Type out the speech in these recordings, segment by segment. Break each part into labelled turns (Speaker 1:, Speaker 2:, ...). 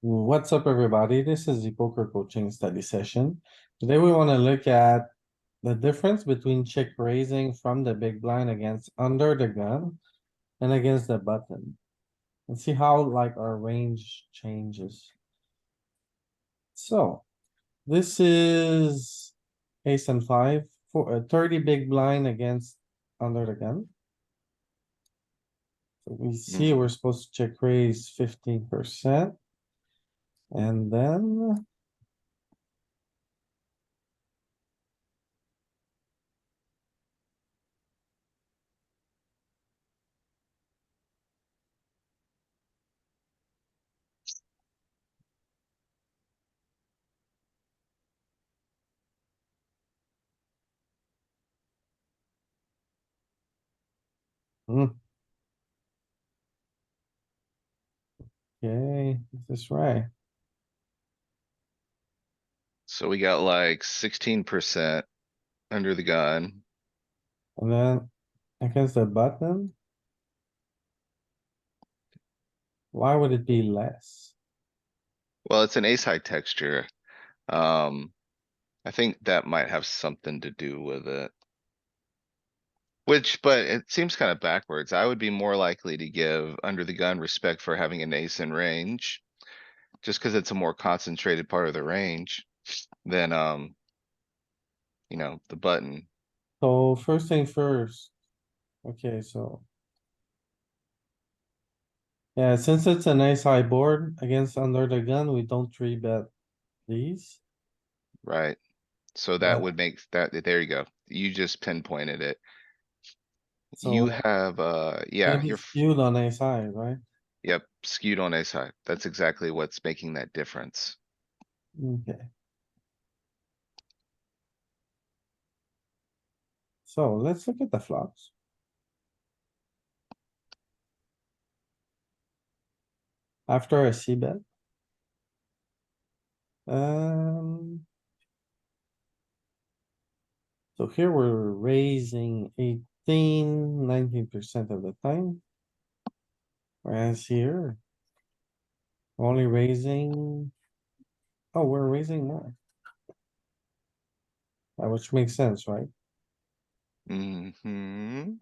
Speaker 1: What's up, everybody? This is the poker coaching study session. Today we want to look at the difference between check raising from the big blind against under the gun and against the button. And see how like our range changes. So this is ace and five for a 30 big blind against under the gun. So we see we're
Speaker 2: Mhm.
Speaker 1: supposed to check raise 15%. And then hmm, okay, this is right.
Speaker 2: So we got like 16% under the gun.
Speaker 1: And then against the button, why would it be less?
Speaker 2: Well, it's an ace high texture. Um, I think that might have something to do with it. But it seems kind of backwards. I would be more likely to give under the gun respect for having an ace in range, just because it's a more concentrated part of the range than, the button.
Speaker 1: So first thing first, okay, so yeah, since it's a nice high board against under the gun, we don't three bet these.
Speaker 2: Right? So that
Speaker 1: But
Speaker 2: would make that, there you go. You just pinpointed it. You
Speaker 1: so
Speaker 2: have, yeah,
Speaker 1: maybe skewed on a side, right?
Speaker 2: yep, skewed on ace high. That's exactly what's making that difference.
Speaker 1: Okay, so let's look at the flops. After a C bet. Um, so here we're raising 19% of the time. Whereas here, only raising, oh, we're raising more. Which makes sense, right?
Speaker 2: Hmm.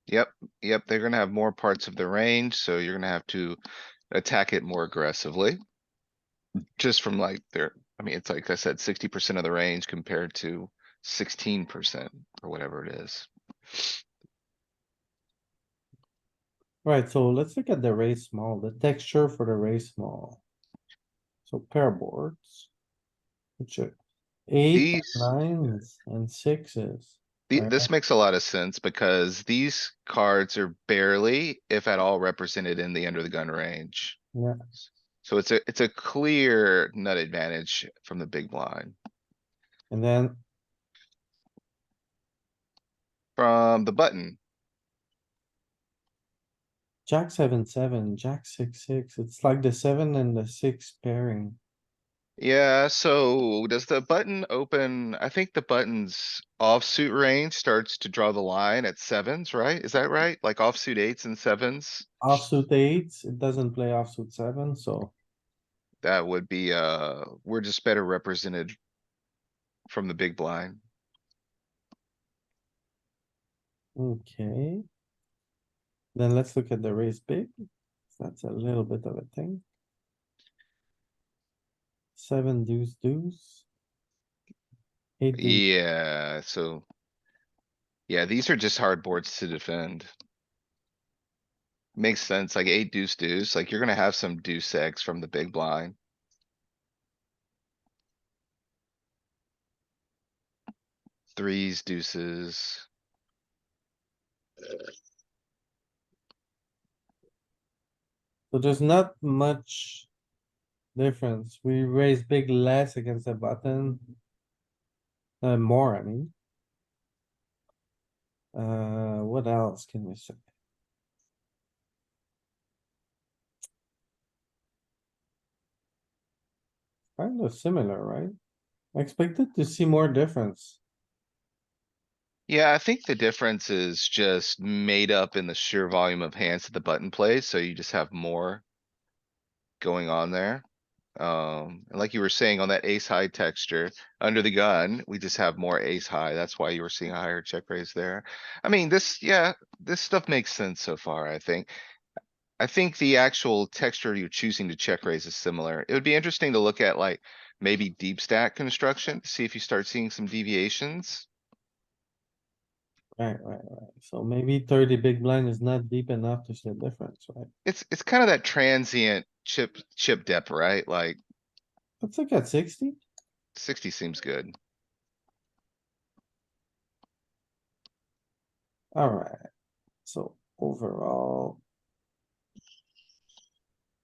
Speaker 2: Yep, yep, they're gonna have more parts of the range, so you're gonna have to attack it more aggressively. Just from like their, I mean, it's like I said, 60% of the range compared to 16% or whatever it is.
Speaker 1: Right, so let's look at the raise small, the texture for the raise small. So pair boards, which are eight,
Speaker 2: These,
Speaker 1: nines, and sixes. Right,
Speaker 2: this makes a lot of sense because these cards are barely, if at all, represented in the under the gun range.
Speaker 1: yeah,
Speaker 2: So it's a clear nut advantage from the big blind.
Speaker 1: and then
Speaker 2: From the button,
Speaker 1: jack 7, 7, jack 6, 6. It's like the 7 and the 6 pairing.
Speaker 2: yeah, so does the button open? I think the button's offsuit range starts to draw the line at sevens, right? Is that right? Like offsuit eights and sevens?
Speaker 1: Offsuit eights, it doesn't play offsuit seven, so,
Speaker 2: That would be, we're just better represented from the big blind.
Speaker 1: okay. Then let's look at the raise big. That's a little bit of a thing. 7 deuce, 8 deuce.
Speaker 2: Yeah, so, yeah, these are just hard boards to defend. Makes sense, like eight deuce deuce, like you're gonna have some deuce X from the big blind. Threes, deuces.
Speaker 1: So there's not much difference. We raise big less against the button. More, I mean. What else can we say? Kind of similar, right? I expected to see more difference.
Speaker 2: Yeah, I think the difference is just made up in the sheer volume of hands that the button plays, so you just have more. going on there. And like you were saying on that ace high texture, under the gun, we just have more ace high. That's why you were seeing a higher check raise there. I mean, yeah, this stuff makes sense so far, I think. I think the actual texture you're choosing to check raise is similar. It would be interesting to look at like maybe deep stack construction, to see if you start seeing some deviations.
Speaker 1: Right. So maybe 30 big blind is not deep enough to see a difference, right?
Speaker 2: It's kind of that transient chip depth, right? Like
Speaker 1: Let's look at 60.
Speaker 2: 60 seems good.
Speaker 1: Alright, so overall.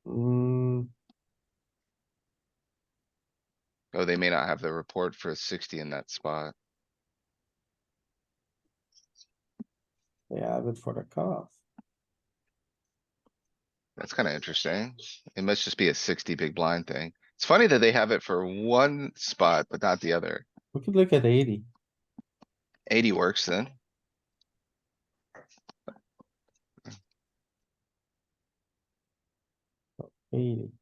Speaker 1: Mm,
Speaker 2: Oh, they may not have the report for 60 in that spot.
Speaker 1: they have it for the cutoff.
Speaker 2: That's kind of interesting. It must just be a 60 big blind thing. It's funny that they have it for one spot, but not the other.
Speaker 1: We could look at 80.
Speaker 2: 80 works then.
Speaker 1: So 80.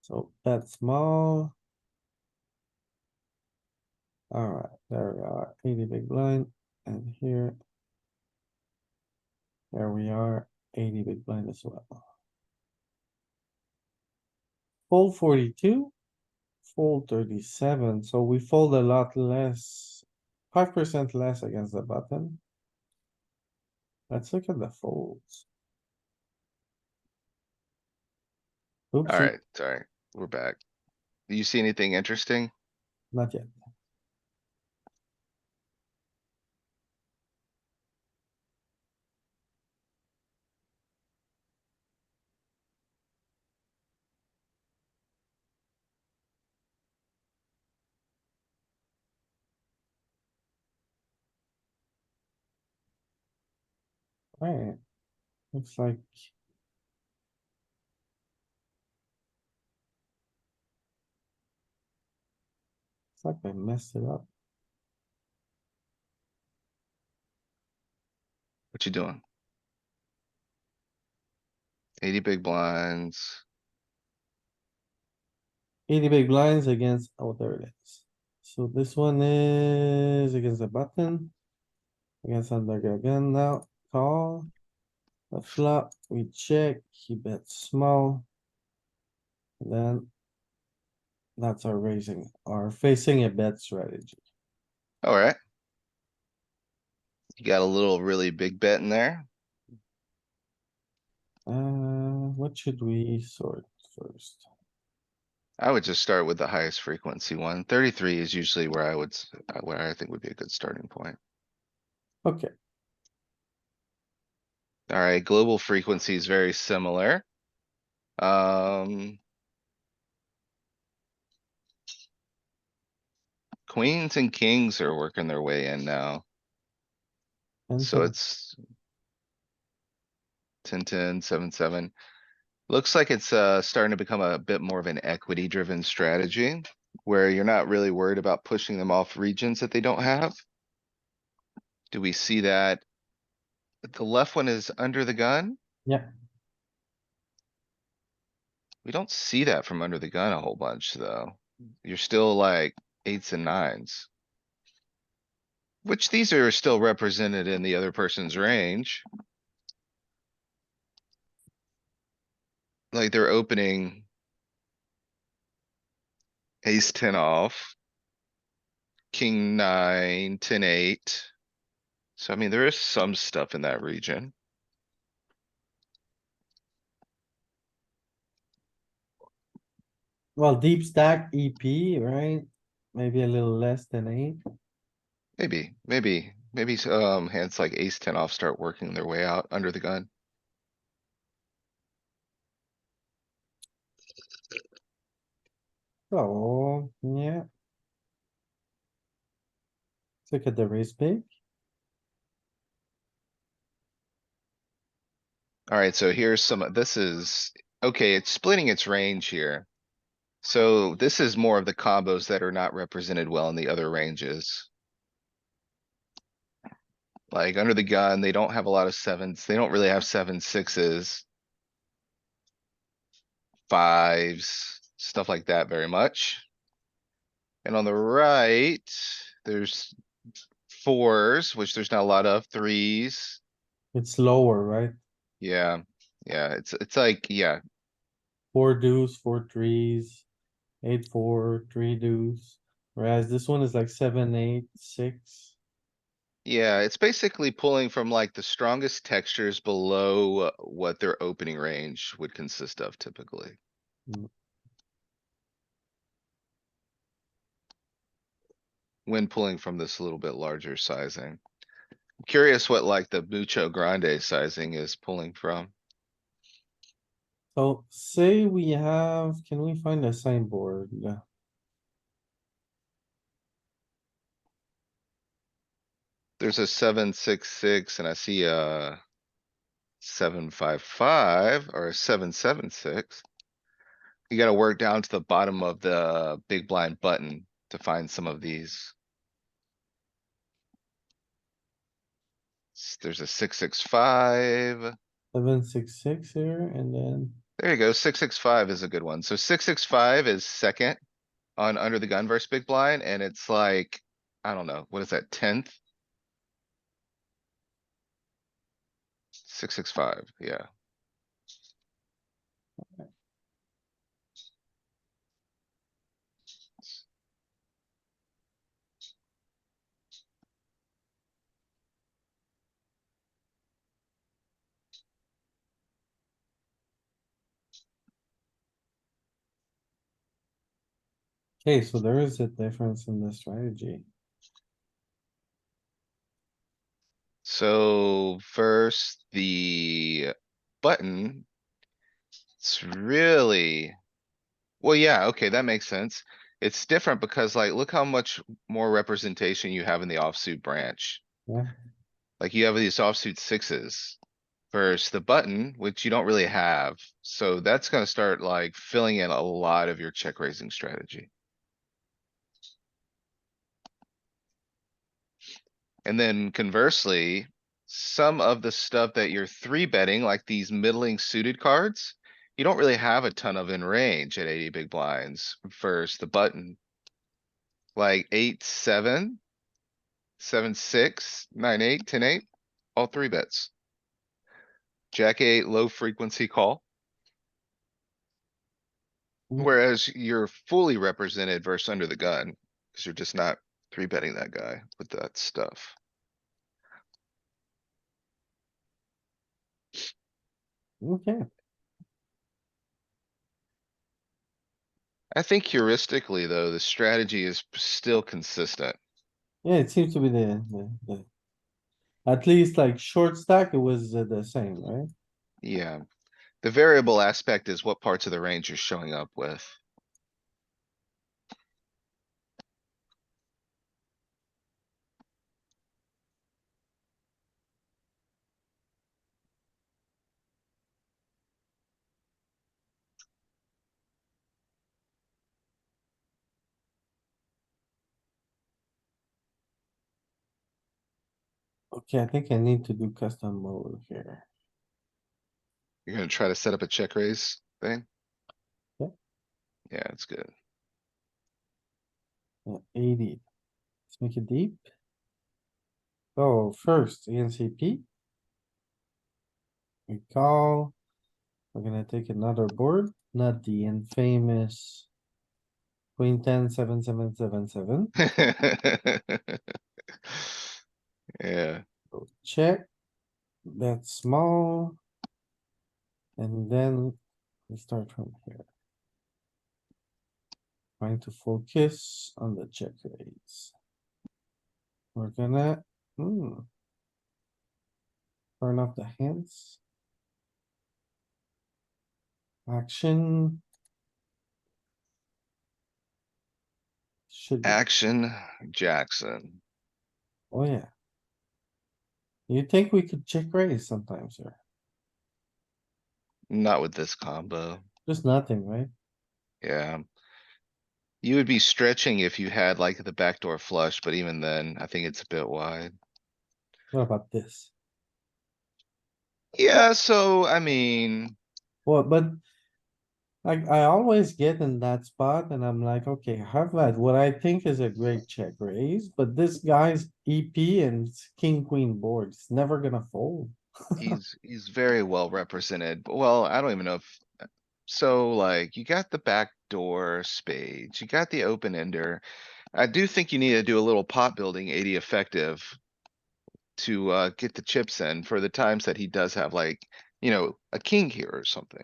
Speaker 1: So bet small. Alright, there we are, 80 big blind, and here. There we are, 80 big blind as well. Fold 42, fold 37, so we fold a lot less. 5% less against the button. Let's look at the folds. Oopsie,
Speaker 2: Alright, sorry, we're back. Do you see anything interesting?
Speaker 1: not yet. Alright, looks like. It's like I messed it up.
Speaker 2: What you doing? 80 big blinds.
Speaker 1: 80 big blinds against, oh, there it is. So this one is against the button. Against under the gun now, call. The flop, we check, he bets small. Then. That's our raising, our facing a bet strategy.
Speaker 2: Alright. You got a little really big bet in there.
Speaker 1: What should we sort first?
Speaker 2: I would just start with the highest frequency one. 33 is usually where where I think would be a good starting point.
Speaker 1: Okay,
Speaker 2: Alright, global frequency is very similar. Queens and kings are working their way in now.
Speaker 1: and
Speaker 2: So
Speaker 1: 10.
Speaker 2: it's 10, 7. Looks like it's starting to become a bit more of an equity driven strategy where you're not really worried about pushing them off regions that they don't have. Do we see that? The left one is under the gun?
Speaker 1: Yeah,
Speaker 2: We don't see that from under the gun a whole bunch, though. You're still like eights and nines. Which these are still represented in the other person's range. Like they're opening. Ace 10 off. King 9, 10 8. So I mean, there is some stuff in that region.
Speaker 1: well, deep stack EP, right? Maybe a little less than 8.
Speaker 2: Maybe, hands like ace 10 off start working their way out under the gun.
Speaker 1: So, yeah. Let's look at the raise big.
Speaker 2: Alright, so here's this is, okay, it's splitting its range here. So this is more of the combos that are not represented well in the other ranges. Like under the gun, they don't have a lot of sevens. They don't really have seven, sixes, fives, stuff like that very much. And on the right, there's fours, which there's not a lot of, threes.
Speaker 1: It's lower, right?
Speaker 2: Yeah, yeah, it's like, yeah,
Speaker 1: Four deuce, four threes, eight, four, three deuce. Whereas this one is like seven, eight, six.
Speaker 2: yeah, it's basically pulling from like the strongest textures below what their opening range would consist of typically.
Speaker 1: Mm.
Speaker 2: When pulling from this little bit larger sizing. Curious what like the mucho grande sizing is pulling from.
Speaker 1: So say we have, can we find a signboard? Yeah.
Speaker 2: There's a 7, 6, 6, and I see a 7, 5, 5 or a 7, 7, 6. You gotta work down to the bottom of the big blind button to find some of these. There's a 6, 6, 5.
Speaker 1: 7, 6, 6 here and then
Speaker 2: There you go. 6, 6, 5 is a good one. So 6, 6, 5 is second on under the gun versus big blind, and it's like, I don't know, what is that, 10th? 6, 6, 5, yeah.
Speaker 1: okay, so there is a difference in the strategy.
Speaker 2: So first, the button, it's really, well, yeah, okay, that makes sense. It's different because like, look how much more representation you have in the offsuit branch.
Speaker 1: Yeah,
Speaker 2: Like you have these offsuit sixes versus the button, which you don't really have. So that's gonna start like filling in a lot of your check raising strategy. And then conversely, some of the stuff that you're three betting, like these middling suited cards, you don't really have a ton of in range at 80 big blinds versus the button. Like 8, 7, 7, 6, 9, 8, 10, 8, all three bets. Jack 8, low frequency call.
Speaker 1: Mm,
Speaker 2: Whereas you're fully represented versus under the gun, because you're just not three betting that guy with that stuff.
Speaker 1: okay.
Speaker 2: I think heuristically, though, the strategy is still consistent.
Speaker 1: Yeah, it seems to be at least like short stack, it was the same, right?
Speaker 2: Yeah. The variable aspect is what parts of the range you're showing up with.
Speaker 1: Okay, I think I need to do custom mode here.
Speaker 2: You're gonna try to set up a check raise thing?
Speaker 1: Yeah.
Speaker 2: Yeah, it's good.
Speaker 1: 80. Let's make it deep. Oh, first ENCP. We call. We're gonna take another board, not the infamous Queen 10, 7, 7, 7, 7.
Speaker 2: Yeah,
Speaker 1: Go check. That's small. And then we start from here. Trying to focus on the check raise. We're gonna, turn off the hands. Action. Should be,
Speaker 2: action Jackson.
Speaker 1: oh yeah. You think we could check raise sometimes, sir?
Speaker 2: Not with this combo.
Speaker 1: Just nothing, right?
Speaker 2: Yeah. You would be stretching if you had like the backdoor flush, but even then, I think it's a bit wide.
Speaker 1: What about this?
Speaker 2: Yeah, so I mean,
Speaker 1: Well, but I always get in that spot and I'm like, okay, have that, what I think is a great check raise, but this guy's EP and it's king, queen board, it's never gonna fold.
Speaker 2: he's very well represented. Well, I don't even know if, so like, you got the backdoor spades, you got the open ender. I do think you need to do a little pot building 80 effective to get the chips in for the times that he does have like, a king here or something.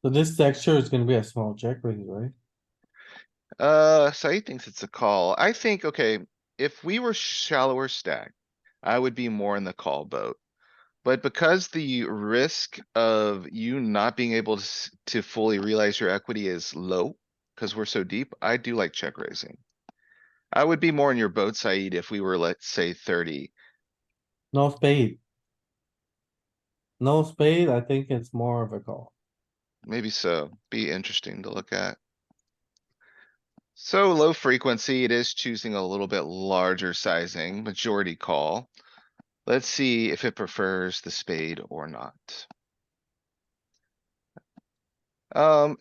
Speaker 1: So this texture is gonna be a small check raise, right?
Speaker 2: So he thinks it's a call. I think, okay, if we were shallower stack, I would be more in the call boat. But because the risk of you not being able to fully realize your equity is low, because we're so deep, I do like check raising. I would be more in your boat side if we were, let's say, 30.
Speaker 1: No spade. No spade, I think it's more of a call.
Speaker 2: Maybe so. Be interesting to look at. So low frequency, it is choosing a little bit larger sizing, majority call. Let's see if it prefers the spade or not.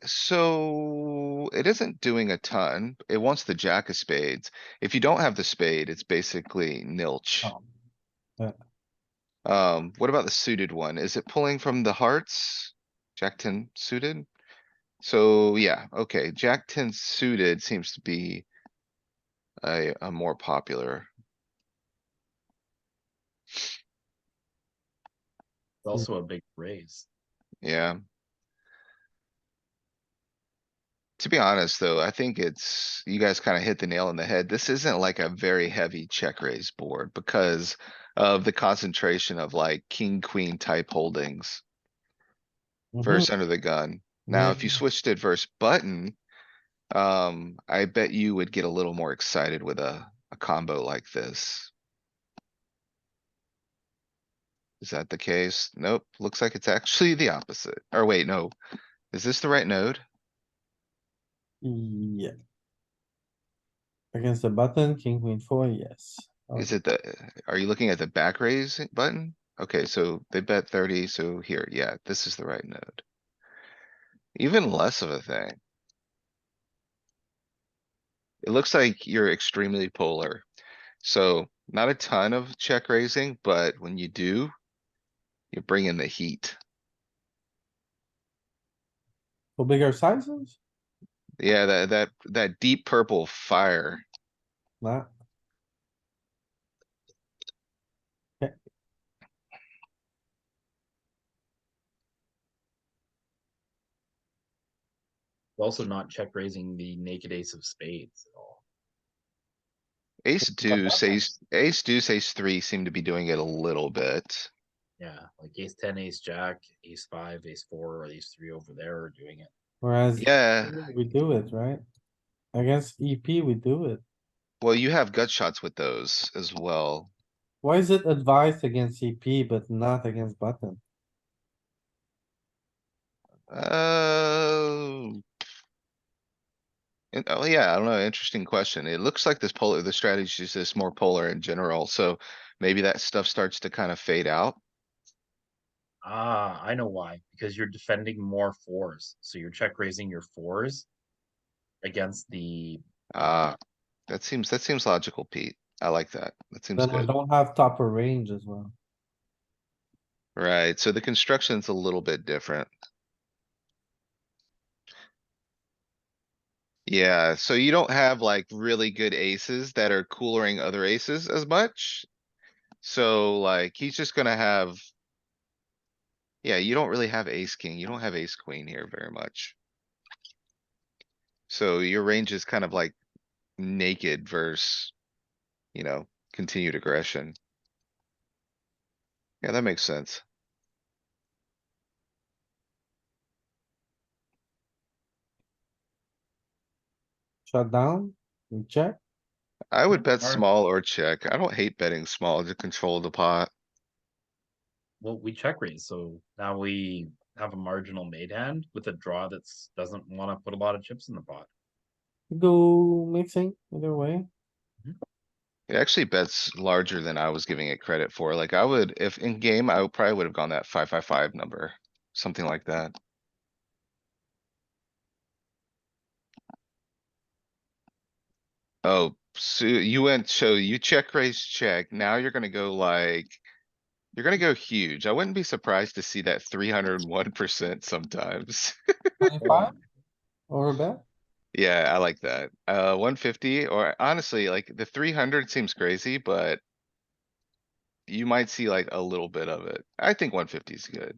Speaker 2: So it isn't doing a ton. It wants the jack of spades. If you don't have the spade, it's basically nilch.
Speaker 1: Oh, yeah.
Speaker 2: What about the suited one? Is it pulling from the hearts? Jack ten suited? So yeah, okay, Jack ten suited seems to be a more popular.
Speaker 3: It's also a big raise.
Speaker 2: Yeah. To be honest, though, I think you guys kind of hit the nail on the head. This isn't like a very heavy check raise board because of the concentration of like king, queen type holdings
Speaker 1: Mhm.
Speaker 2: versus under the gun. Now,
Speaker 1: Yeah,
Speaker 2: if you switched it versus button, I bet you would get a little more excited with a combo like this. Is that the case? Nope. Looks like it's actually the opposite. Or wait, no. Is this the right node?
Speaker 1: yeah. Against the button, king, queen, four, yes.
Speaker 2: Is
Speaker 1: Okay.
Speaker 2: it are you looking at the back raise button? Okay, so they bet 30, so here, yeah, this is the right node. Even less of a thing. It looks like you're extremely polar. So not a ton of check raising, but when you do, you bring in the heat.
Speaker 1: For bigger sizes?
Speaker 2: Yeah, that deep purple fire.
Speaker 1: Nah. Okay.
Speaker 3: It's also not check raising the naked ace of spades at all.
Speaker 2: Ace deuce, ace three seem to be doing it a little bit.
Speaker 3: Yeah, like ace ten, ace jack, ace five, ace four, or ace three over there are doing it.
Speaker 1: Whereas
Speaker 2: Yeah,
Speaker 1: we do it, right? Against EP, we do it.
Speaker 2: well, you have gut shots with those as well.
Speaker 1: Why is it advised against EP but not against button?
Speaker 2: Uh, oh yeah, I don't know. Interesting question. It looks like the strategy is just more polar in general, so maybe that stuff starts to kind of fade out.
Speaker 3: Ah, I know why. Because you're defending more fours. So you're check raising your fours against the
Speaker 2: Ah, that seems logical, Pete. I like that. That seems
Speaker 1: Then I
Speaker 2: good.
Speaker 1: don't have topper range as well.
Speaker 2: Right, so the construction's a little bit different. Yeah, so you don't have like really good aces that are coolering other aces as much. So like, he's just gonna have. Yeah, you don't really have ace king. You don't have ace queen here very much. So your range is kind of like naked versus, continued aggression. Yeah, that makes sense.
Speaker 1: Shut down, we check.
Speaker 2: I would bet
Speaker 3: Alright,
Speaker 2: small or check. I don't hate betting small to control the pot.
Speaker 3: well, we check raise, so now we have a marginal made hand with a draw that's doesn't want to put a lot of chips in the pot.
Speaker 1: Go mixing either way.
Speaker 2: It actually bets larger than I was giving it credit for. Like I would, if in game, probably would have gone that 5 number, something like that. Oh, so you went, so you check raise check. Now you're gonna go like, you're gonna go huge. I wouldn't be surprised to see that 301% sometimes.
Speaker 1: 25 or a bet?
Speaker 2: Yeah, I like that. 150 or honestly, like the 300 seems crazy, but you might see like a little bit of it. I think 150 is good.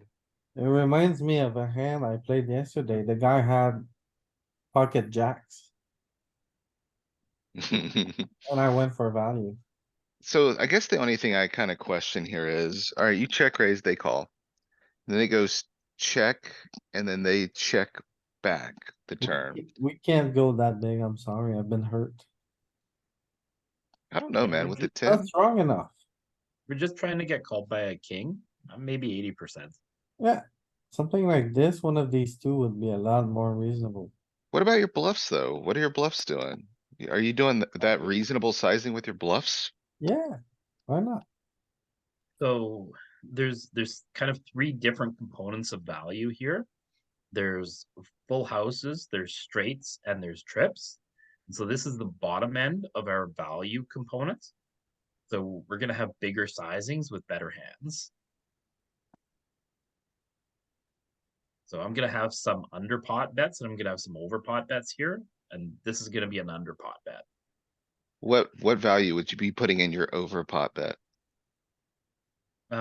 Speaker 1: It reminds me of a hand I played yesterday. The guy had pocket jacks and I went for value.
Speaker 2: So I guess the only thing I kinda question here is, alright, you check raise, they call. Then it goes check, and then they check back the turn.
Speaker 1: We can't go that big. I'm sorry. I've been hurt.
Speaker 2: I don't know,
Speaker 3: Yeah,
Speaker 2: man, with the
Speaker 1: Not
Speaker 2: 10.
Speaker 1: strong enough.
Speaker 3: we're just trying to get called by a king, maybe 80%.
Speaker 1: Yeah. Something like this, one of these two would be a lot more reasonable.
Speaker 2: What about your bluffs, though? What are your bluffs doing? Are you doing that reasonable sizing with your bluffs?
Speaker 1: Yeah, why not?
Speaker 3: So there's kind of three different components of value here. There's full houses, there's straights, and there's trips. And so this is the bottom end of our value component. So we're gonna have bigger sizings with better hands. So I'm gonna have some under pot bets and I'm gonna have some over pot bets here. And this is gonna be an under pot bet.
Speaker 2: What value would you be putting in your over pot bet?
Speaker 3: So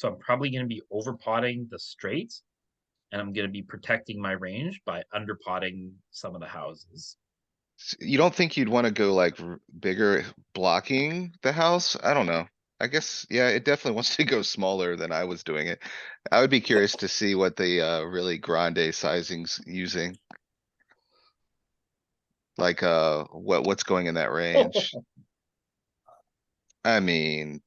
Speaker 3: I'm probably gonna be over potting the straight, and I'm gonna be protecting my range by under potting some of the houses.
Speaker 2: You don't think you'd wanna go like bigger blocking the house? I don't know. I guess, yeah, it definitely wants to go smaller than I was doing it. I would be curious to see what the really grande sizing's using. Like, what's going in that range? I mean,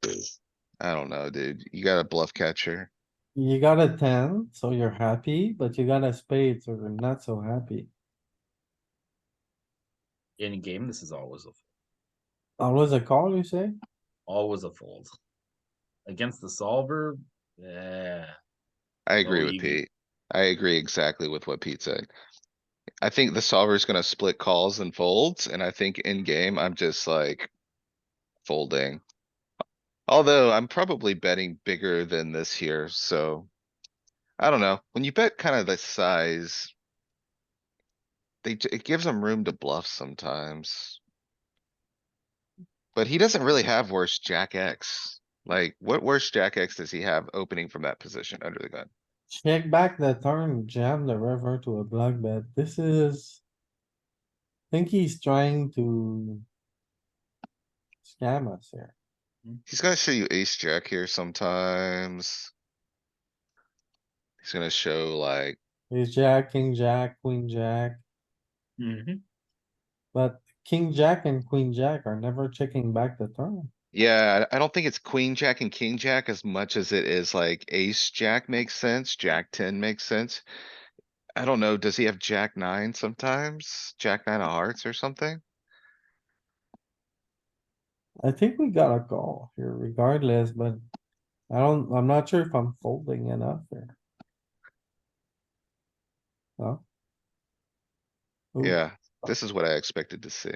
Speaker 2: I don't know, dude. You got a bluff catcher.
Speaker 1: You got a 10, so you're happy, but you got a spade, so you're not so happy.
Speaker 3: In game, this is
Speaker 1: Always a call, you say?
Speaker 3: always a fold. Against the solver, yeah,
Speaker 2: I
Speaker 3: no
Speaker 2: agree with
Speaker 3: EV.
Speaker 2: Pete. I agree exactly with what Pete said. I think the solver is gonna split calls and folds, and I think in game, I'm just like folding. Although I'm probably betting bigger than this here, so. I don't know. When you bet kind of the size. It gives them room to bluff sometimes. But he doesn't really have worse Jack X. Like, what worse Jack X does he have opening from that position under the gun?
Speaker 1: Check back the turn, jam the river to a block bet. This is. Think he's trying to scam us here.
Speaker 2: He's gonna show you ace jack here sometimes. He's gonna show like,
Speaker 1: Ace jack, king jack, queen jack,
Speaker 3: Mm-hmm.
Speaker 1: but king jack and queen jack are never checking back the turn.
Speaker 2: yeah, I don't think it's queen jack and king jack as much as it is like ace jack makes sense, jack 10 makes sense. I don't know, does he have jack 9 sometimes? Jack 9 of hearts or something?
Speaker 1: I think we got a call here regardless, but I'm not sure if I'm folding enough here. Oh. Ooh,
Speaker 2: Yeah, this is what I expected to see.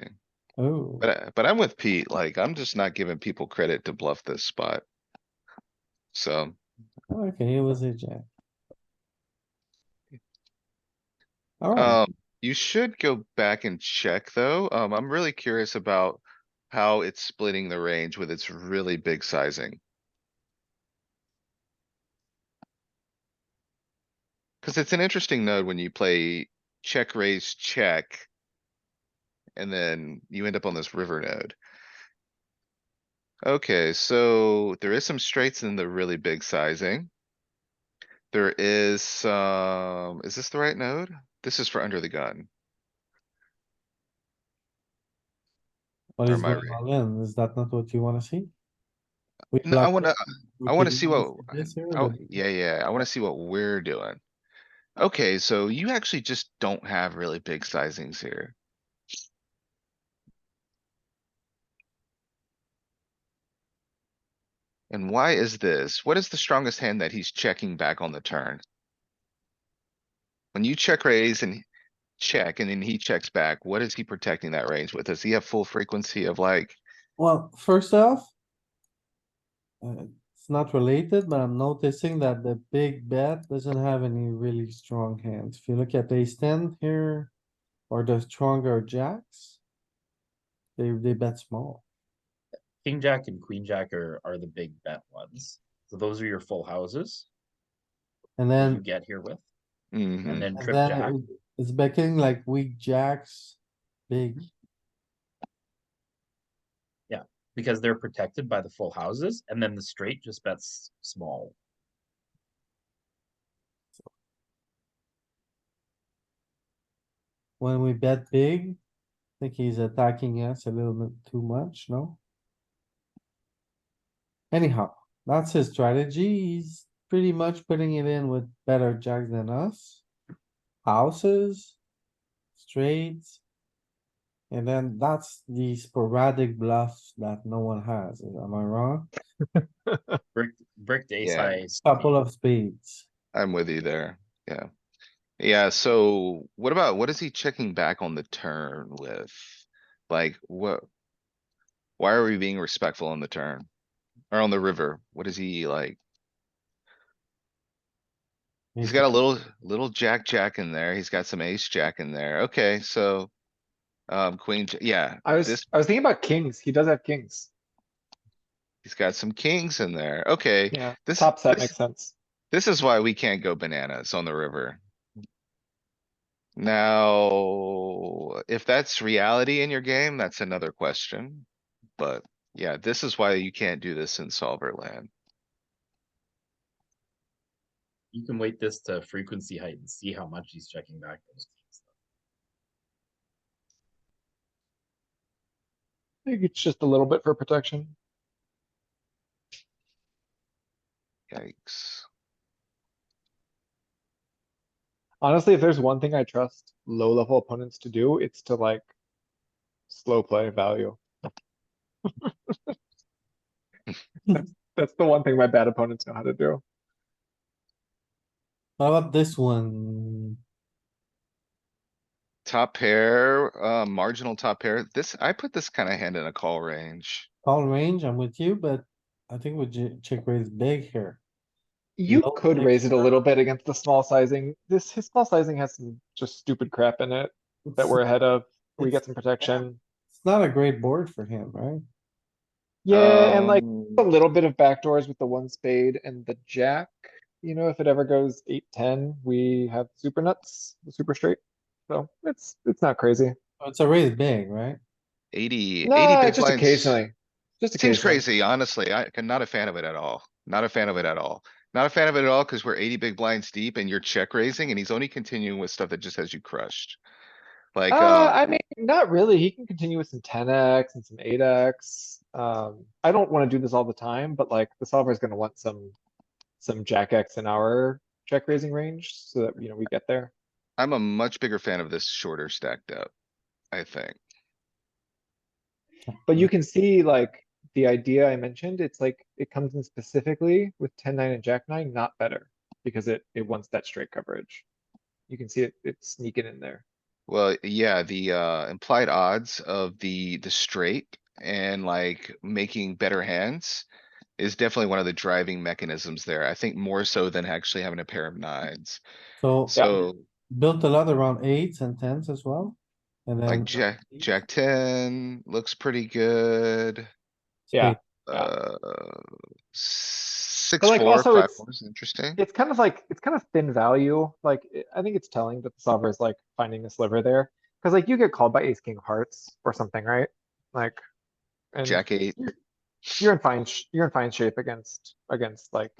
Speaker 1: oh,
Speaker 2: But I'm with Pete, like, I'm just not giving people credit to bluff this spot. So,
Speaker 1: okay, it was a jack. Alright,
Speaker 2: you should go back and check, though. I'm really curious about how it's splitting the range with its really big sizing. Cause it's an interesting node when you play check, raise, check. And then you end up on this river node. Okay, so there is some straights in the really big sizing. There is some, is this the right node? This is for under the gun.
Speaker 1: what
Speaker 2: Or
Speaker 1: is
Speaker 2: am I
Speaker 1: going
Speaker 2: reading?
Speaker 1: on in? Is that not what you wanna see? We
Speaker 2: No,
Speaker 1: blocked it.
Speaker 2: I
Speaker 1: Okay,
Speaker 2: wanna
Speaker 1: you
Speaker 2: see
Speaker 1: wanna
Speaker 2: what,
Speaker 1: see this here,
Speaker 2: oh,
Speaker 1: the
Speaker 2: yeah, I wanna see what we're doing. Okay, so you actually just don't have really big sizings here. And why is this? What is the strongest hand that he's checking back on the turn? When you check raise and check and then he checks back, what is he protecting that range with? Does he have full frequency of like,
Speaker 1: Well, first off. It's not related, but I'm noticing that the big bet doesn't have any really strong hands. If you look at ace ten here, or the stronger jacks. They bet small.
Speaker 3: King jack and queen jack are the big bet ones. So those are your full houses
Speaker 1: And
Speaker 3: that you
Speaker 1: then,
Speaker 3: get here with.
Speaker 2: mhm.
Speaker 3: And then
Speaker 1: and
Speaker 3: trip
Speaker 1: then
Speaker 3: jack.
Speaker 1: it's betting like weak jacks, big.
Speaker 3: Because they're protected by the full houses, and then the straight just bets small.
Speaker 1: When we bet big, I think he's attacking us a little bit too much, no? Anyhow, that's his strategy. He's pretty much putting it in with better jacks than us. Houses, straights. And then that's the sporadic bluffs that no one has. Am I wrong?
Speaker 3: Bricked ace
Speaker 2: Yeah.
Speaker 3: high.
Speaker 1: Couple of spades.
Speaker 2: I'm with you there. Yeah. Yeah, so what is he checking back on the turn with? Like, what? Why are we being respectful on the turn? Or on the river? What is he like? He's got a little jack in there. He's got some ace jack in there. Okay, so, yeah,
Speaker 4: I was
Speaker 2: this,
Speaker 4: I was thinking about kings. He does have kings.
Speaker 2: he's got some kings in there. Okay,
Speaker 4: Yeah,
Speaker 2: this,
Speaker 4: top set
Speaker 2: this,
Speaker 4: makes sense.
Speaker 2: this is why we can't go bananas on the river. Now, if that's reality in your game, that's another question. But yeah, this is why you can't do this in solver land.
Speaker 3: You can weight this to frequency height and see how much he's checking back those kings.
Speaker 4: I think it's just a little bit for protection.
Speaker 2: Yikes.
Speaker 4: Honestly, if there's one thing I trust low level opponents to do, it's to like slow play value. That's the one thing my bad opponents know how to do.
Speaker 1: How about this one?
Speaker 2: Top pair, marginal top pair. I put this kind of hand in a call range.
Speaker 1: Call range, I'm with you, but I think we check raise big here.
Speaker 4: You
Speaker 1: Low
Speaker 4: could
Speaker 1: stakes
Speaker 4: raise it a little bit against the small sizing. His small sizing has some just stupid crap in it that
Speaker 1: It's
Speaker 4: we're ahead of. We
Speaker 1: it's-
Speaker 4: get some protection.
Speaker 1: it's not a great board for him, right?
Speaker 4: Yeah, and like a
Speaker 2: Um,
Speaker 4: little bit of backdoors with the one spade and the jack. You know, if it ever goes 8-10, we have super nuts, super straight. So it's not crazy.
Speaker 1: It's a raise big, right?
Speaker 2: 80
Speaker 4: Nah,
Speaker 2: big
Speaker 4: just
Speaker 2: blinds.
Speaker 4: occasionally. Just
Speaker 2: Seems
Speaker 4: occasionally.
Speaker 2: crazy, honestly. I'm not a fan of it at all. Not a fan of it at all. Not a fan of it at all because we're 80 big blinds deep and you're check raising and he's only continuing with stuff that just has you crushed. Like,
Speaker 4: I mean, not really. He can continue with some 10x and some 8x. I don't want to do this all the time, but like the solver is going to want some jack X in our check raising range so that, you know, we get there.
Speaker 2: I'm a much bigger fan of this shorter stacked up, I think.
Speaker 4: But you can see like the idea I mentioned, it's like it comes in specifically with 10-9 and jack-9, not better because it wants that straight coverage. You can see it's sneaking in there.
Speaker 2: Well, yeah, the implied odds of the straight and like making better hands is definitely one of the driving mechanisms there. I think more so than actually having a pair of nines.
Speaker 1: So
Speaker 4: Yeah.
Speaker 2: So
Speaker 1: built a lot around eights and tens as well. And
Speaker 2: like
Speaker 1: then.
Speaker 2: Jack 10 looks pretty good.
Speaker 4: Yeah.
Speaker 1: spade.
Speaker 4: Yeah.
Speaker 2: Six,
Speaker 4: But like
Speaker 2: four,
Speaker 4: also
Speaker 2: five,
Speaker 4: it's
Speaker 2: four is interesting.
Speaker 4: it's kind of like it's kind of thin value. Like I think it's telling that the solver is like finding a sliver there. Because like you get called by ace king of hearts or something, right? Like and
Speaker 2: Jack 8.
Speaker 4: you're in fine shape against like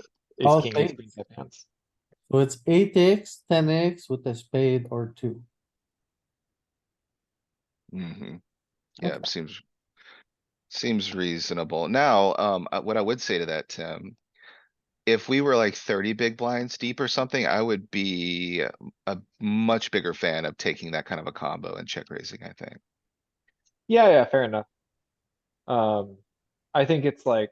Speaker 4: ace
Speaker 1: All
Speaker 4: king, ace
Speaker 1: spades.
Speaker 4: queen type hands.
Speaker 1: So it's 8x, 10x with a spade or two.
Speaker 2: Yeah,
Speaker 1: Okay.
Speaker 2: seems reasonable. Now, what I would say to that, Tim. If we were like 30 big blinds deep or something, I would be a much bigger fan of taking that kind of a combo and check raising, I think.
Speaker 4: Yeah, fair enough. I think it's like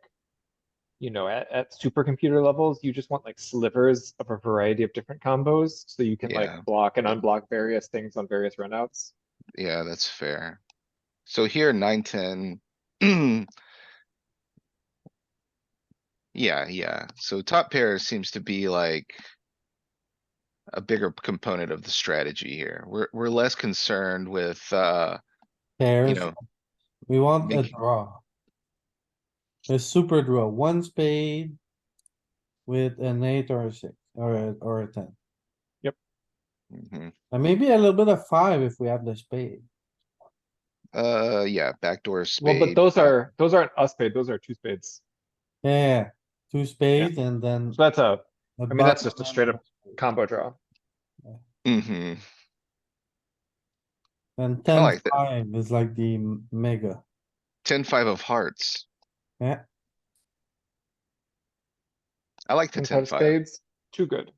Speaker 4: you know, at supercomputer levels, you just want like slivers of a variety of different combos, so you can like
Speaker 2: Yeah.
Speaker 4: block and unblock various things on various runouts.
Speaker 2: Yeah, that's fair. So here, 9-10. Yeah, yeah. So top pair seems to be like a bigger component of the strategy here. We're less concerned with, you
Speaker 1: Pairs,
Speaker 2: know,
Speaker 1: we want a
Speaker 2: make,
Speaker 1: draw. A super draw, one spade with an 8 or a 6 or a 10.
Speaker 2: mhm.
Speaker 1: And maybe a little bit of 5 if we have the spade.
Speaker 2: Yeah, backdoor
Speaker 4: Well, but
Speaker 2: spade.
Speaker 4: those aren't a spade, those are two spades.
Speaker 1: Yeah, two spades and then
Speaker 4: So that's
Speaker 1: a
Speaker 4: I mean, that's
Speaker 1: button.
Speaker 4: just a straight up combo draw.
Speaker 2: Mhm.
Speaker 1: And
Speaker 2: I
Speaker 1: 10
Speaker 2: like that.
Speaker 1: 5 is like the mega.
Speaker 2: 10-5 of hearts.
Speaker 1: Yeah,
Speaker 2: I like the
Speaker 4: And five
Speaker 2: 10-5.
Speaker 4: spades, too good.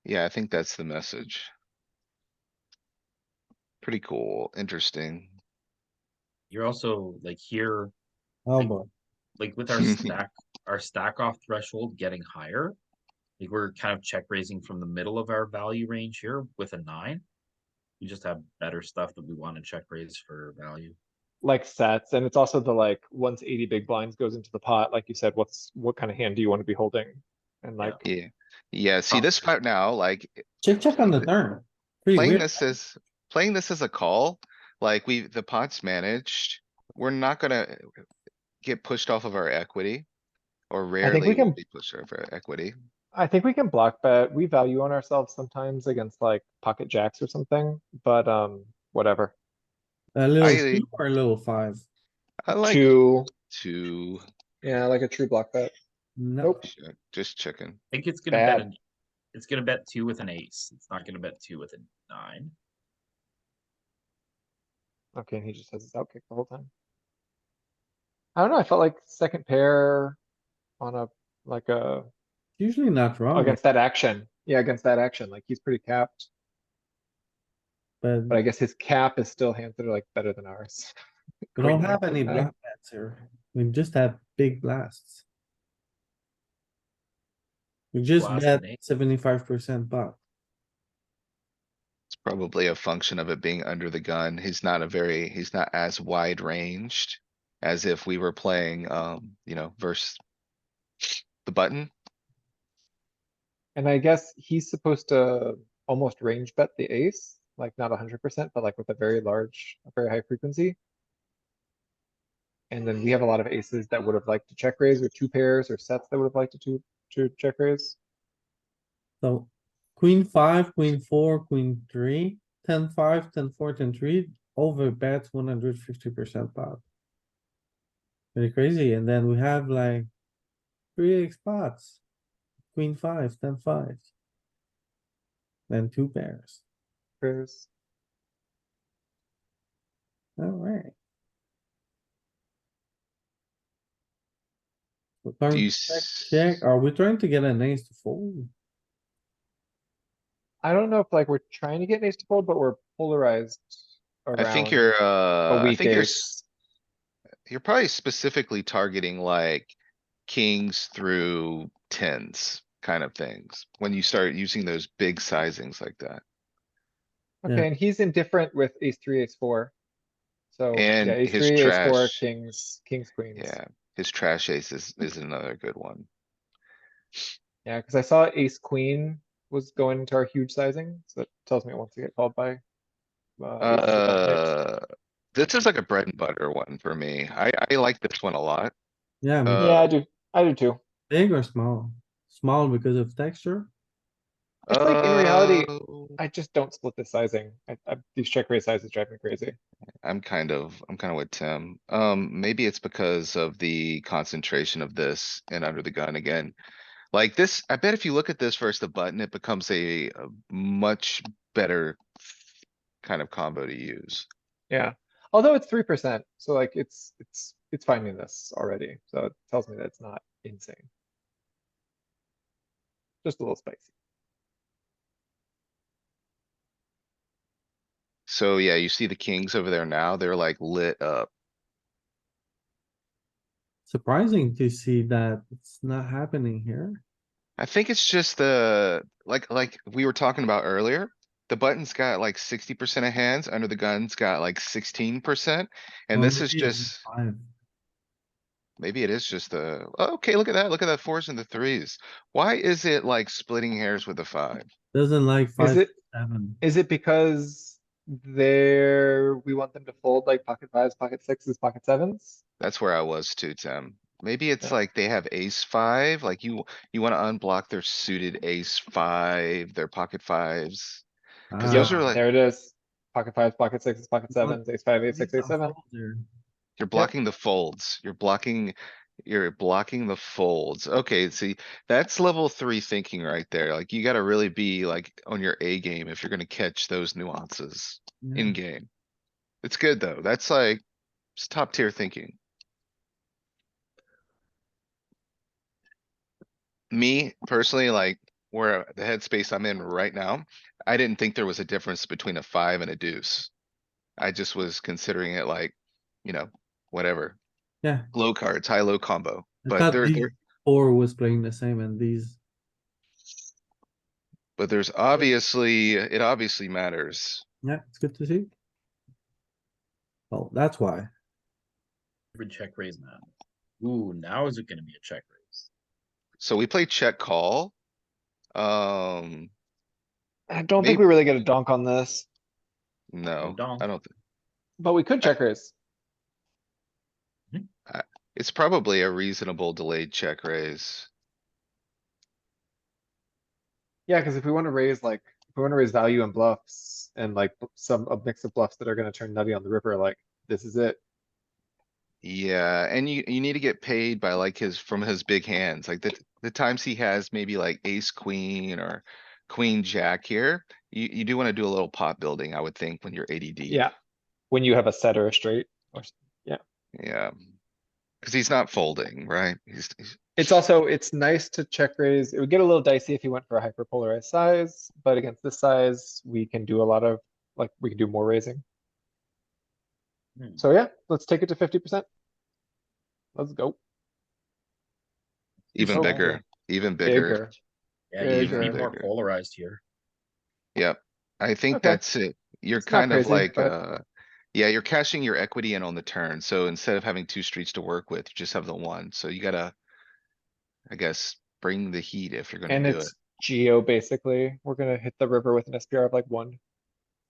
Speaker 2: Yeah, I think that's the message. Pretty cool, interesting.
Speaker 3: You're also like here,
Speaker 1: oh
Speaker 3: Like-
Speaker 1: boy.
Speaker 3: like with our stack off threshold getting higher. Like we're kind of check raising from the middle of our value range here with a 9. We just have better stuff that we want to check raise for value.
Speaker 4: Like sets, and it's also the like, once 80 big blinds goes into the pot, like you said, what kind of hand do you want to be holding? And like,
Speaker 2: Yeah, yeah, see this part now, like,
Speaker 1: Check on the turn. Pretty
Speaker 2: playing
Speaker 1: weird.
Speaker 2: this as a call, like the pot's managed. We're not gonna get pushed off of our equity. Or
Speaker 4: I think we
Speaker 2: rarely will
Speaker 4: can,
Speaker 2: be pushed off our equity.
Speaker 4: I think we can block bet. We value on ourselves sometimes against like pocket jacks or something, but whatever.
Speaker 1: A little
Speaker 2: I,
Speaker 1: 2 or a little 5?
Speaker 2: I like
Speaker 4: Two,
Speaker 2: to,
Speaker 4: yeah, like a true block bet.
Speaker 1: No,
Speaker 4: Nope,
Speaker 2: just chicken.
Speaker 3: I think it's gonna
Speaker 4: bad.
Speaker 3: it's gonna bet 2 with an ace. It's not gonna bet 2 with a 9.
Speaker 4: Okay, and he just has his outkick the whole time. I don't know, I felt like second pair on a, like a,
Speaker 1: usually not wrong,
Speaker 4: against that action. Yeah, against that action, like he's pretty capped,
Speaker 1: but
Speaker 4: but I guess his cap is still hands that are like better than ours.
Speaker 1: we don't
Speaker 4: Queen nine,
Speaker 1: have any
Speaker 4: queen nine.
Speaker 1: black bets here. We just have big blasts. We just
Speaker 3: Blast
Speaker 1: bet
Speaker 3: an ace.
Speaker 1: 75% pot.
Speaker 2: It's probably a function of it being under the gun. He's not as wide ranged. As if we were playing, versus the button.
Speaker 4: And I guess he's supposed to almost range bet the ace, like not 100%, but like with a very large, a very high frequency. And then we have a lot of aces that would have liked to check raise, or two pairs or sets that would have liked to check raise.
Speaker 1: So queen 5, queen 4, queen 3, 10-5, 10-4, 10-3, over bets 150% pot. Pretty crazy. And then we have like 3 spots. Queen 5, 10-5. Then 2 pairs.
Speaker 4: Pairs.
Speaker 1: Alright. So
Speaker 2: Do
Speaker 1: turn
Speaker 2: you,
Speaker 1: check. Are we trying to get an ace to fold?
Speaker 4: I don't know if like we're trying to get an ace to fold, but we're polarized
Speaker 2: I think
Speaker 4: around
Speaker 2: you're,
Speaker 4: a
Speaker 2: I
Speaker 4: weak
Speaker 2: think
Speaker 4: ace.
Speaker 2: you're probably specifically targeting like kings through tens kind of things. When you start using those big sizings like that.
Speaker 1: Yeah.
Speaker 4: Okay, and he's indifferent with ace three, ace four. So yeah,
Speaker 2: And
Speaker 4: ace
Speaker 2: his
Speaker 4: three, ace four,
Speaker 2: trash,
Speaker 4: kings, queens.
Speaker 2: yeah, his trash ace is another good one.
Speaker 4: Yeah, cuz I saw ace queen was going into our huge sizing, so that tells me it wants to get called by aces of that mix.
Speaker 2: This is like a bread and butter one for me. I like this one a lot.
Speaker 1: Yeah, maybe
Speaker 4: Yeah,
Speaker 2: Uh,
Speaker 4: I do too.
Speaker 1: big or small? Small because of texture?
Speaker 4: It's like in reality,
Speaker 2: uh,
Speaker 4: I just don't split the sizing. These check raise sizes drive me crazy.
Speaker 2: I'm kind of with Tim. Maybe it's because of the concentration of this and under the gun again. Like this, I bet if you look at this versus the button, it becomes a much better kind of combo to use.
Speaker 4: Yeah, although it's 3%, so like it's finding this already, so it tells me that it's not insane. Just a little spicy.
Speaker 2: So yeah, you see the kings over there now, they're like lit up.
Speaker 1: Surprising to see that it's not happening here.
Speaker 2: I think it's just the, like we were talking about earlier. The button's got like 60% of hands, under the gun's got like 16%. And
Speaker 1: Or
Speaker 2: this is
Speaker 1: maybe it's
Speaker 2: just,
Speaker 1: five.
Speaker 2: maybe it is just the, oh, okay, look at that. Look at that fours and the threes. Why is it like splitting hairs with the five?
Speaker 1: Doesn't like
Speaker 4: Is
Speaker 1: five,
Speaker 4: it,
Speaker 1: 7.
Speaker 4: is it because we want them to fold like pocket fives, pocket sixes, pocket sevens?
Speaker 2: That's where I was too, Tim. Maybe it's
Speaker 4: Yeah.
Speaker 2: like they have ace five, like you wanna unblock their suited ace five, their pocket fives. Cause those
Speaker 4: Yep,
Speaker 2: are
Speaker 1: Ah,
Speaker 2: like,
Speaker 4: there it is. Pocket fives, pocket sixes, pocket
Speaker 1: what-
Speaker 4: sevens, ace five, ace
Speaker 1: need
Speaker 4: six, ace
Speaker 1: some
Speaker 4: seven.
Speaker 1: folds here.
Speaker 2: you're blocking the folds. You're blocking the folds. Okay, see, that's level three thinking right there. Like you gotta really be like on your A game if you're gonna catch those nuances
Speaker 1: Yeah.
Speaker 2: in game. It's good though. That's like, it's top tier thinking. Me personally, like where the headspace I'm in right now, I didn't think there was a difference between a five and a deuce. I just was considering it like, you know, whatever,
Speaker 1: Yeah,
Speaker 2: low cards, high, low combo,
Speaker 1: I
Speaker 2: but
Speaker 1: thought these four was playing the same and these.
Speaker 2: there's obviously, it obviously matters.
Speaker 1: Yeah, it's good to see. Oh, that's why.
Speaker 3: Every check raise now. Ooh, now is it gonna be a check raise?
Speaker 2: So we play check call. Um,
Speaker 4: I don't think
Speaker 2: maybe,
Speaker 4: we really get a donk on this,
Speaker 2: no,
Speaker 3: donk.
Speaker 2: I don't,
Speaker 4: but we could check raise.
Speaker 2: it's probably a reasonable delayed check raise.
Speaker 4: Yeah, cuz if we wanna raise like, if we wanna raise value and bluffs and like a mix of bluffs that are gonna turn nutty on the river, like, this is it.
Speaker 2: Yeah, and you need to get paid by like from his big hands, like the times he has maybe like ace, queen or queen, jack here. You do wanna do a little pot building, I would think, when you're 80 deep.
Speaker 4: Yeah, when you have a set or a straight, or, yeah.
Speaker 2: Yeah. Cause he's not folding, right? He's
Speaker 4: It's also, it's nice to check raise. It would get a little dicey if you went for a hyperpolarized size, but against this size, we can do a lot of, like, we can do more raising.
Speaker 3: Hmm.
Speaker 4: So yeah, let's take it to 50%. Let's go.
Speaker 2: even
Speaker 3: small.
Speaker 2: bigger, even bigger.
Speaker 4: Bigger.
Speaker 3: Yeah, you need to be
Speaker 4: Bigger.
Speaker 3: more
Speaker 2: Bigger.
Speaker 3: polarized here.
Speaker 2: Yep. I think
Speaker 4: Okay.
Speaker 2: that's it. You're
Speaker 4: It's not
Speaker 2: kind of
Speaker 4: crazy,
Speaker 2: like,
Speaker 4: but
Speaker 2: yeah, you're cashing your equity in on the turn. So instead of having two streets to work with, you just have the one. So you gotta, I guess, bring the heat if you're gonna
Speaker 4: and
Speaker 2: do it.
Speaker 4: it's geo basically. We're gonna hit the river with an SPR of like 1.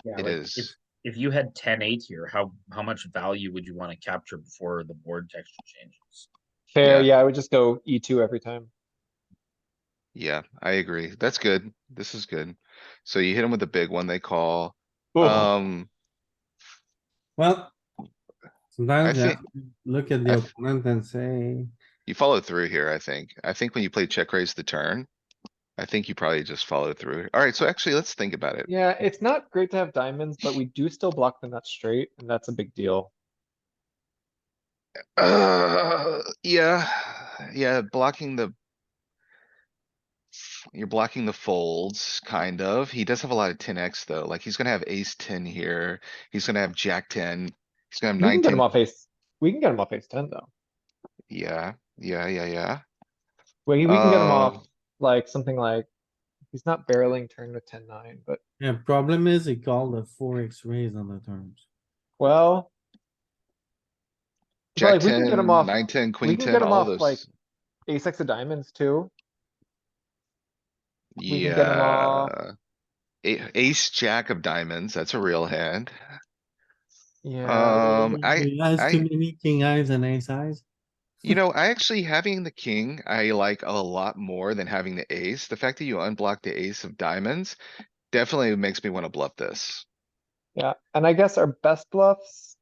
Speaker 3: Yeah,
Speaker 2: It
Speaker 3: like
Speaker 2: is.
Speaker 3: if you had 10-8 here, how much value would you want to capture before the board texture changes?
Speaker 4: Fair,
Speaker 2: Yeah.
Speaker 4: yeah, I would just go E2 every time.
Speaker 2: Yeah, I agree. That's good. This is good. So you hit him with the big one they call.
Speaker 4: Ooh.
Speaker 1: Well,
Speaker 2: I
Speaker 1: sometimes you have
Speaker 2: think
Speaker 1: to look at
Speaker 2: I
Speaker 1: the
Speaker 2: th-
Speaker 1: opponent and say,
Speaker 2: you follow through here, I think. I think when you play check raise the turn, I think you probably just follow through. Alright, so actually, let's think about it.
Speaker 4: Yeah, it's not great to have diamonds, but we do still block the nut straight, and that's a big deal.
Speaker 2: Yeah, yeah, you're blocking the folds, kind of. He does have a lot of 10x though. Like he's gonna have ace 10 here. He's gonna have jack 10. He's gonna have
Speaker 4: We can
Speaker 2: nine,
Speaker 4: get him
Speaker 2: 10.
Speaker 4: off ace. We can get him off ace 10 though.
Speaker 2: Yeah, yeah, yeah, yeah.
Speaker 4: We can get him off like something like, he's not barreling turn with 10-9, but
Speaker 1: yeah, problem is he called a 4x raise on the terms.
Speaker 4: well. But
Speaker 2: Jack
Speaker 4: like we can get him
Speaker 2: 10,
Speaker 4: off,
Speaker 2: 9, 10,
Speaker 4: we
Speaker 2: queen
Speaker 4: can
Speaker 2: 10,
Speaker 4: get him
Speaker 2: all
Speaker 4: off like
Speaker 2: those.
Speaker 4: ace X of diamonds too. We can get him off,
Speaker 2: Yeah. Ace, jack of diamonds, that's a real hand.
Speaker 4: yeah.
Speaker 1: He has too many king eyes and ace eyes.
Speaker 2: I actually having the king, I like a lot more than having the ace. The fact that you unblock the ace of diamonds definitely makes me wanna bluff this.
Speaker 4: Yeah, and I guess our best bluffs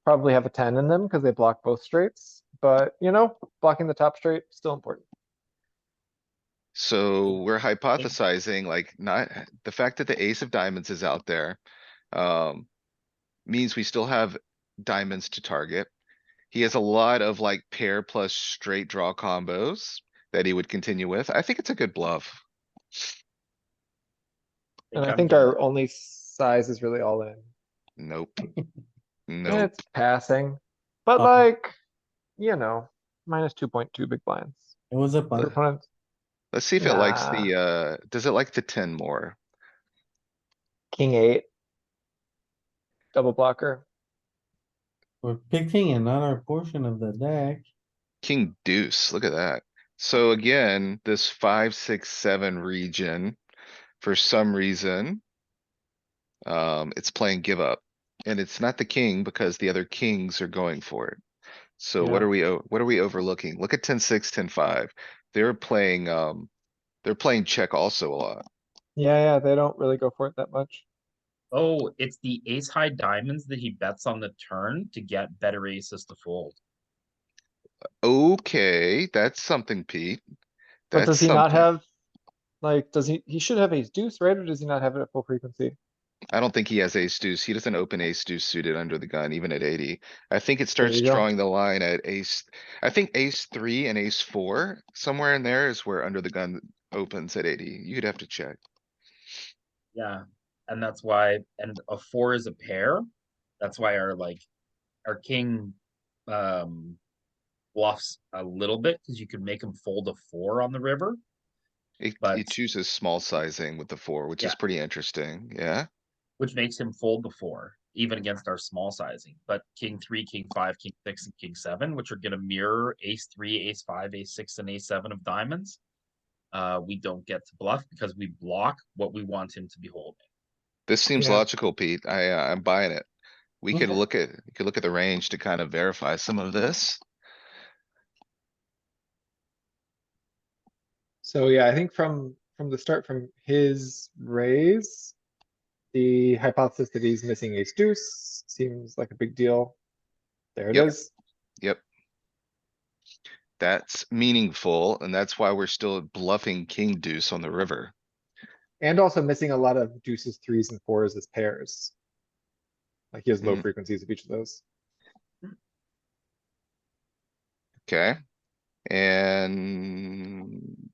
Speaker 4: probably have a 10 in them because they block both straights, but you know, blocking the top straight, still important.
Speaker 2: So we're hypothesizing like not, the fact that the ace of diamonds is out there. Um, means we still have diamonds to target. He has a lot of like pair plus straight draw combos that he would continue with. I think it's a good bluff.
Speaker 4: And I
Speaker 3: I'm
Speaker 4: think
Speaker 3: done.
Speaker 4: our only size is really all in.
Speaker 2: Nope.
Speaker 4: And
Speaker 2: Nope.
Speaker 4: it's passing, but
Speaker 1: Oh.
Speaker 4: like, you know, minus 2.2 big blinds.
Speaker 1: It was a
Speaker 4: The
Speaker 1: punt.
Speaker 4: opponent,
Speaker 2: Let's see if it likes
Speaker 4: Nah.
Speaker 2: does it like the 10 more?
Speaker 4: king eight. Double blocker.
Speaker 1: We're picking another portion of the deck.
Speaker 2: King deuce, look at that. So again, this 5, 6, 7 region, for some reason. It's playing give up. And it's not the king because the other kings are going for it. So what
Speaker 4: Yeah.
Speaker 2: what are we overlooking? Look at 10, 6, 10, 5. They're playing check also a lot.
Speaker 4: Yeah, they don't really go for it that much.
Speaker 3: Oh, it's the ace high diamonds that he bets on the turn to get better aces to fold.
Speaker 2: Okay, that's something, Pete.
Speaker 4: But
Speaker 2: That's
Speaker 4: does he not
Speaker 2: something.
Speaker 4: have, like, he should have ace deuce, right? Or does he not have it at full frequency?
Speaker 2: I don't think he has ace deuce. He doesn't open ace deuce suited under the gun, even at 80. I think it
Speaker 4: There
Speaker 2: starts
Speaker 4: you go.
Speaker 2: drawing the line at ace. I think ace 3 and ace 4, somewhere in there is where under the gun opens at 80. You'd have to check.
Speaker 3: Yeah. And that's why, and a 4 is a pair. That's why our king bluffs a little bit because you could make him fold a 4 on the river. But
Speaker 2: It chooses small sizing with the 4, which
Speaker 3: yeah,
Speaker 2: is pretty interesting. Yeah.
Speaker 3: which makes him fold the 4, even against our small sizing. But king 3, king 5, king 6, and king 7, which are going to mirror ace 3, ace 5, ace 6, and ace 7 of diamonds, we don't get to bluff because we block what we want him to be holding.
Speaker 2: This seems
Speaker 4: Yeah.
Speaker 2: logical, Pete. I'm buying it. We could
Speaker 1: Okay.
Speaker 2: look at the range to kind of verify some of this.
Speaker 4: So yeah, I think from the start, from his raise, the hypothesis that he's missing ace deuce seems like a big deal. There it
Speaker 2: Yep.
Speaker 4: is.
Speaker 2: Yep. That's meaningful, and that's why we're still bluffing king deuce on the river.
Speaker 4: And also missing a lot of deuces, threes, and fours as pairs. Like he has low
Speaker 2: Mhm.
Speaker 4: frequencies of each of those.
Speaker 2: Okay, and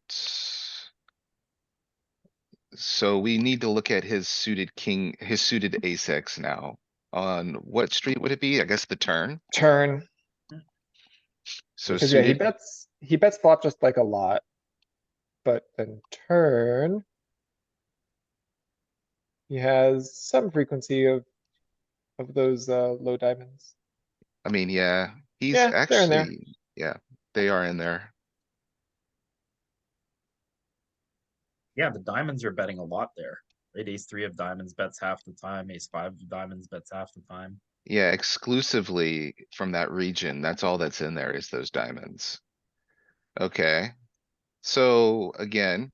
Speaker 2: so we need to look at his suited ace X now. On what street would it be? I guess the turn.
Speaker 4: Turn,
Speaker 2: So
Speaker 4: because yeah,
Speaker 2: suited,
Speaker 4: he bets flop just like a lot. But then turn. He has some frequency of those low diamonds.
Speaker 2: I mean, yeah, he's
Speaker 4: Yeah, they're in there.
Speaker 2: actually, yeah, they are in there.
Speaker 3: Yeah, the diamonds are betting a lot there. Right? Ace 3 of diamonds bets half the time. Ace 5 of diamonds bets half the time.
Speaker 2: Yeah, exclusively from that region. That's all that's in there is those diamonds. Okay, so again,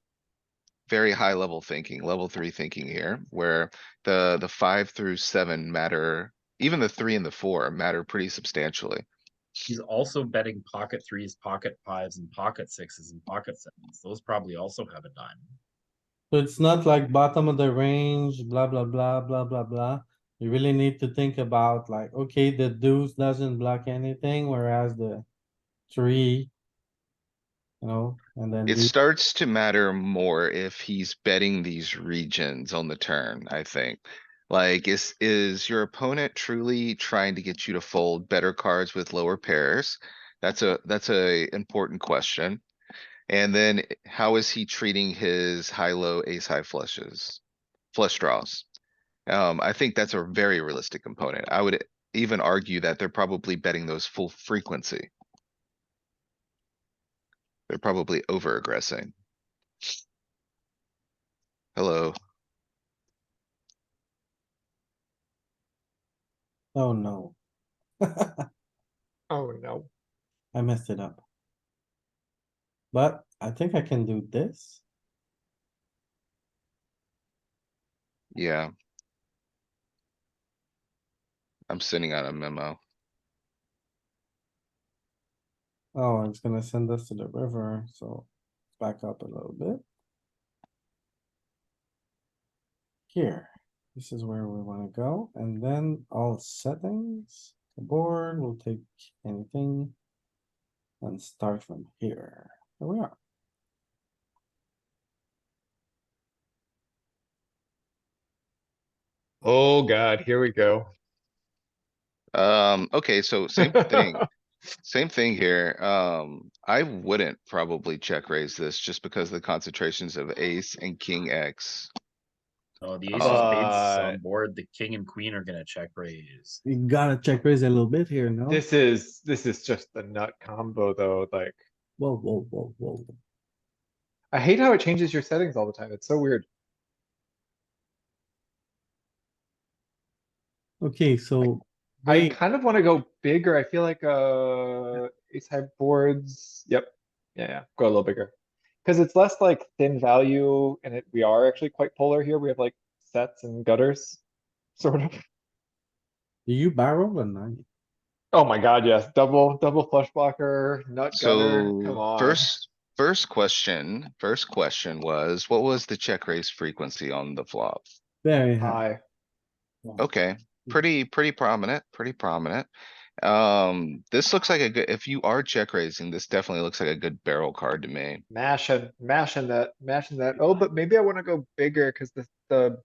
Speaker 2: very high level thinking, level 3 thinking here, where the 5 through 7 matter, even the 3 and the 4 matter pretty substantially.
Speaker 3: He's also betting pocket 3s, pocket 5s, and pocket 6s and pocket 7s. Those probably also have a diamond.
Speaker 1: So it's not like bottom of the range, blah, blah, blah, blah, blah, blah. You really need to think about like, okay, the deuce doesn't block anything, whereas the three, and then
Speaker 2: It
Speaker 1: the,
Speaker 2: starts to matter more if he's betting these regions on the turn, I think. Like, is your opponent truly trying to get you to fold better cards with lower pairs? That's a important question. And then how is he treating his high-low ace-high flush draws? I think that's a very realistic component. I would even argue that they're probably betting those full frequency. They're probably over aggressing. Hello.
Speaker 1: oh no.
Speaker 4: Oh no.
Speaker 1: I messed it up. But I think I can do this.
Speaker 2: Yeah. I'm sending out a memo.
Speaker 1: Oh, it's gonna send us to the river, so back up a little bit. Here, this is where we wanna go, and then all settings, the board will take anything. And start from here. Here we are.
Speaker 4: Oh god, here we go.
Speaker 2: Okay, so same thing. Same thing here. I wouldn't probably check raise this just because of the concentrations of ace and king X.
Speaker 3: Oh, the ace of spades is
Speaker 4: But
Speaker 3: on board. The king and queen are gonna check raise.
Speaker 1: You gotta check raise a little bit here, no?
Speaker 4: this is just the nut combo though, like,
Speaker 1: Whoa, whoa, whoa, whoa.
Speaker 4: I hate how it changes your settings all the time. It's so weird.
Speaker 1: Okay, so.
Speaker 4: I
Speaker 1: wait,
Speaker 4: kind of wanna go bigger. I feel like, ace high boards, yep. Yeah, go a little bigger. Cause it's less like thin value and we are actually quite polar here. We have like sets and gutters, sort of.
Speaker 1: Do you barrel or not?
Speaker 4: Oh my god, yes, double flush blocker, nut gutter, come
Speaker 2: So
Speaker 4: on.
Speaker 2: first question was, what was the check raise frequency on the flop?
Speaker 1: Very high.
Speaker 4: Hi,
Speaker 2: Okay, pretty prominent, pretty prominent. This looks like a good, if you are check raising, this definitely looks like a good barrel card to me.
Speaker 4: mashing that. Oh, but maybe I wanna go bigger, cause none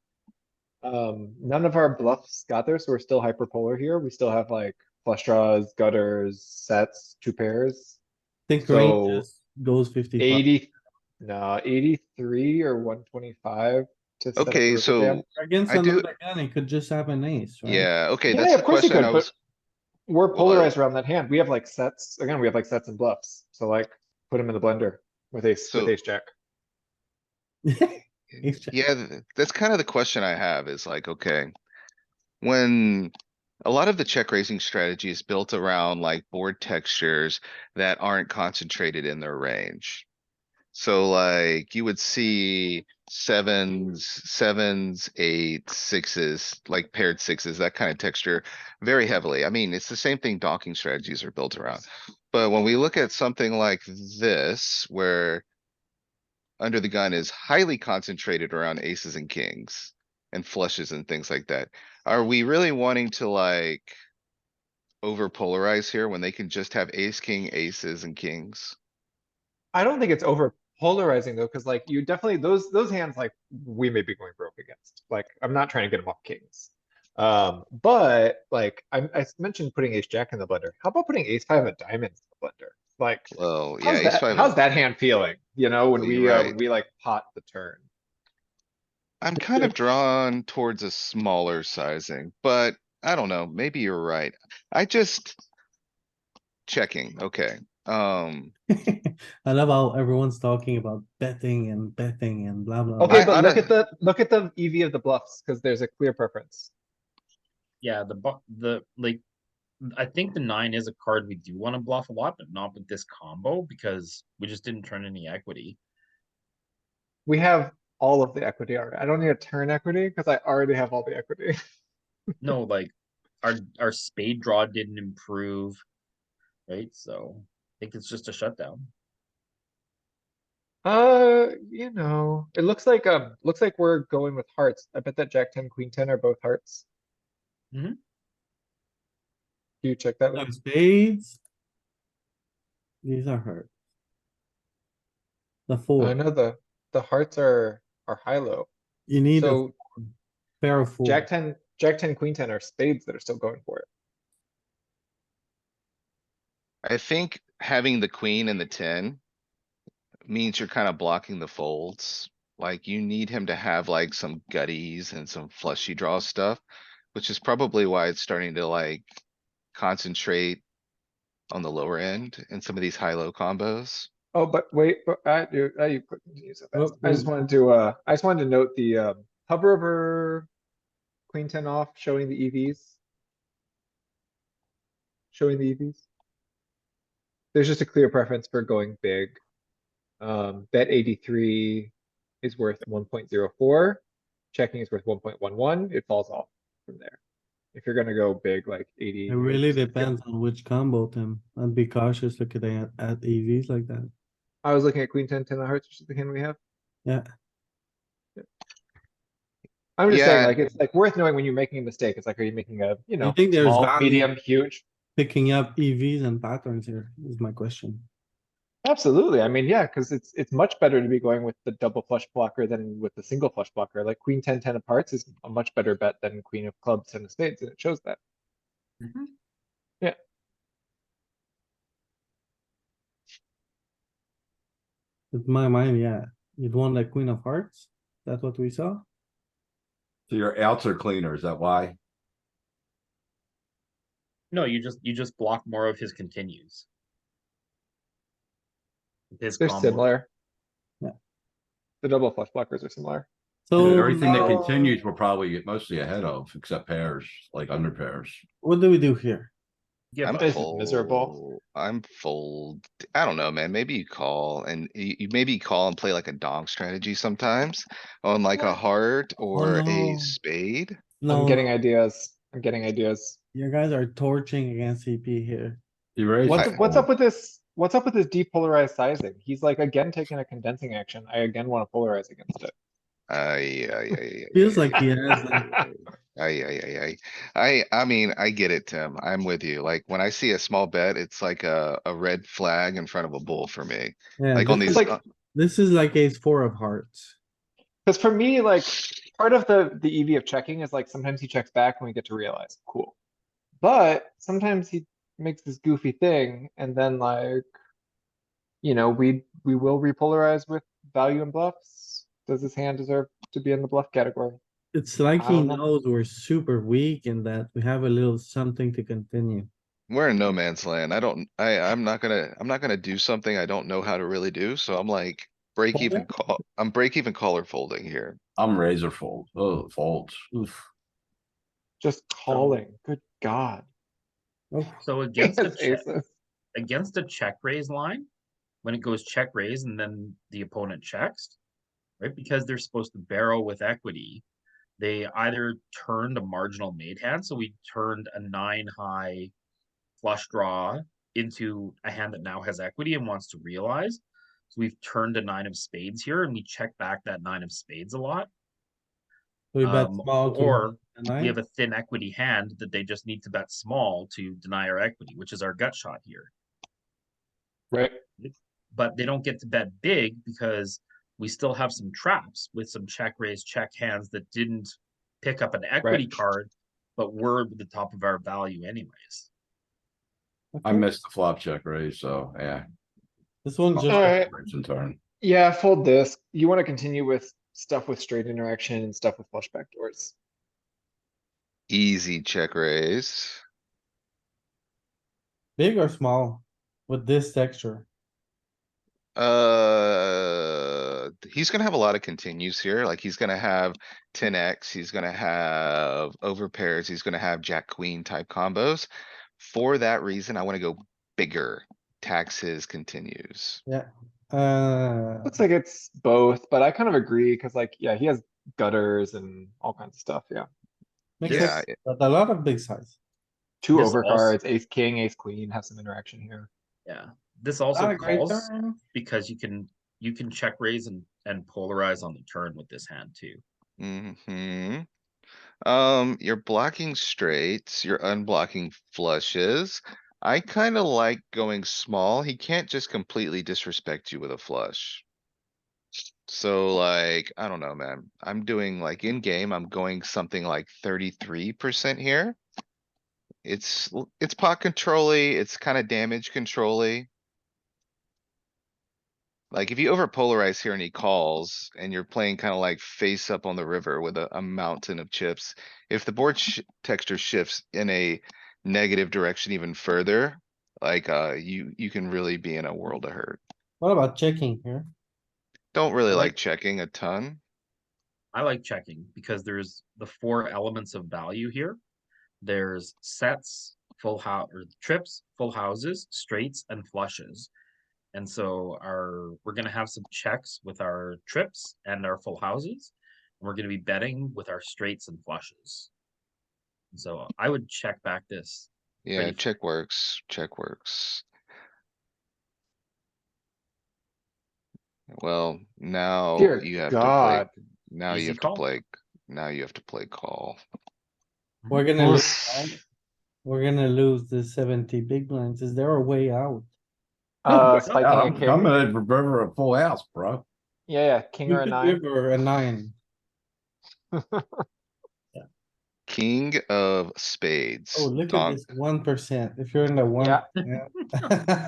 Speaker 4: of our bluffs got there, so we're still hyperpolar here. We still have like flush draws, gutters, sets, two pairs.
Speaker 1: Think range
Speaker 4: So
Speaker 1: just goes 55.
Speaker 4: 80, no, 83 or 125 to set up a
Speaker 2: Okay,
Speaker 4: river jam.
Speaker 2: so
Speaker 1: Against
Speaker 2: I do,
Speaker 1: another gun, it could just have an ace, right?
Speaker 2: yeah, okay,
Speaker 4: Yeah,
Speaker 2: that's
Speaker 4: of
Speaker 2: the
Speaker 4: course you
Speaker 2: question
Speaker 4: could,
Speaker 2: I
Speaker 4: but
Speaker 2: was,
Speaker 4: we're
Speaker 2: well,
Speaker 4: polarized around that hand. We have like sets, again, we have like sets and bluffs. So like, put them in the blender with
Speaker 2: so,
Speaker 4: ace jack.
Speaker 1: Ace jack.
Speaker 2: yeah, that's kind of the question I have is like, okay. When a lot of the check raising strategy is built around like board textures that aren't concentrated in their range. So like you would see sevens, eights, sixes, like paired sixes, that kind of texture very heavily. I mean, it's the same thing docking strategies are built around. But when we look at something like this, where under the gun is highly concentrated around aces and kings and flushes and things like that, are we really wanting to like over polarize here when they can just have ace, king, aces and kings?
Speaker 4: I don't think it's over polarizing though, cuz like you definitely, those hands like we may be going broke against. Like, I'm not trying to get them off kings. But like I mentioned putting ace jack in the blender. How about putting ace five of diamonds in the blender? Like,
Speaker 2: Well, yeah, ace five
Speaker 4: how's
Speaker 2: of,
Speaker 4: that hand feeling? You know,
Speaker 2: well, you're right.
Speaker 4: when we like pot the turn.
Speaker 2: I'm kind of drawn towards a smaller sizing, but I don't know, maybe you're right. I just checking, okay.
Speaker 1: I love how everyone's talking about betting and blah, blah,
Speaker 4: Okay,
Speaker 1: blah.
Speaker 4: but
Speaker 2: I
Speaker 4: look at the EV of the bluffs, because there's a clear preference.
Speaker 3: Yeah, the like I think the 9 is a card we do want to bluff a lot, but not with this combo because we just didn't turn any equity.
Speaker 4: We have all of the equity already. I don't need a turn equity because I already have all the equity.
Speaker 3: No, like our spade draw didn't improve, right? So I think it's just a shutdown.
Speaker 4: You know, it looks like we're going with hearts. I bet that Jack 10, Queen 10 are both hearts.
Speaker 3: Mhm.
Speaker 4: Do you check that?
Speaker 1: Some spades. These are hurt. The
Speaker 4: I
Speaker 1: four.
Speaker 4: know the hearts are high-low.
Speaker 1: You need a
Speaker 4: So
Speaker 1: pair of four.
Speaker 4: Jack 10, Queen 10 are spades that are still going for it.
Speaker 2: I think having the queen and the 10 means you're kind of blocking the folds. Like you need him to have like some gutties and some flushy draw stuff, which is probably why it's starting to like concentrate on the lower end in some of these high-low combos.
Speaker 4: Oh, but wait, but you click continue so fast.
Speaker 1: Oh, oh,
Speaker 4: I just wanted to note the hover over Queen 10 off, showing the EVs. Showing the EVs. There's just a clear preference for going big. Bet 83 is worth 1.04. Checking is worth 1.11. It falls off from there. If you're gonna go big, like 80.
Speaker 1: It really
Speaker 4: 80%.
Speaker 1: depends on which combo, Tim. I'd be cautious looking at EVs like that.
Speaker 4: I was looking at Queen 10, 10 of hearts, which is the hand we have.
Speaker 1: Yeah,
Speaker 4: I'm just saying,
Speaker 2: Yeah,
Speaker 4: like, it's like worth knowing when you're making a mistake. It's like, are you making a,
Speaker 1: I think there's
Speaker 4: small,
Speaker 1: value
Speaker 4: medium, huge?
Speaker 1: picking up EVs and patterns here is my question.
Speaker 4: Absolutely. I mean, yeah, because it's much better to be going with the double flush blocker than with the single flush blocker. Like Queen 10, 10 of hearts is a much better bet than Queen of clubs, 10 of spades, and it shows that.
Speaker 3: Mhm.
Speaker 4: Yeah.
Speaker 1: In my mind, yeah. You'd want the queen of hearts. That's what we saw.
Speaker 5: So your outs are cleaner, is that why?
Speaker 3: No, you just block more of his continues. His
Speaker 4: They're
Speaker 3: combo.
Speaker 4: similar.
Speaker 1: Yeah.
Speaker 4: The double flush blockers are similar.
Speaker 1: So
Speaker 5: Everything that
Speaker 1: now,
Speaker 5: continues, we're probably get mostly ahead of, except pairs, like under pairs.
Speaker 1: what do we do here?
Speaker 3: Give
Speaker 2: I'm
Speaker 3: up.
Speaker 4: This is miserable.
Speaker 2: fold. I'm fold. I don't know, man. Maybe you call and you maybe call and play like a donk strategy sometimes on like a
Speaker 1: What?
Speaker 2: heart or a
Speaker 1: no.
Speaker 2: spade.
Speaker 4: I'm
Speaker 1: No,
Speaker 4: getting
Speaker 1: no,
Speaker 4: ideas. I'm getting ideas.
Speaker 1: you guys are torching against CP here.
Speaker 5: You raise.
Speaker 4: What's up with this? What's up with this depolarized sizing? He's like again taking a condensing action. I again want to polarize against it.
Speaker 1: Feels like he has like,
Speaker 2: I mean, I get it, Tim. I'm with you. Like, when I see a small bet, it's like a red flag in front of a bull for me.
Speaker 1: yeah,
Speaker 2: Like on
Speaker 1: this
Speaker 2: these,
Speaker 1: is
Speaker 4: like-
Speaker 1: this is like ace four of hearts.
Speaker 4: Cause for me, like, part of the EV of checking is like sometimes he checks back and we get to realize, cool. But sometimes he makes this goofy thing and then like, we will repolarize with value and bluffs. Does this hand deserve to be in the bluff category?
Speaker 1: It's like
Speaker 4: I
Speaker 1: he
Speaker 4: don't know.
Speaker 1: knows we're super weak and that we have a little something to continue.
Speaker 2: we're in no man's land. I'm not gonna do something I don't know how to really do. So I'm like, break even call, I'm break even call or folding here.
Speaker 5: I'm razor fold. Oh, folds. Oof.
Speaker 4: Just calling, good god.
Speaker 1: Oh,
Speaker 3: So
Speaker 4: He
Speaker 3: against a
Speaker 4: has
Speaker 3: check,
Speaker 4: aces.
Speaker 3: against a check raise line, when it goes check raise and then the opponent checks, right? Because they're supposed to barrel with equity, they either turned a marginal made hand, so we turned a 9 high flush draw into a hand that now has equity and wants to realize. So we've turned a 9 of spades here and we check back that 9 of spades a lot.
Speaker 1: we bet small to
Speaker 3: Or
Speaker 1: the
Speaker 3: we
Speaker 1: nine.
Speaker 3: have a thin equity hand that they just need to bet small to deny our equity, which is our gut shot here.
Speaker 4: Right,
Speaker 3: But they don't get to bet big because we still have some traps with some check raise check hands that didn't pick up an equity
Speaker 4: Right.
Speaker 3: card, but were at the top of our value anyways.
Speaker 5: I
Speaker 1: Okay.
Speaker 5: missed the flop check raise, so yeah.
Speaker 1: This one just,
Speaker 4: Alright.
Speaker 5: Crimson turn.
Speaker 4: yeah, fold this. You wanna continue with stuff with straight interaction and stuff with flush backdoors.
Speaker 2: Easy check raise.
Speaker 1: big or small with this texture.
Speaker 2: He's gonna have a lot of continues here. Like, he's gonna have 10x, he's gonna have over pairs, he's gonna have jack queen type combos. For that reason, I wanna go bigger. Tax his continues.
Speaker 1: Yeah.
Speaker 4: Looks like it's both, but I kind of agree, cause like, yeah, he has gutters and all kinds of stuff, yeah.
Speaker 1: Makes
Speaker 2: Yeah,
Speaker 1: sense, but a lot of big size.
Speaker 4: Two
Speaker 3: This
Speaker 4: overcards, ace, king, ace, queen have some interaction here.
Speaker 3: Yeah. This
Speaker 1: Not
Speaker 3: also
Speaker 1: a great
Speaker 3: calls
Speaker 1: turn.
Speaker 3: because you can check raise and polarize on the turn with this hand too.
Speaker 2: hmm you're blocking straights, you're unblocking flushes. I kinda like going small. He can't just completely disrespect you with a flush. So like, I don't know, man. I'm doing like in game, I'm going something like 33% here. It's pot control-y, it's kinda damage control-y. Like, if you over polarize here and he calls and you're playing kinda like face up on the river with a mountain of chips. If the board texture shifts in a negative direction even further, like, you can really be in a world of hurt.
Speaker 1: What about checking here?
Speaker 2: Don't really
Speaker 3: I
Speaker 2: like
Speaker 3: like-
Speaker 2: checking a ton.
Speaker 3: I like checking because there's the 4 elements of value here. There's sets, full house or trips, full houses, straights, and flushes. And so we're gonna have some checks with our trips and our full houses. And we're gonna be betting with our straights and flushes. So I would check back this.
Speaker 2: Yeah,
Speaker 3: Pretty-
Speaker 2: check works, check works. Well, now
Speaker 4: Dear
Speaker 2: you have to
Speaker 4: God.
Speaker 2: play, now you
Speaker 3: Easy
Speaker 2: have to
Speaker 3: call.
Speaker 2: play, now you have to play call.
Speaker 1: We're gonna lose, right? We're gonna lose the 70 big blinds. Is there a way out?
Speaker 4: Spiking
Speaker 5: Yeah,
Speaker 4: a
Speaker 5: I'm
Speaker 4: king.
Speaker 5: coming in for river a full house, bro.
Speaker 4: Yeah, king
Speaker 1: You
Speaker 4: or a
Speaker 1: could
Speaker 4: nine.
Speaker 1: river a 9.
Speaker 2: King of
Speaker 1: Oh,
Speaker 2: spades.
Speaker 1: look at
Speaker 2: Donk.
Speaker 1: this 1%. If you're in the one.
Speaker 4: Yeah.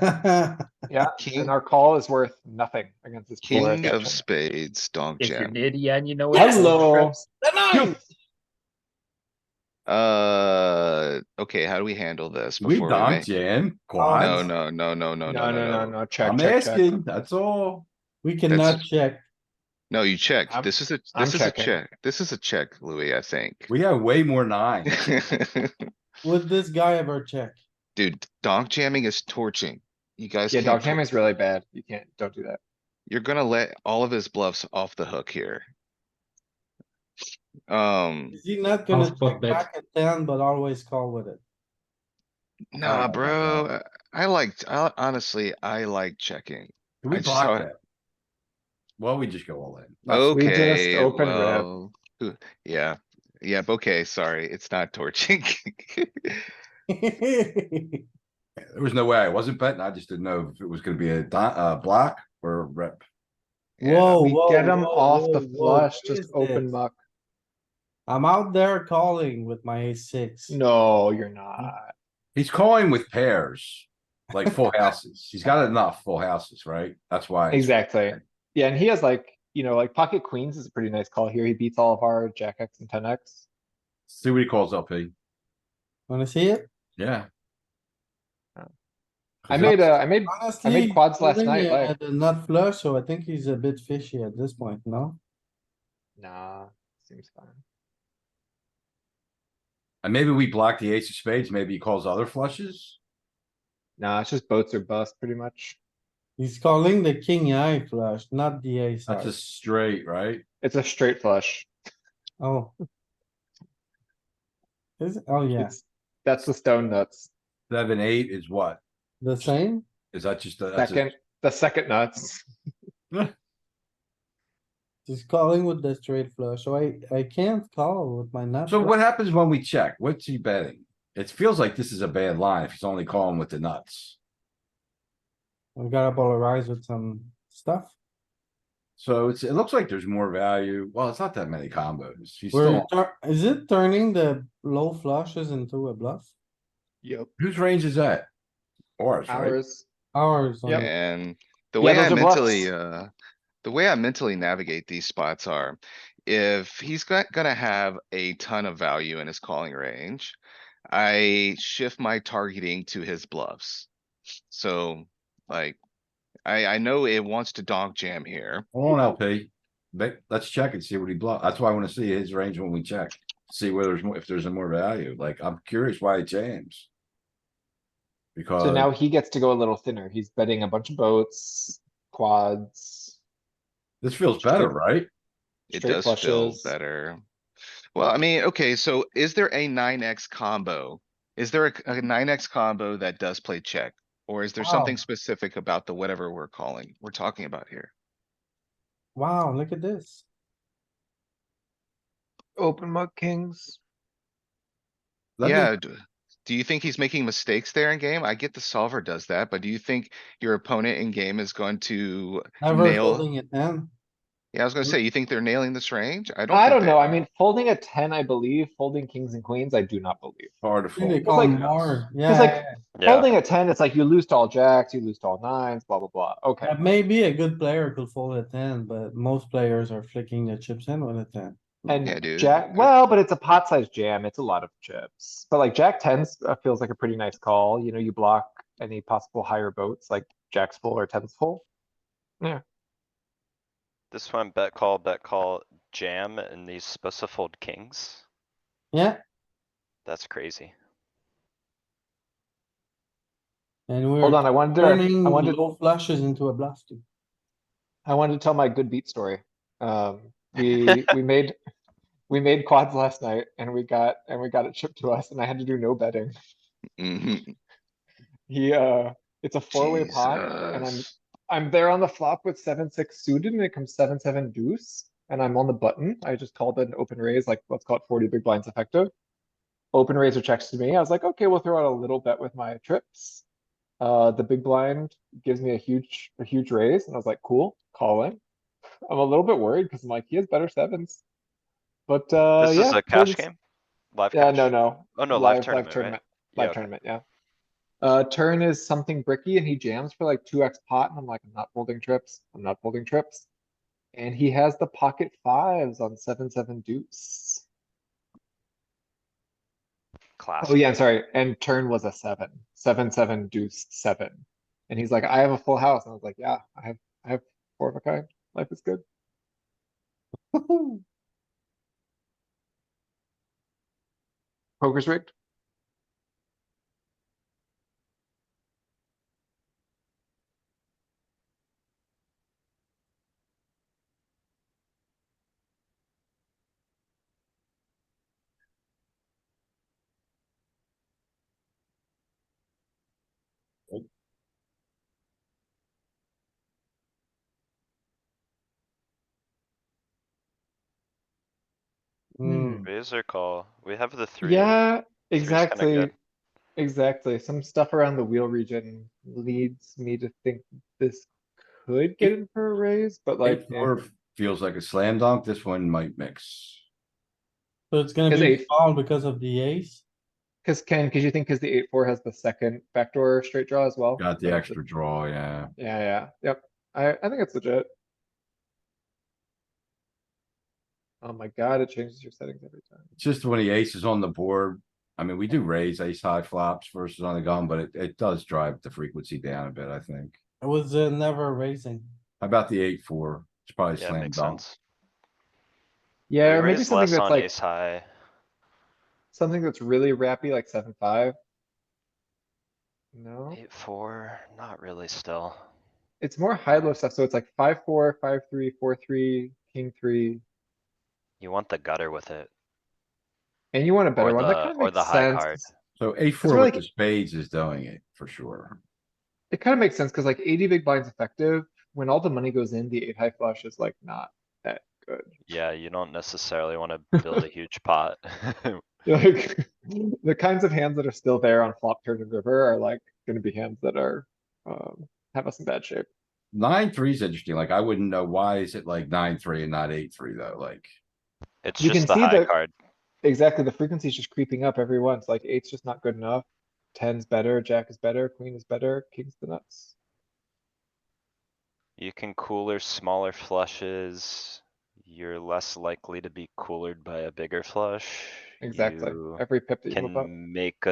Speaker 1: Yeah.
Speaker 4: Yeah,
Speaker 2: King-
Speaker 4: and our call is worth nothing against this
Speaker 2: King
Speaker 4: polarized
Speaker 2: of
Speaker 4: action.
Speaker 2: spades, donk
Speaker 3: If you're
Speaker 2: jam.
Speaker 3: nitty and you know it, fold
Speaker 4: Hello.
Speaker 3: trips.
Speaker 1: The nine!
Speaker 2: Okay, how do we handle this
Speaker 5: We
Speaker 2: before we
Speaker 5: donk
Speaker 2: make?
Speaker 5: jam,
Speaker 1: Oh,
Speaker 2: No,
Speaker 5: quads.
Speaker 2: no, no, no, no, no,
Speaker 4: No,
Speaker 2: no,
Speaker 4: no, no,
Speaker 2: no.
Speaker 4: no, check,
Speaker 5: I'm
Speaker 4: check, check.
Speaker 5: asking, that's all.
Speaker 1: We cannot
Speaker 2: That's-
Speaker 1: check.
Speaker 2: No, you check.
Speaker 4: I'm-
Speaker 2: This is a,
Speaker 4: I'm
Speaker 2: this is a
Speaker 4: checking.
Speaker 2: check. This is a check, Louis, I think.
Speaker 5: We have way more nines.
Speaker 1: Would this guy ever check?
Speaker 2: Dude, donk jamming is torching. You guys
Speaker 4: Yeah,
Speaker 2: can't,
Speaker 4: dog jamming is really bad. You can't, don't do that.
Speaker 2: you're gonna let all of his bluffs off the hook here.
Speaker 1: Is he not gonna
Speaker 6: Half pot
Speaker 1: check
Speaker 6: bet.
Speaker 1: back at 10, but always call with it?
Speaker 2: Nah,
Speaker 5: Oh,
Speaker 2: bro, honestly, I like checking.
Speaker 5: Do we
Speaker 2: I just
Speaker 5: block
Speaker 2: saw-
Speaker 5: that? Well, we just go all in.
Speaker 4: We just
Speaker 2: Okay,
Speaker 4: open rip.
Speaker 2: well, yeah, yep, okay, sorry, it's not torching.
Speaker 5: There was no way I wasn't betting. I just didn't know if it was gonna be a block or a rep.
Speaker 2: Yeah.
Speaker 1: Whoa,
Speaker 4: We
Speaker 1: whoa,
Speaker 4: get him
Speaker 1: whoa,
Speaker 4: off the
Speaker 1: whoa, whoa,
Speaker 4: flush,
Speaker 1: what
Speaker 4: just
Speaker 1: is
Speaker 4: open
Speaker 1: this?
Speaker 4: muck.
Speaker 1: I'm out there calling with my ace-6.
Speaker 4: No, you're not.
Speaker 5: He's calling with pairs, like full houses. He's got enough full houses, right? That's why. it's-
Speaker 4: Exactly. Yeah, and he has like, like pocket queens is a pretty nice call here. He beats all of our jack X and 10X.
Speaker 5: See what he calls LP.
Speaker 1: Wanna see it?
Speaker 5: Yeah.
Speaker 4: I made
Speaker 1: Honestly.
Speaker 4: quads last
Speaker 1: holding
Speaker 4: night, like-
Speaker 1: the nut flush, so I think he's a bit fishy at this point, no?
Speaker 4: Nah, seems fine.
Speaker 5: And maybe we block the ace of spades. Maybe he calls other flushes.
Speaker 4: Nah, it's just boats or bust pretty much.
Speaker 1: He's calling the king eye flush, not the ace
Speaker 5: That's a
Speaker 1: high.
Speaker 5: straight, right?
Speaker 4: It's a straight flush.
Speaker 1: Oh. Is, it? Oh yeah,
Speaker 4: That's the stone nuts.
Speaker 5: 7-8 is what?
Speaker 1: the same?
Speaker 5: Is that just a? that's a-
Speaker 4: Second, the second nuts.
Speaker 1: He's calling with the straight flush, so I can't call with my nut.
Speaker 5: So
Speaker 1: flush.
Speaker 5: what happens when we check? What's he betting? It feels like this is a bad line if he's only calling with the nuts.
Speaker 1: We gotta polarize with some stuff.
Speaker 5: So it looks like there's more value. Well, it's not that many combos. He's
Speaker 1: We're,
Speaker 5: still,
Speaker 1: is it turning the low flushes into a bluff?
Speaker 4: Yep.
Speaker 5: whose range is that? Ours, right?
Speaker 4: Ours.
Speaker 1: Ours. on
Speaker 4: Yep.
Speaker 1: the-
Speaker 2: And the
Speaker 4: Yeah,
Speaker 2: way
Speaker 4: those
Speaker 2: I
Speaker 4: are
Speaker 2: mentally,
Speaker 4: bluffs.
Speaker 2: the way I mentally navigate these spots are, if he's gonna have a ton of value in his calling range, I shift my targeting to his bluffs. So, like, I know it wants to donk jam here.
Speaker 5: Hold on, LP. Let's check and see what he bluff. That's why I wanna see his range when we check. See where there's more, if there's a more value. Like, I'm curious why he jams. Because.
Speaker 4: So now he gets to go a little thinner. He's betting a bunch of boats, quads.
Speaker 5: This feels better,
Speaker 4: Straight-
Speaker 5: right?
Speaker 2: It
Speaker 4: Straight
Speaker 2: does feel
Speaker 4: flushes.
Speaker 2: better. Well, I mean, okay, so is there a 9x combo? Is there a 9x combo that does play check? Or is there something
Speaker 1: Wow.
Speaker 2: specific about the whatever we're talking about here?
Speaker 1: Wow, look at this.
Speaker 4: Open muck kings.
Speaker 5: Let me-
Speaker 2: Yeah, do you think he's making mistakes there in game? I get the solver does that, but do you think your opponent in game is going to
Speaker 1: Never
Speaker 2: nail?
Speaker 1: folding it then.
Speaker 2: Yeah, I was gonna say, you think they're nailing this range? I don't.
Speaker 4: I
Speaker 2: think
Speaker 4: don't
Speaker 2: they
Speaker 4: know. I
Speaker 2: are.
Speaker 4: mean, folding a 10, I believe, folding kings and queens, I do not believe.
Speaker 5: Hard to
Speaker 1: I think They
Speaker 5: fold.
Speaker 1: call
Speaker 4: like-
Speaker 1: more,
Speaker 4: Cause like,
Speaker 6: Yeah.
Speaker 4: folding a 10, it's like you lose to all jacks, you lose to all nines, blah, blah, blah. Okay.
Speaker 1: That maybe a good player could fold a 10, but most players are flicking the chips in with a 10.
Speaker 2: Yeah,
Speaker 4: And
Speaker 2: dude.
Speaker 4: jack, well, but it's a pot sized jam. It's a lot of chips. But like jack tens feels like a pretty nice call. You block any possible higher boats like jacks full or tens full.
Speaker 6: This one bet call, jam, and these supposed to fold kings.
Speaker 1: Yeah,
Speaker 6: That's crazy.
Speaker 1: and we're
Speaker 4: Hold on, I
Speaker 1: turning
Speaker 4: wanted
Speaker 1: low flushes into a bluff too.
Speaker 4: to tell my good beat story. We made quads last night and we got it shipped to us and I had to do no betting.
Speaker 2: Mhm.
Speaker 4: It's a four-way pot and
Speaker 2: Jesus.
Speaker 4: I'm there on the flop with 7-6 suited and it comes 7-7 deuce. And I'm on the button. I just called it an open raise, like let's call it 40 big blinds effective. Open raiser checks to me. I was like, okay, we'll throw out a little bet with my trips. The big blind gives me a huge raise and I was like, cool, call in. I'm a little bit worried because I'm like, he has better sevens. But
Speaker 6: This is
Speaker 4: yeah.
Speaker 6: a cash
Speaker 4: turns-
Speaker 6: game? Live
Speaker 4: Yeah,
Speaker 6: cash?
Speaker 4: no.
Speaker 6: Oh, no, live tournament, right?
Speaker 4: Tournament.
Speaker 6: Yeah,
Speaker 4: Live
Speaker 6: okay.
Speaker 4: tournament, yeah. Turn is something bricky and he jams for like 2x pot and I'm like, I'm not folding trips. I'm not folding trips. And he has the pocket fives on 7-7 deuce. Oh
Speaker 6: Classic.
Speaker 4: yeah, I'm sorry. And turn was a 7. 7-7 deuce 7. And he's like, I have a full house. And I was like, yeah, I have 4 of a kind. Life is good. Poker's rigged.
Speaker 1: Hmm,
Speaker 6: Raise or call? We have the three.
Speaker 4: Yeah,
Speaker 6: Three's kinda good.
Speaker 4: exactly. Some stuff around the wheel region leads me to think this could get in for a raise, but like,
Speaker 5: 8-4 feels like a slam dunk. This one might mix.
Speaker 1: so it's gonna
Speaker 4: Cause
Speaker 1: be
Speaker 4: 8
Speaker 1: small because of the ace.
Speaker 4: cause you think cause the 8-4 has the second backdoor straight draw as well?
Speaker 5: Got the
Speaker 4: instead of
Speaker 5: extra draw, yeah.
Speaker 4: Yeah, yep. I think it's legit. Oh my god, it changes your settings every time.
Speaker 5: It's just when the ace is on the board. I mean, we do raise ace high flops versus on the gun, but it does drive the frequency down a bit, I think.
Speaker 1: It was never raising.
Speaker 5: How about the 8-4? It's probably
Speaker 6: Yeah,
Speaker 5: slam
Speaker 6: makes
Speaker 5: dunk.
Speaker 6: sense.
Speaker 4: Yeah,
Speaker 6: We
Speaker 4: or maybe
Speaker 6: raise
Speaker 4: something
Speaker 6: less
Speaker 4: that's
Speaker 6: on
Speaker 4: like,
Speaker 6: ace high.
Speaker 4: something that's really wrappy, like 7-5. No,
Speaker 6: 8-4, not really still.
Speaker 4: it's more high-low stuff, so it's like 5-4, 5-3, 4-3, king 3.
Speaker 6: You want the gutter with it,
Speaker 4: And you want a better
Speaker 6: or
Speaker 4: one, that kind of
Speaker 6: the
Speaker 4: makes
Speaker 6: high
Speaker 4: sense.
Speaker 6: card.
Speaker 5: So
Speaker 4: Cause
Speaker 5: 8-4
Speaker 4: we're
Speaker 5: with the
Speaker 4: like,
Speaker 5: spades is doing it for sure.
Speaker 4: it kind of makes sense, cause like 80 big blinds effective, when all the money goes in, the 8 high flush is like not that good.
Speaker 6: Yeah, you don't necessarily wanna build a huge pot.
Speaker 4: Like, the kinds of hands that are still there on flop, turn and river are like gonna be hands that are, have us in bad shape.
Speaker 5: 9-3 is interesting. Like, I wouldn't know why is it like 9-3 and not 8-3 though, like.
Speaker 6: It's
Speaker 4: You can
Speaker 6: just the
Speaker 4: see
Speaker 6: high
Speaker 4: that,
Speaker 6: card.
Speaker 4: exactly, the frequency is just creeping up every once, like 8's just not good enough. 10's better, jack is better, queen is better, king's the nuts.
Speaker 6: You can cooler smaller flushes. You're less likely to be coolered by a bigger flush.
Speaker 4: Exactly,
Speaker 6: You
Speaker 4: every pip that you move up.
Speaker 6: can make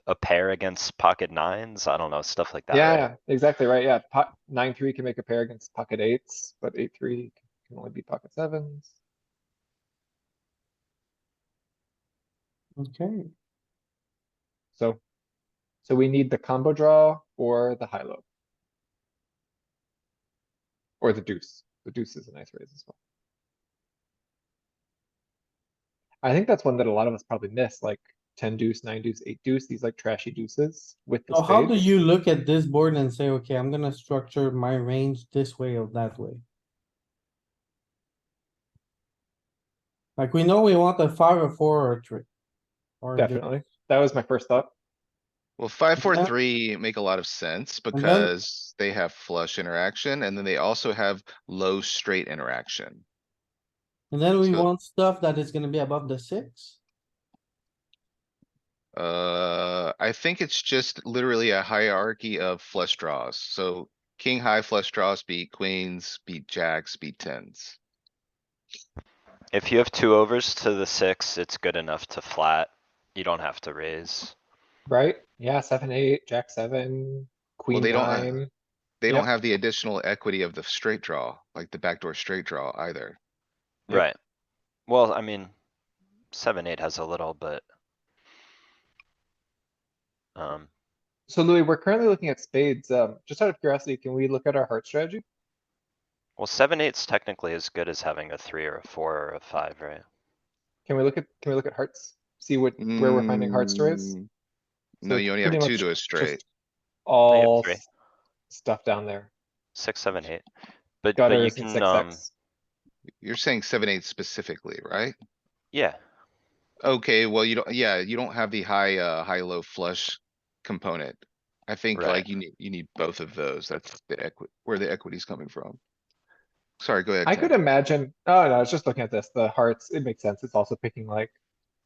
Speaker 6: a pair against pocket nines. I don't know, stuff like that,
Speaker 4: Yeah,
Speaker 6: right?
Speaker 4: yeah, exactly right, yeah, pot, 9-3 can make a pair against pocket 8s, but 8-3 can only be pocket 7s.
Speaker 1: Okay,
Speaker 4: So, so we need the combo draw or the high-low. Or the deuce. The deuce is a nice raise as well. I think that's one that a lot of us probably miss, like 10 deuce, 9 deuce, 8 deuce, these like trashy deuces with the
Speaker 1: so how do
Speaker 4: spades.
Speaker 1: you look at this board and say, okay, I'm gonna structure my range this way or that way? Like, we know we want a 5 or 4 or a 3. Or a deuce.
Speaker 4: Definitely. That was my first thought.
Speaker 2: Well, 5, 4,
Speaker 1: Yeah.
Speaker 2: 3 make a lot of sense
Speaker 1: And then-
Speaker 2: because they have flush interaction and then they also have low straight interaction.
Speaker 1: And then we
Speaker 2: So-
Speaker 1: want stuff that is gonna be above the 6.
Speaker 2: I think it's just literally a hierarchy of flush draws. So king high flush draws beat queens, beat jacks, beat tens.
Speaker 6: If you have two overs to the 6, it's good enough to flat. You don't have to raise.
Speaker 4: Right? Yeah, 7, 8, jack 7,
Speaker 2: Well,
Speaker 4: queen
Speaker 2: they don't,
Speaker 4: 9.
Speaker 2: they don't
Speaker 4: Yep.
Speaker 2: have the additional equity of the straight draw, like the backdoor straight draw either.
Speaker 4: Yep.
Speaker 6: Right. Well, I mean, 7-8 has a little, but. Um,
Speaker 4: So Louis, we're currently looking at spades. Just out of curiosity, can we look at our heart strategy?
Speaker 6: well, 7-8's technically as good as having a 3 or a 4 or a 5, right?
Speaker 4: Can we look at hearts? See where we're finding hearts to raise?
Speaker 2: Mm,
Speaker 4: So
Speaker 2: No,
Speaker 4: it's
Speaker 2: you only
Speaker 4: pretty
Speaker 2: have two
Speaker 4: much
Speaker 2: to a straight.
Speaker 4: just all
Speaker 6: three.
Speaker 4: stuff down there.
Speaker 6: 6, 7, 8. But you
Speaker 4: Gutters and
Speaker 6: can,
Speaker 4: 6x.
Speaker 2: You're saying 7, 8 specifically, right?
Speaker 6: yeah,
Speaker 2: Okay, well, you don't, yeah, you don't have the high, low flush component. I think
Speaker 6: Right.
Speaker 2: like you need both of those. That's where the equity's coming from. Sorry, go ahead,
Speaker 4: I could
Speaker 2: Ken.
Speaker 4: imagine, oh no, I was just looking at this, the hearts, it makes sense. It's also picking like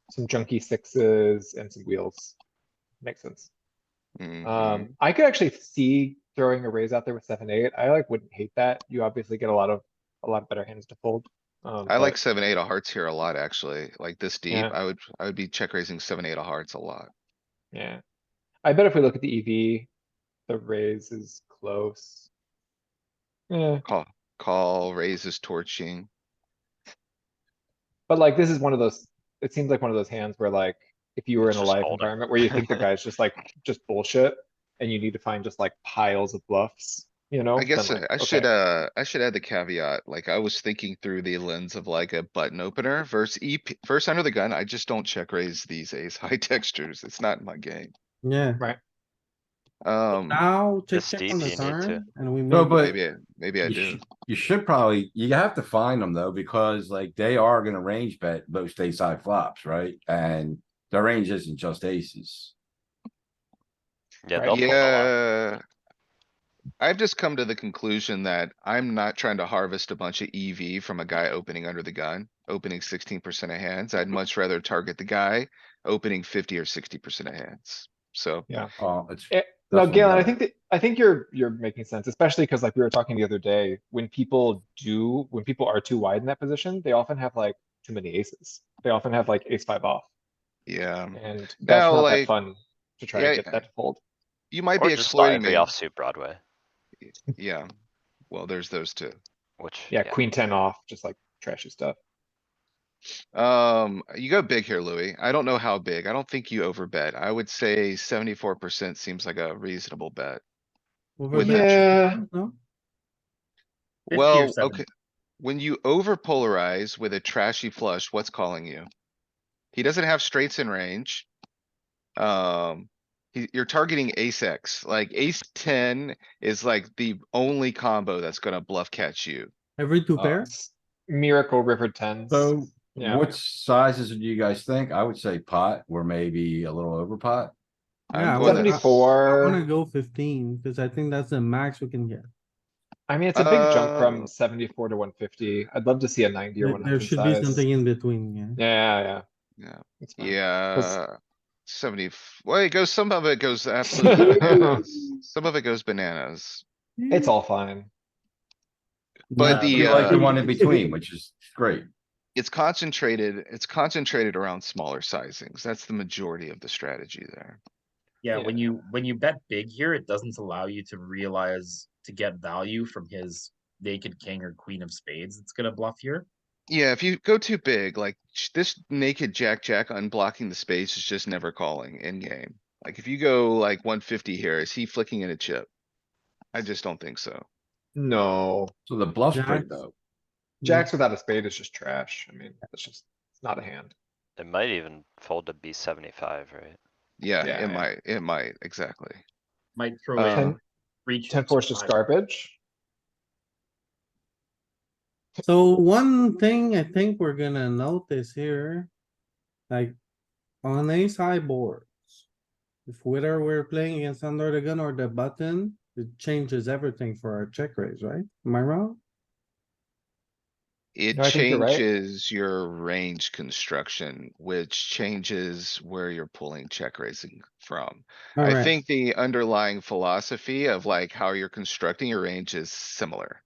Speaker 4: some junky 6s and some wheels. Makes sense.
Speaker 2: Mhm.
Speaker 4: I could actually see throwing a raise out there with 7-8. I like wouldn't hate that. You obviously get a lot better hands to fold.
Speaker 2: I like
Speaker 4: But
Speaker 2: 7, 8 of hearts here a lot, actually. Like this deep,
Speaker 4: yeah,
Speaker 2: I would be check raising 7, 8 of hearts a lot.
Speaker 4: yeah. I bet if we look at the EV, the raise is close. Yeah,
Speaker 2: Call, raises torching.
Speaker 4: but like this is one of those, it seems like one of those hands where like, if you were in
Speaker 6: It's
Speaker 4: a
Speaker 6: just
Speaker 4: live
Speaker 6: folding.
Speaker 4: environment where you think the guy's just bullshit and you need to find just like piles of bluffs, you
Speaker 2: I
Speaker 4: know, then
Speaker 2: guess
Speaker 4: like,
Speaker 2: I
Speaker 4: okay.
Speaker 2: I should add the caveat, like I was thinking through the lens of like a button opener versus versus under the gun. I just don't check raise these ace high textures. It's not my game.
Speaker 1: Yeah,
Speaker 4: Right.
Speaker 1: now check,
Speaker 6: This
Speaker 1: check
Speaker 6: deep
Speaker 1: on the
Speaker 6: you need to.
Speaker 1: turn and we
Speaker 5: No,
Speaker 1: make,
Speaker 5: but
Speaker 2: Maybe I do.
Speaker 5: you should probably, you have to find them though, because like they are gonna range bet most ace high flops, right? And their range isn't just aces.
Speaker 6: Yeah,
Speaker 4: Right.
Speaker 6: they'll fold a lot.
Speaker 2: Yeah. I've just come to the conclusion that I'm not trying to harvest a bunch of EV from a guy opening under the gun, opening 16% of hands. I'd much rather target the guy opening 50 or 60% of hands. So,
Speaker 4: Yeah.
Speaker 5: It's
Speaker 4: No,
Speaker 5: definitely
Speaker 4: Galen,
Speaker 5: better.
Speaker 4: I think you're making sense, especially because like we were talking the other day, when people are too wide in that position, they often have like too many aces. They often have like ace five off,
Speaker 2: yeah.
Speaker 4: and that's
Speaker 2: Now,
Speaker 4: not that
Speaker 2: like,
Speaker 4: fun to try and
Speaker 2: yeah,
Speaker 4: get that to fold.
Speaker 2: you might
Speaker 6: Or
Speaker 2: be
Speaker 6: just not
Speaker 2: exploiting
Speaker 6: every
Speaker 2: me.
Speaker 6: offsuit Broadway,
Speaker 2: Yeah. Well, there's those two.
Speaker 6: which,
Speaker 4: Yeah,
Speaker 6: yeah.
Speaker 4: queen 10 off, just like trashy stuff.
Speaker 2: You go big here, Louis. I don't know how big. I don't think you overbet. I would say 74% seems like a reasonable bet.
Speaker 1: over
Speaker 2: With
Speaker 1: bet,
Speaker 4: Yeah.
Speaker 1: no?
Speaker 3: 50 or
Speaker 2: Well,
Speaker 3: 70.
Speaker 2: okay. When you over polarize with a trashy flush, what's calling you? He doesn't have straights in range. You're targeting ace X, like ace 10 is like the only combo that's gonna bluff catch you.
Speaker 1: Every two pair?
Speaker 4: S- Miracle river tens.
Speaker 5: So
Speaker 4: Yeah.
Speaker 5: what sizes do you guys think? I would say pot or maybe a little over pot.
Speaker 2: I'm
Speaker 1: Yeah, I
Speaker 2: going
Speaker 1: wanna,
Speaker 2: to,
Speaker 1: I
Speaker 4: 74.
Speaker 1: wanna go 15, cause I think that's the max we can get.
Speaker 4: I mean, it's a big jump from 74 to 150. I'd love to see a 90 or
Speaker 1: There
Speaker 4: 100
Speaker 1: should be
Speaker 4: size.
Speaker 1: something in between, yeah.
Speaker 4: Yeah.
Speaker 2: yeah,
Speaker 4: It's fine. 'Cause-
Speaker 2: yeah. 70, well, it goes, some of it goes absolutely bananas. Some of it goes bananas.
Speaker 4: It's all fine.
Speaker 2: But
Speaker 1: Nah,
Speaker 2: the,
Speaker 5: You like the one in
Speaker 1: if
Speaker 5: between, which is great.
Speaker 2: it's concentrated around smaller sizings. That's the majority of the strategy there.
Speaker 3: Yeah,
Speaker 4: Yeah.
Speaker 3: when you bet big here, it doesn't allow you to realize to get value from his naked king or queen of spades. It's gonna bluff here.
Speaker 2: Yeah, if you go too big, like this naked jack unblocking the space is just never calling in game. Like if you go like 150 here, is he flicking in a chip? I just don't think so.
Speaker 4: No,
Speaker 5: So the bluff's
Speaker 1: Jacks.
Speaker 5: pretty dope.
Speaker 4: jacks without a spade is just trash. I mean, it's not a hand.
Speaker 6: It might even fold to B75, right?
Speaker 2: Yeah,
Speaker 4: Yeah, yeah.
Speaker 2: it might, exactly.
Speaker 3: Might throw
Speaker 2: Uh,
Speaker 3: in
Speaker 4: 10,
Speaker 3: three
Speaker 4: 10
Speaker 3: chips.
Speaker 4: four is just garbage.
Speaker 1: So one thing I think we're gonna notice here, like on ace high boards. If whether we're playing against under the gun or the button, it changes everything for our check raise, right? Am I wrong?
Speaker 2: It
Speaker 4: No, I think you're right.
Speaker 2: changes your range construction, which changes where you're pulling check raising from. I
Speaker 1: Alright,
Speaker 2: think the underlying philosophy of like how you're constructing your range is similar.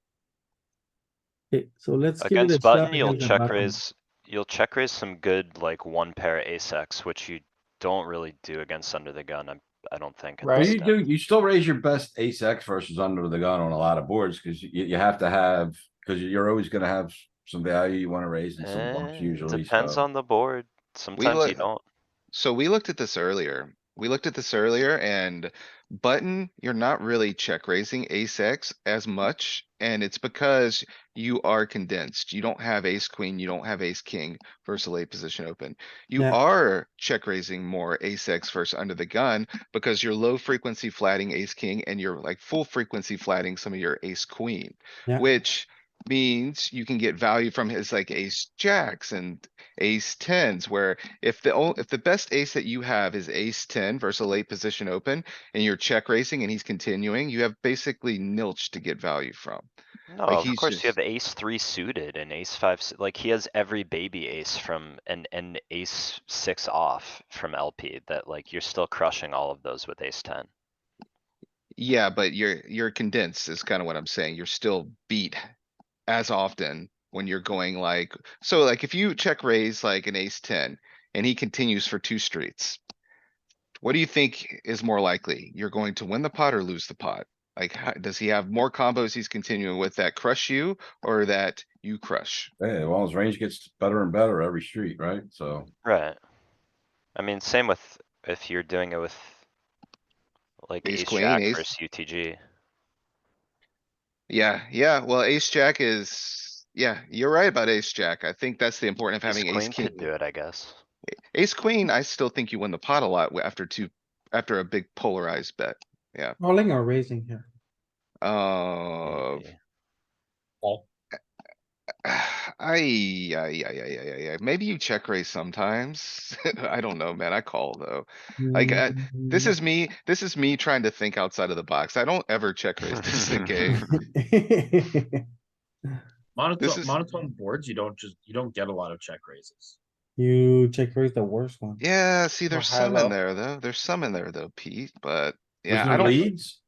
Speaker 1: okay, so let's give it a
Speaker 6: Against
Speaker 1: shot
Speaker 6: button,
Speaker 1: against the button.
Speaker 6: you'll check raise some good, like, one pair ace X, which you don't really do against under the gun, I don't think at
Speaker 5: Well,
Speaker 6: this
Speaker 4: Right.
Speaker 5: you do,
Speaker 6: step.
Speaker 5: you still raise your best ace X versus under the gun on a lot of boards, cuz you have to have, cuz you're always gonna have some value you wanna raise and some bumps usually,
Speaker 6: Depends
Speaker 5: so.
Speaker 6: on the board,
Speaker 2: We
Speaker 6: sometimes you
Speaker 2: look,
Speaker 6: don't.
Speaker 2: so we looked at this earlier. We looked at this earlier and button, you're not really check raising ace X as much. And it's because you are condensed. You don't have ace queen, you don't have ace king versus late position open. You
Speaker 1: Yeah.
Speaker 2: are check raising more ace X versus under the gun because you're low frequency flatting ace king and you're like full frequency flatting some of your ace queen.
Speaker 1: Yeah.
Speaker 2: Which means you can get value from his like ace jacks and ace tens, where if the best ace that you have is ace 10 versus a late position open and you're check raising and he's continuing, you have basically nilch to get value from.
Speaker 6: No,
Speaker 2: Like
Speaker 6: of
Speaker 2: he's
Speaker 6: course you
Speaker 2: just,
Speaker 6: have ace three suited and ace five, like he has every baby ace from and ace six off from LP that like you're still crushing all of those with ace ten.
Speaker 2: yeah, but you're condensed is kind of what I'm saying. You're still beat as often when you're going like, so like if you check raise like an ace ten and he continues for two streets. What do you think is more likely? You're going to win the pot or lose the pot? Like, does he have more combos he's continuing with that crush you or that you crush?
Speaker 5: Yeah, well, his range gets better and better every street, right? So,
Speaker 6: Right. I mean, same with if you're doing it with like
Speaker 2: Ace
Speaker 6: ace
Speaker 2: queen,
Speaker 6: jack
Speaker 2: ace.
Speaker 6: versus UTG.
Speaker 2: Yeah, well, ace jack is, yeah, you're right about ace jack. I think that's the important of
Speaker 6: Ace
Speaker 2: having ace
Speaker 6: queen could
Speaker 2: king.
Speaker 6: do it, I guess.
Speaker 2: Ace queen, I still think you win the pot a lot after a big polarized bet. Yeah.
Speaker 1: Calling or raising here?
Speaker 6: Maybe.
Speaker 2: Maybe you check raise sometimes. I don't know, man. I call though.
Speaker 1: Mm.
Speaker 2: This is me trying to think outside of the box. I don't ever check raise this in game. This is,
Speaker 3: Monotone boards, you don't get a lot of check raises.
Speaker 1: You check raise the worst one.
Speaker 2: yeah, see,
Speaker 4: Or
Speaker 2: there's
Speaker 4: high
Speaker 2: some in
Speaker 4: low.
Speaker 2: there though. There's some in there though, Pete, but
Speaker 5: there's
Speaker 2: yeah,
Speaker 5: no
Speaker 2: I don't.
Speaker 5: leads?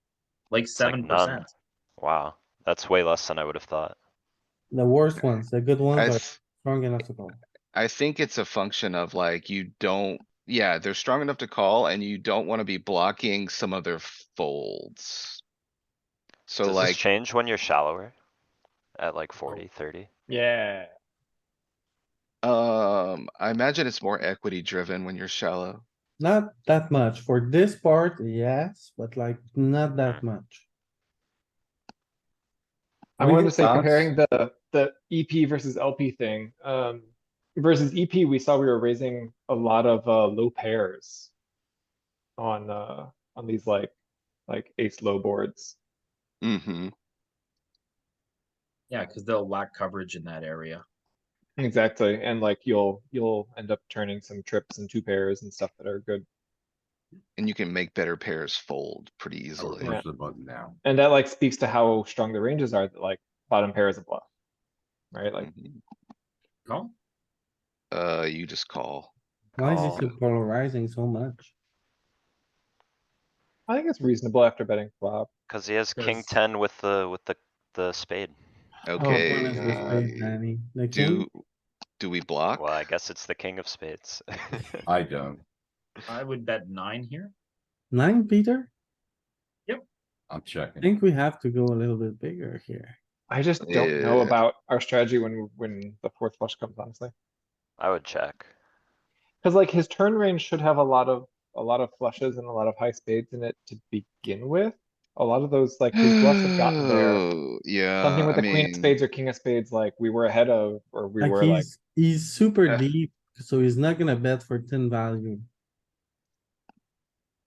Speaker 3: Like
Speaker 6: It's like
Speaker 3: 7%.
Speaker 6: none. Wow, that's way less than I would have thought.
Speaker 1: The worst ones, the good ones
Speaker 2: I,
Speaker 1: are
Speaker 2: th-
Speaker 1: strong enough to go.
Speaker 2: I think it's a function of like, you don't, yeah, they're strong enough to call and you don't wanna be blocking some of their folds. So
Speaker 6: Does this
Speaker 2: like,
Speaker 6: change when you're shallower? At like 40, 30?
Speaker 4: Yeah.
Speaker 2: I imagine it's more equity driven when you're shallow.
Speaker 1: Not that much. For this part, yes, but like not that much.
Speaker 4: I
Speaker 1: We
Speaker 4: wanted
Speaker 1: get
Speaker 4: to say,
Speaker 1: thoughts?
Speaker 4: comparing the EP versus LP thing, versus EP, we saw we were raising a lot of, low pairs on these like ace low boards.
Speaker 2: Mm-hmm.
Speaker 3: Yeah, because they'll lack coverage in that area.
Speaker 4: Exactly, and like you'll end up turning some trips and two pairs and stuff that are good.
Speaker 2: And you can make better pairs fold pretty
Speaker 5: I would
Speaker 2: easily.
Speaker 4: Yeah.
Speaker 5: push the button now.
Speaker 4: And that like speaks to how strong the ranges are, that like bottom pair is a bluff. Right, like,
Speaker 2: Mhm.
Speaker 3: Call?
Speaker 2: You just call.
Speaker 1: Why is he
Speaker 6: Call.
Speaker 1: so polarizing so much?
Speaker 4: I think it's reasonable after betting flop.
Speaker 6: Cause he has king
Speaker 3: Because-
Speaker 6: ten with the spade.
Speaker 1: Which one is the
Speaker 2: Okay,
Speaker 1: spade, Danny? The king?
Speaker 2: do we block?
Speaker 6: Well, I guess it's the king of spades.
Speaker 5: I don't.
Speaker 3: I would bet 9 here.
Speaker 1: 9, Peter?
Speaker 5: I'm
Speaker 1: I
Speaker 5: checking.
Speaker 1: think we have to go a little bit bigger here.
Speaker 4: I just don't know
Speaker 2: Yeah.
Speaker 4: about our strategy when the fourth flush comes, honestly.
Speaker 6: I would check.
Speaker 4: Cause like his turn range should have a lot of flushes and a lot of high spades in it to begin with. A lot of those, like his bluffs have gotten there.
Speaker 2: Yeah,
Speaker 4: Something with
Speaker 2: I
Speaker 4: the queen of
Speaker 2: mean,
Speaker 4: spades or king of spades, like we were ahead of, or we
Speaker 1: Like
Speaker 4: were like,
Speaker 1: he's super
Speaker 2: Uh.
Speaker 1: deep, so he's not gonna bet for 10 value.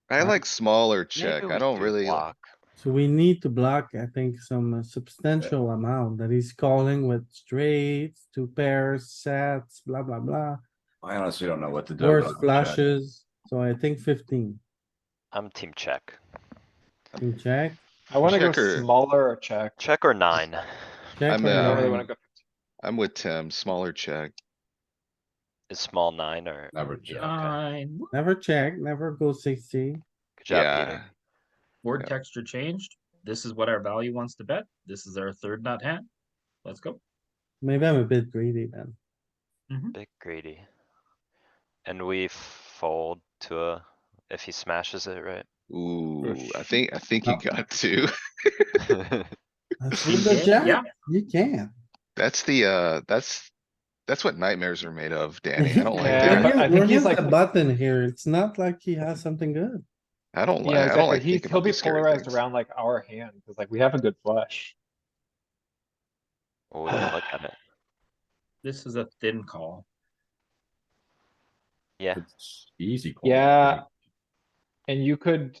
Speaker 2: I like smaller
Speaker 6: Maybe
Speaker 2: check. I
Speaker 6: we
Speaker 2: don't
Speaker 6: do
Speaker 2: really.
Speaker 6: block.
Speaker 1: So we need to block, I think, some substantial amount that he's calling with straights, two pairs, sets, blah, blah, blah.
Speaker 5: I honestly don't know what to do.
Speaker 1: Worse
Speaker 5: but I'm checking.
Speaker 1: flashes, so I think 15.
Speaker 6: I'm team check.
Speaker 1: King check,
Speaker 4: I wanna go
Speaker 2: Check or-
Speaker 4: smaller or check.
Speaker 6: Check or nine.
Speaker 1: check
Speaker 2: I'm,
Speaker 1: or
Speaker 4: I don't really
Speaker 1: nine.
Speaker 4: wanna go.
Speaker 2: I'm with Tim, smaller check.
Speaker 6: Is small nine or?
Speaker 5: Never check.
Speaker 6: Okay.
Speaker 3: 9.
Speaker 1: Never check, never go 60.
Speaker 6: Good job,
Speaker 2: Yeah,
Speaker 6: Peter.
Speaker 3: Board
Speaker 2: Yeah.
Speaker 3: texture changed. This is what our value wants to bet. This is our third nut hand. Let's go.
Speaker 1: Maybe I'm a bit greedy then.
Speaker 6: Big greedy. And we fold to a, if he smashes it, right?
Speaker 2: ooh, I
Speaker 4: Oof.
Speaker 2: think you
Speaker 1: No.
Speaker 2: got to.
Speaker 1: That's
Speaker 3: You
Speaker 1: with the
Speaker 3: can,
Speaker 1: jack,
Speaker 3: yeah.
Speaker 1: you can.
Speaker 2: That's the, that's what nightmares are made of, Danny. I don't like
Speaker 4: Yeah,
Speaker 1: We're
Speaker 4: but
Speaker 2: that.
Speaker 4: I
Speaker 1: against-
Speaker 4: think
Speaker 1: we're
Speaker 4: he's
Speaker 1: against
Speaker 4: like,
Speaker 1: the button here. It's not like he has something good.
Speaker 2: I don't like,
Speaker 4: yeah,
Speaker 2: I don't
Speaker 4: exactly.
Speaker 2: like thinking
Speaker 4: He'll
Speaker 2: about
Speaker 4: be
Speaker 2: those scary
Speaker 4: polarized
Speaker 2: things.
Speaker 4: around like our hand, cause like we have a good flush.
Speaker 6: Well, we can look at it.
Speaker 3: This is a thin call.
Speaker 6: Yeah,
Speaker 5: It's easy. call.
Speaker 4: Yeah. And you could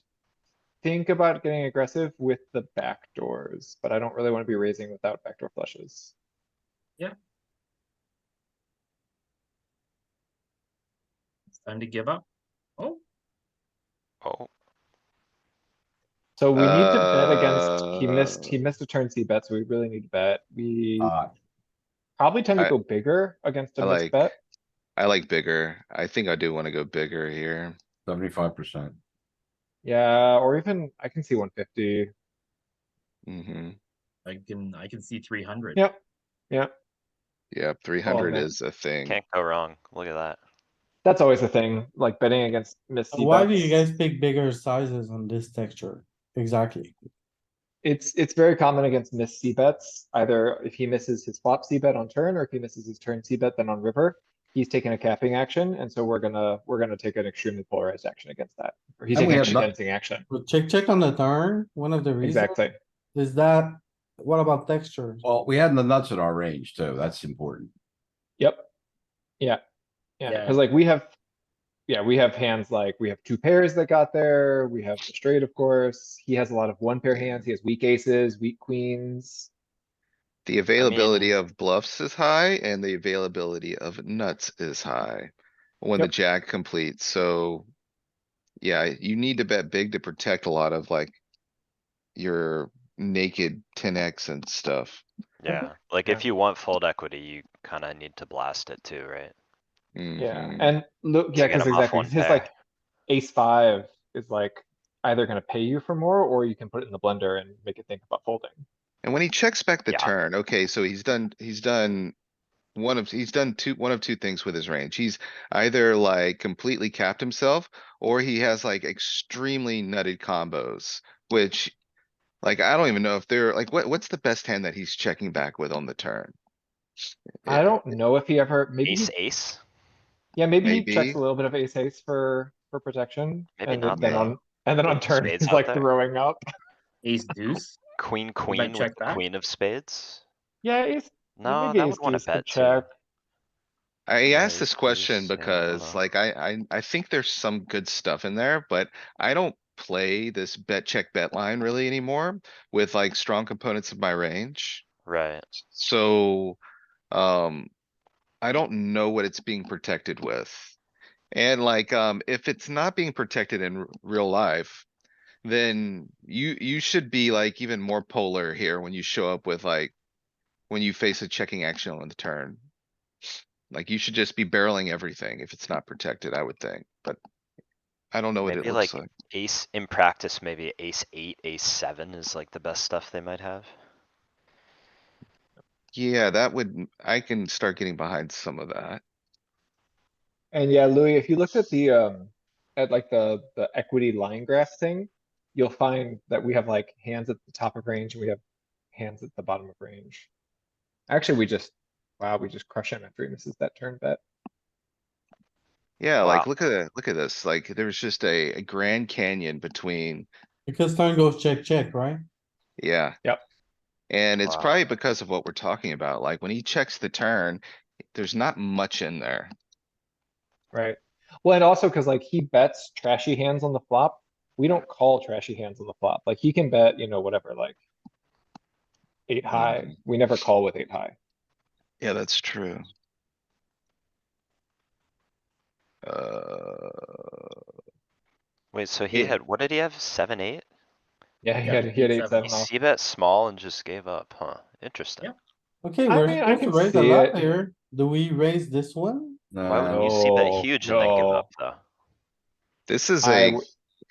Speaker 4: think about getting aggressive with the backdoors, but I don't really wanna be raising without backdoor flushes.
Speaker 3: It's time to give up. Oh,
Speaker 6: oh,
Speaker 4: So we need to bet against, he missed a turn C bet, so we really need to bet. We probably tend to
Speaker 2: I-
Speaker 4: go bigger against a
Speaker 2: I
Speaker 4: missed
Speaker 2: like,
Speaker 4: bet.
Speaker 2: I like bigger. I think I do wanna go bigger here.
Speaker 5: 75%.
Speaker 4: Yeah, or even, I can see 150.
Speaker 2: Mm-hmm.
Speaker 3: I can see 300.
Speaker 4: Yep, yep.
Speaker 2: Yep, 300
Speaker 4: man.
Speaker 2: is a thing.
Speaker 6: Can't go wrong. Look at that.
Speaker 4: That's always the thing, like betting against missed C
Speaker 1: Why do you
Speaker 4: bets.
Speaker 1: guys pick bigger sizes on this texture? Exactly.
Speaker 4: It's very common against missed C bets, either if he misses his flop C bet on turn, or if he misses his turn C bet, then on river. He's taking a capping action, and so we're gonna take an extremely polarized action against that. Or he's
Speaker 5: And we
Speaker 4: taking a
Speaker 5: have not-
Speaker 4: condensing action,
Speaker 1: Well, check on the turn. One of the reasons
Speaker 4: exactly.
Speaker 1: is that, what about texture?
Speaker 5: Well, we had the nuts in our range too. That's important.
Speaker 4: Yep. Yeah. Yeah,
Speaker 3: Yeah.
Speaker 4: cuz like we have, yeah, we have hands like, we have two pairs that got there, we have the straight, of course. He has a lot of one pair hands, he has weak aces, weak queens.
Speaker 2: The availability
Speaker 6: mean-
Speaker 2: of bluffs is high and the availability of nuts is high. When the
Speaker 4: Yep.
Speaker 2: jack completes, so. Yeah, you need to bet big to protect a lot of like. Your naked 10x and stuff.
Speaker 6: Yeah, like
Speaker 4: Yeah.
Speaker 6: if you want fold equity, you kinda need to blast it too, right?
Speaker 4: Yeah,
Speaker 2: Mhm.
Speaker 4: and look, yeah,
Speaker 6: To get
Speaker 4: cuz
Speaker 6: him off
Speaker 4: exactly,
Speaker 6: one
Speaker 4: 'cause his
Speaker 6: pair.
Speaker 4: like ace five is like either gonna pay you for more, or you can put it in the blender and make it think about folding.
Speaker 2: And when he checks back the
Speaker 6: Yeah.
Speaker 2: turn, okay, so he's done. One of two things with his range. He's either like completely capped himself, or he has like extremely nutted combos, which. Like, I don't even know if they're like, what's the best hand that he's checking back with on the turn?
Speaker 4: I don't know if he ever, maybe
Speaker 6: Ace,
Speaker 4: he,
Speaker 6: ace?
Speaker 4: yeah, maybe he checks
Speaker 2: Maybe.
Speaker 4: a little bit of ace ace for protection.
Speaker 6: Maybe
Speaker 4: And
Speaker 6: not
Speaker 4: then
Speaker 6: though.
Speaker 4: on, and then on
Speaker 6: With
Speaker 4: turn,
Speaker 6: spades
Speaker 4: he's
Speaker 6: out
Speaker 4: like
Speaker 6: there.
Speaker 4: throwing up.
Speaker 3: Ace deuce.
Speaker 6: Queen,
Speaker 3: bet
Speaker 6: queen with
Speaker 3: check
Speaker 6: the
Speaker 3: back?
Speaker 6: queen of spades?
Speaker 4: Yeah, ace,
Speaker 6: No,
Speaker 4: maybe
Speaker 6: that
Speaker 4: ace
Speaker 6: would wanna
Speaker 4: deuce could
Speaker 6: bet too.
Speaker 4: check.
Speaker 2: I
Speaker 6: Yeah,
Speaker 2: asked this
Speaker 6: ace
Speaker 2: question
Speaker 6: deuce, yeah, I don't
Speaker 2: because
Speaker 6: know.
Speaker 2: like, I think there's some good stuff in there, but I don't play this bet check bet line really anymore with like strong components of my range.
Speaker 6: Right,
Speaker 2: So, I don't know what it's being protected with. And like, if it's not being protected in real life, then you should be like even more polar here when you show up with like, when you face a checking action on the turn. Like, you should just be barreling everything if it's not protected, I would think, but I don't know what it
Speaker 6: maybe
Speaker 2: looks
Speaker 6: like
Speaker 2: like.
Speaker 6: ace, in practice, maybe ace eight, ace seven is like the best stuff they might have.
Speaker 2: Yeah, I can start getting behind some of that.
Speaker 4: And yeah, Louis, if you looked at like the equity line graph thing, you'll find that we have like hands at the top of range and we have hands at the bottom of range. Actually, wow, we just crush him after he misses that turn bet.
Speaker 2: Yeah,
Speaker 6: Wow.
Speaker 2: like, look at this, like, there's just a Grand Canyon between,
Speaker 1: Because turn goes check, right?
Speaker 2: yeah.
Speaker 4: Yep.
Speaker 2: And it's
Speaker 6: Wow.
Speaker 2: probably because of what we're talking about, like, when he checks the turn, there's not much in there.
Speaker 4: Right. Well, and also because like he bets trashy hands on the flop. We don't call trashy hands on the flop. Like he can bet, whatever, like eight high.
Speaker 2: Mhm.
Speaker 4: We never call with eight high.
Speaker 2: Yeah, that's true. Uh,
Speaker 6: Wait, so he
Speaker 2: Yeah.
Speaker 6: had, what did he have? Seven, eight?
Speaker 4: Yeah, he
Speaker 3: Yeah,
Speaker 4: had eight,
Speaker 3: 8-7
Speaker 4: seven
Speaker 6: He
Speaker 4: off.
Speaker 6: c-bet small and just gave up, huh? Interesting.
Speaker 3: Yeah.
Speaker 1: Okay,
Speaker 4: I
Speaker 1: we're
Speaker 4: mean, I
Speaker 1: supposed to
Speaker 4: can
Speaker 1: raise a
Speaker 4: see
Speaker 1: lot
Speaker 4: it.
Speaker 1: here. Do we raise this one?
Speaker 6: Why wouldn't
Speaker 5: No,
Speaker 6: you c-bet
Speaker 4: No,
Speaker 6: huge and then give
Speaker 4: no.
Speaker 6: up though?
Speaker 2: This is
Speaker 4: I
Speaker 2: a
Speaker 4: w-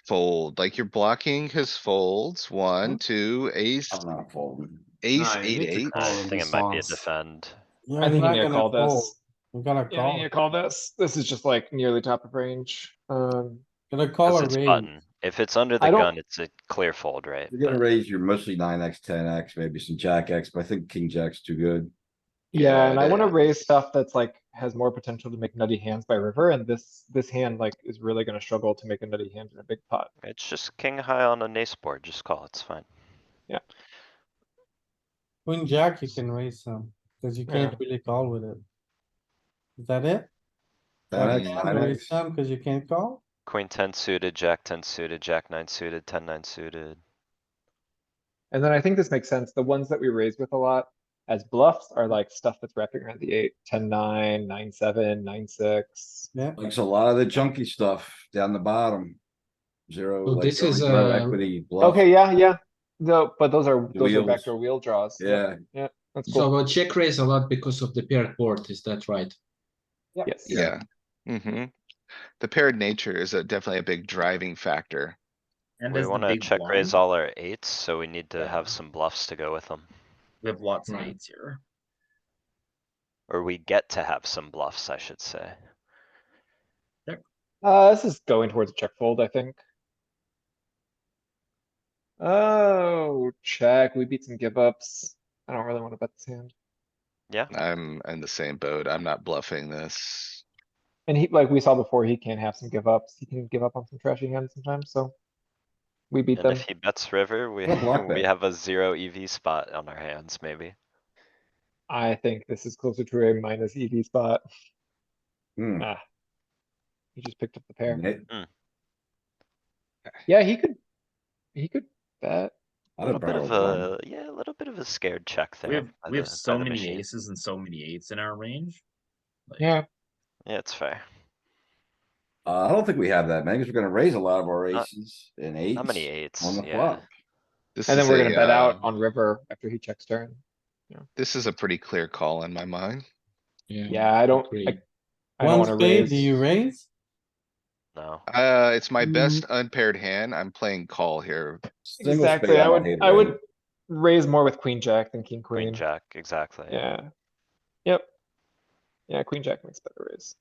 Speaker 2: fold, like you're blocking his folds, one, two, ace,
Speaker 5: I'm not folding.
Speaker 2: ace,
Speaker 7: Nah, you
Speaker 2: eight,
Speaker 7: need to
Speaker 2: eight.
Speaker 7: call
Speaker 6: I
Speaker 7: in
Speaker 6: think it
Speaker 7: these
Speaker 6: might be a
Speaker 7: spots.
Speaker 6: defend.
Speaker 1: Yeah,
Speaker 4: I
Speaker 1: he's
Speaker 4: think you
Speaker 1: not
Speaker 4: need to
Speaker 1: gonna
Speaker 4: call
Speaker 1: fold.
Speaker 4: this.
Speaker 1: We gotta
Speaker 4: Yeah, you need
Speaker 1: call,
Speaker 4: to call this. This is just like nearly top of range.
Speaker 1: gonna call
Speaker 6: Cause
Speaker 1: a
Speaker 6: it's
Speaker 1: raise.
Speaker 6: button. If it's under
Speaker 4: I
Speaker 6: the
Speaker 4: don't-
Speaker 6: gun, it's a clear fold, right?
Speaker 5: You're gonna
Speaker 6: But
Speaker 5: raise your mostly 9x, 10x, maybe some jack X, but I think king jack's too good.
Speaker 4: Yeah, and I
Speaker 2: it
Speaker 4: wanna
Speaker 2: is.
Speaker 4: raise stuff that's like, has more potential to make nutty hands by river, and this hand like is really gonna struggle to make a nutty hand in a big pot.
Speaker 6: it's just king high on an ace board, just call, it's fine.
Speaker 1: Queen jack, you can raise some, cause you can't
Speaker 4: Yeah.
Speaker 1: really call with it. Is that it?
Speaker 5: 10x,
Speaker 2: Mm,
Speaker 1: Jack, raise
Speaker 5: 9x.
Speaker 1: some, cause you can't call?
Speaker 6: Queen ten suited, jack ten suited, jack nine suited, 10-9 suited.
Speaker 4: And then I think this makes sense. The ones that we raise with a lot as bluffs are like stuff that's wrapping around the 8, 10-9, 9-7, 9-6.
Speaker 1: Yeah,
Speaker 5: Likes a lot of the chunky stuff down the bottom. Zero,
Speaker 7: So
Speaker 5: like,
Speaker 7: this is,
Speaker 5: zero equity bluff.
Speaker 4: Okay, yeah. No, but those are
Speaker 5: Wheels.
Speaker 4: backdoor wheel draws. Yep,
Speaker 5: Yeah,
Speaker 4: Yeah, that's
Speaker 7: so
Speaker 4: cool.
Speaker 7: we'll check raise a lot because of the paired board, is that right?
Speaker 4: Yes.
Speaker 2: Yeah. The paired nature is definitely a big driving factor.
Speaker 3: And
Speaker 6: We
Speaker 3: as the
Speaker 6: wanna
Speaker 3: big
Speaker 6: check raise
Speaker 3: blind,
Speaker 6: all our eights, so we need to
Speaker 3: Yeah.
Speaker 6: have some bluffs to go with them.
Speaker 3: we have lots of
Speaker 7: Right.
Speaker 3: eights here.
Speaker 6: Or we get to have some bluffs, I should say.
Speaker 4: This is going towards a check fold, I think. Oh, check. We beat some give ups. I don't really want to bet this hand.
Speaker 6: Yeah,
Speaker 2: I'm in the same boat. I'm not bluffing this.
Speaker 4: And he, like we saw before, he can have some give ups. He can give up on some trashy hands sometimes, so. We beat
Speaker 6: and
Speaker 4: them.
Speaker 6: if he bets river, we,
Speaker 5: What a block
Speaker 6: we
Speaker 5: bet.
Speaker 6: have a 0 EV spot on our hands, maybe.
Speaker 4: I think this is closer to a minus EV spot.
Speaker 5: Hmm.
Speaker 4: Ah. He just picked up the pair.
Speaker 5: Hit.
Speaker 4: Yeah, he could bet.
Speaker 6: A
Speaker 5: I'd
Speaker 6: little
Speaker 5: have
Speaker 6: bit of
Speaker 5: barreled one.
Speaker 6: a, a little bit of a scared check
Speaker 3: We
Speaker 6: there.
Speaker 3: have,
Speaker 6: by
Speaker 3: we have
Speaker 6: the- by
Speaker 3: so
Speaker 6: the
Speaker 3: many
Speaker 6: machine.
Speaker 3: aces and so many eights in our range. Like,
Speaker 4: Yeah,
Speaker 6: Yeah, it's fair.
Speaker 5: I don't think we have that many, because we're gonna raise a lot of our
Speaker 6: Not-
Speaker 5: aces and eights.
Speaker 6: Not many
Speaker 5: On
Speaker 6: eights,
Speaker 5: the
Speaker 6: yeah.
Speaker 5: flop.
Speaker 2: This
Speaker 4: and then
Speaker 2: is
Speaker 4: we're gonna bet out
Speaker 2: a,
Speaker 4: on river after he checks turn.
Speaker 2: this is a pretty clear call in my mind.
Speaker 4: Yeah, I don't
Speaker 7: agree.
Speaker 4: wanna
Speaker 1: One spade, do
Speaker 4: raise.
Speaker 1: you raise?
Speaker 6: No,
Speaker 2: It's my best unpaired hand. I'm playing call here.
Speaker 5: Single
Speaker 4: Exactly,
Speaker 5: spade,
Speaker 4: I
Speaker 5: might hate
Speaker 4: I would
Speaker 5: raise.
Speaker 4: raise more with queen jack than king
Speaker 6: queen
Speaker 4: queen.
Speaker 6: jack, exactly.
Speaker 4: Yeah. Yep. Yeah, queen jack makes better raise.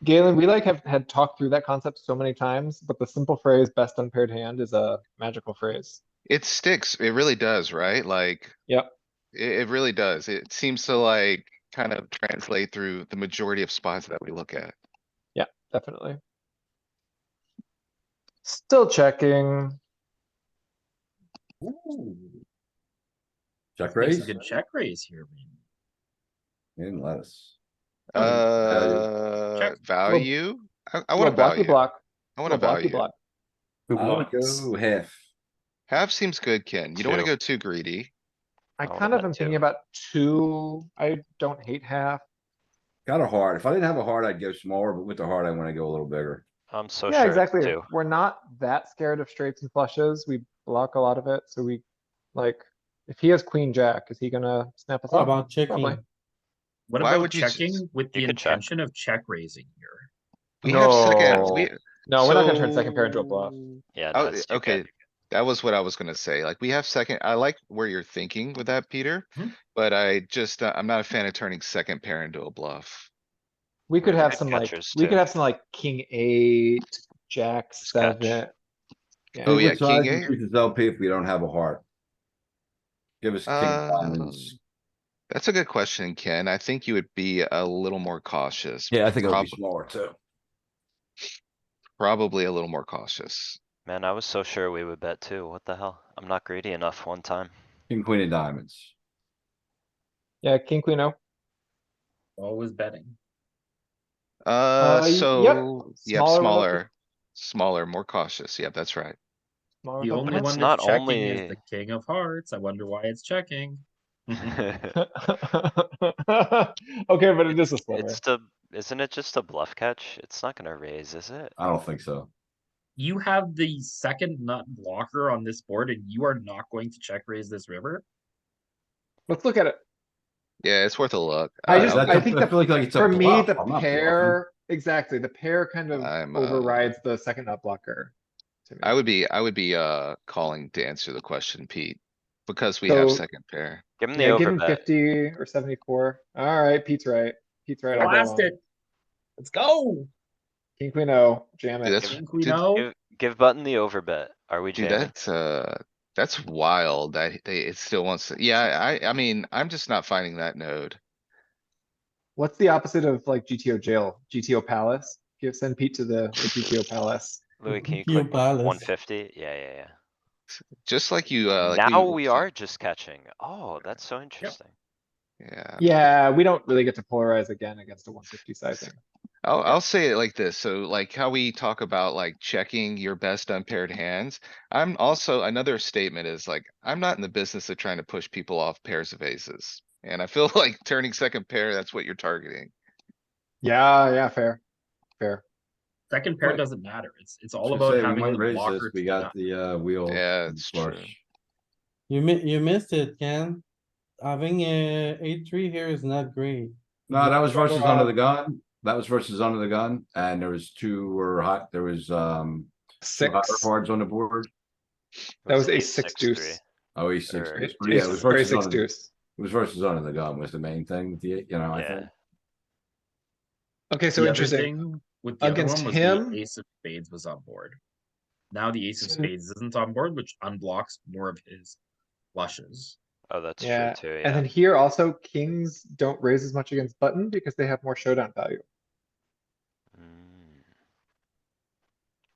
Speaker 4: Galen, we like have had talked through that concept so many times, but the simple phrase best unpaired hand is a magical phrase.
Speaker 2: It sticks. It really does, right? Like,
Speaker 4: Yep.
Speaker 2: it really does. It seems to like kind of translate through the majority of spots that we look at.
Speaker 4: Yeah, definitely. Still checking.
Speaker 5: Check
Speaker 3: makes
Speaker 5: raise?
Speaker 3: a good check raise here, man.
Speaker 5: He didn't let us.
Speaker 4: Check.
Speaker 2: Value? I
Speaker 4: Little
Speaker 2: want a
Speaker 4: blocky
Speaker 2: value.
Speaker 4: block.
Speaker 2: I want a
Speaker 4: Little blocky
Speaker 2: value.
Speaker 4: block.
Speaker 5: I would go half.
Speaker 2: Half seems good, Ken. You don't wanna
Speaker 6: Two.
Speaker 2: go too greedy.
Speaker 4: I
Speaker 6: I would've
Speaker 4: kind of
Speaker 6: bet
Speaker 4: am thinking
Speaker 6: two.
Speaker 4: about two. I don't hate half.
Speaker 5: Got a heart. If I didn't have a heart, I'd go smaller, but with the heart, I wanna go a little bigger.
Speaker 6: I'm so
Speaker 4: Yeah,
Speaker 6: sure it's
Speaker 4: exactly.
Speaker 6: two.
Speaker 4: We're not that scared of straights and flushes. We block a lot of it, so we, like, if he has queen jack, is he gonna snap us
Speaker 1: What
Speaker 4: up?
Speaker 1: about
Speaker 4: Probably.
Speaker 1: checking?
Speaker 3: What
Speaker 2: Why
Speaker 3: about
Speaker 2: would you just-
Speaker 3: checking with the
Speaker 6: You could check.
Speaker 3: intention of check raising here?
Speaker 2: We have second,
Speaker 4: No.
Speaker 2: we.
Speaker 4: No, we're not gonna turn second pair into a bluff.
Speaker 6: Yeah, no, it's too
Speaker 2: Okay,
Speaker 6: good.
Speaker 2: that was what I was gonna say. Like, we have second, I like where you're thinking with that, Peter.
Speaker 3: Mhm.
Speaker 2: But I just, I'm not a fan of turning second pair into a bluff.
Speaker 4: We could
Speaker 6: We're
Speaker 4: have
Speaker 6: good
Speaker 4: some like,
Speaker 6: catchers,
Speaker 4: we could
Speaker 6: too.
Speaker 4: have some like king eight, jack
Speaker 6: Just catch.
Speaker 4: seven.
Speaker 2: Oh,
Speaker 5: What
Speaker 2: yeah,
Speaker 5: size
Speaker 2: king eight?
Speaker 5: increases LP if we don't have a heart? Give us king diamonds.
Speaker 2: That's a good question, Ken. I think you would be a little more cautious.
Speaker 5: Yeah, I think it'll be
Speaker 2: Prob-
Speaker 5: smaller too.
Speaker 2: Probably a little more cautious.
Speaker 6: Man, I was so sure we would bet two. What the hell? I'm not greedy enough one time.
Speaker 5: King, queen of diamonds.
Speaker 4: Yeah, king, queen, oh.
Speaker 3: Always betting.
Speaker 2: So, yep,
Speaker 4: Smaller relative-
Speaker 2: smaller, more cautious. Yep, that's right.
Speaker 4: smaller
Speaker 3: The
Speaker 4: relative
Speaker 3: only
Speaker 6: it's
Speaker 3: one
Speaker 6: not
Speaker 3: that's checking is
Speaker 6: only-
Speaker 3: the king of hearts. I wonder why it's checking.
Speaker 4: Okay, but it is a sliver.
Speaker 6: It's the, isn't it just a bluff catch? It's not gonna raise, is it?
Speaker 5: I don't think so.
Speaker 3: You have the second nut blocker on this board and you are not going to check raise this river?
Speaker 4: Let's look at it.
Speaker 2: Yeah, it's worth a look.
Speaker 4: I just,
Speaker 5: That's
Speaker 4: I
Speaker 5: a-
Speaker 4: think
Speaker 5: I feel like it's a
Speaker 4: for me,
Speaker 5: bluff.
Speaker 4: the
Speaker 5: I'm not
Speaker 4: pair, exactly, the pair kind of
Speaker 2: I'm,
Speaker 4: overrides the second nut blocker. to me.
Speaker 2: I would be, calling to answer the question, Pete. Because we have
Speaker 4: So-
Speaker 2: second pair.
Speaker 6: Give him the
Speaker 4: Yeah, give him
Speaker 6: overbet.
Speaker 4: 50 or 74. Alright, Pete's right. Pete's right. I'll go
Speaker 3: Blast
Speaker 4: along.
Speaker 3: it! Let's go!
Speaker 4: King, queen, oh, jam
Speaker 2: Dude,
Speaker 4: it.
Speaker 2: that's-
Speaker 3: King, queen,
Speaker 2: dude,
Speaker 3: oh.
Speaker 6: Give button the overbet. Are we
Speaker 2: Dude,
Speaker 6: jamming?
Speaker 2: that's wild that it still wants to, yeah, I mean, I'm just not finding that node.
Speaker 4: What's the opposite of like GTO jail? GTO palace? Send Pete to the GTO palace.
Speaker 6: Louis, can you
Speaker 1: You
Speaker 6: click
Speaker 1: palace.
Speaker 6: 150? Yeah, yeah,
Speaker 2: Just like you,
Speaker 6: yeah.
Speaker 2: like
Speaker 6: Now we are just catching. Oh, that's so interesting.
Speaker 2: Yeah,
Speaker 4: Yeah, we don't really get to polarize again against a 150 sizing.
Speaker 2: I'll say it like this. So like how we talk about like checking your best unpaired hands. I'm also, another statement is like, I'm not in the business of trying to push people off pairs of aces. And I feel like turning second pair, that's what you're targeting.
Speaker 4: Yeah, fair. Fair.
Speaker 3: Second pair
Speaker 5: Right.
Speaker 3: doesn't matter. It's
Speaker 5: I
Speaker 3: all
Speaker 5: was
Speaker 3: about
Speaker 5: gonna say, we
Speaker 3: having
Speaker 5: might
Speaker 3: the
Speaker 5: raise this.
Speaker 3: blocker.
Speaker 5: We
Speaker 3: to
Speaker 5: got
Speaker 3: nut.
Speaker 5: the wheel.
Speaker 2: Yeah,
Speaker 5: and
Speaker 2: it's
Speaker 5: flush.
Speaker 2: true.
Speaker 1: You missed it, Ken. Having a 8-3 here is not great.
Speaker 5: No, that was versus
Speaker 1: Better
Speaker 5: under the
Speaker 1: have-
Speaker 5: gun. That was versus under the gun, and there was two or hot, there was, two hotter
Speaker 4: Six.
Speaker 5: cards on the board.
Speaker 4: That was
Speaker 6: ace
Speaker 4: ace six
Speaker 6: 6-3.
Speaker 4: deuce.
Speaker 5: Oh, he's six,
Speaker 6: Or-
Speaker 5: deuce. But yeah, it was
Speaker 4: Or ace
Speaker 5: versus
Speaker 4: six
Speaker 5: under,
Speaker 4: deuce.
Speaker 5: it was versus under the gun was the main thing with the, I
Speaker 6: Yeah,
Speaker 5: think.
Speaker 4: Okay, so
Speaker 3: The other
Speaker 4: interesting.
Speaker 3: thing with the other
Speaker 4: Against
Speaker 3: one was
Speaker 4: him-
Speaker 3: the ace of spades was on board. Now the ace of
Speaker 4: So-
Speaker 3: spades isn't on board, which unblocks more of his flushes.
Speaker 6: oh, that's true
Speaker 4: Yeah,
Speaker 6: too,
Speaker 4: and
Speaker 6: yeah.
Speaker 4: then here also kings don't raise as much against button because they have more showdown value.
Speaker 6: Mm.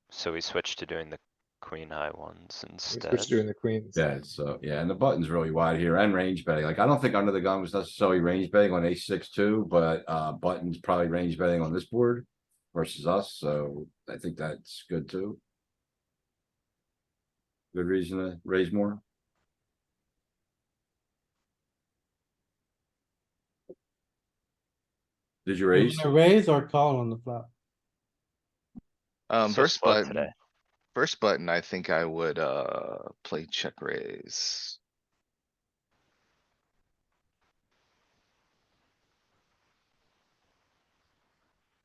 Speaker 6: So we switched to doing the queen high ones
Speaker 4: We
Speaker 6: instead.
Speaker 4: switch to doing the queens.
Speaker 5: Yeah, so, yeah, and the button's really wide here and range betting. Like, I don't think under the gun was necessarily range betting on ace six two, but, button's probably range betting on this board versus us, so I think that's good too. Good reason to raise more. Did you
Speaker 1: You
Speaker 5: raise?
Speaker 1: wanna raise or call on the flop?
Speaker 6: So
Speaker 2: First
Speaker 6: slow
Speaker 2: button,
Speaker 6: today.
Speaker 2: first button, I think I would, play check raise.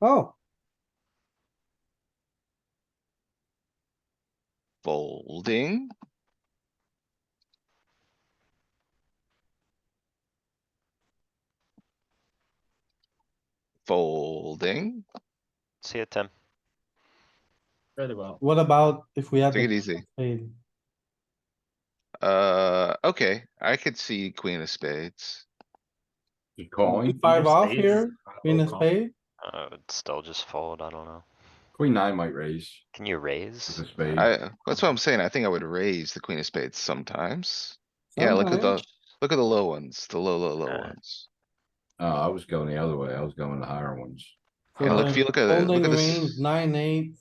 Speaker 1: Oh,
Speaker 2: Folding. Folding.
Speaker 6: See ya, Tim.
Speaker 3: Really well.
Speaker 1: what about if we had
Speaker 2: Take it
Speaker 1: the
Speaker 2: easy.
Speaker 1: spade?
Speaker 2: Okay, I could see queen of spades.
Speaker 5: Just calling.
Speaker 1: Five off
Speaker 3: spades,
Speaker 1: here, queen of
Speaker 3: call.
Speaker 1: spade?
Speaker 6: It'd still just fold, I don't know.
Speaker 5: Queen nine might raise
Speaker 6: Can you
Speaker 5: with
Speaker 6: raise?
Speaker 5: a spade.
Speaker 2: That's what I'm saying. I think I would raise the queen of spades sometimes. Yeah, look at
Speaker 1: Sometimes.
Speaker 2: the low ones, the low
Speaker 6: Yeah.
Speaker 2: ones.
Speaker 5: Oh, I was going the other way. I was going the higher ones.
Speaker 1: So
Speaker 2: Yeah, look,
Speaker 1: the
Speaker 2: if you look at
Speaker 1: folding
Speaker 2: this.
Speaker 1: range, 9, 8,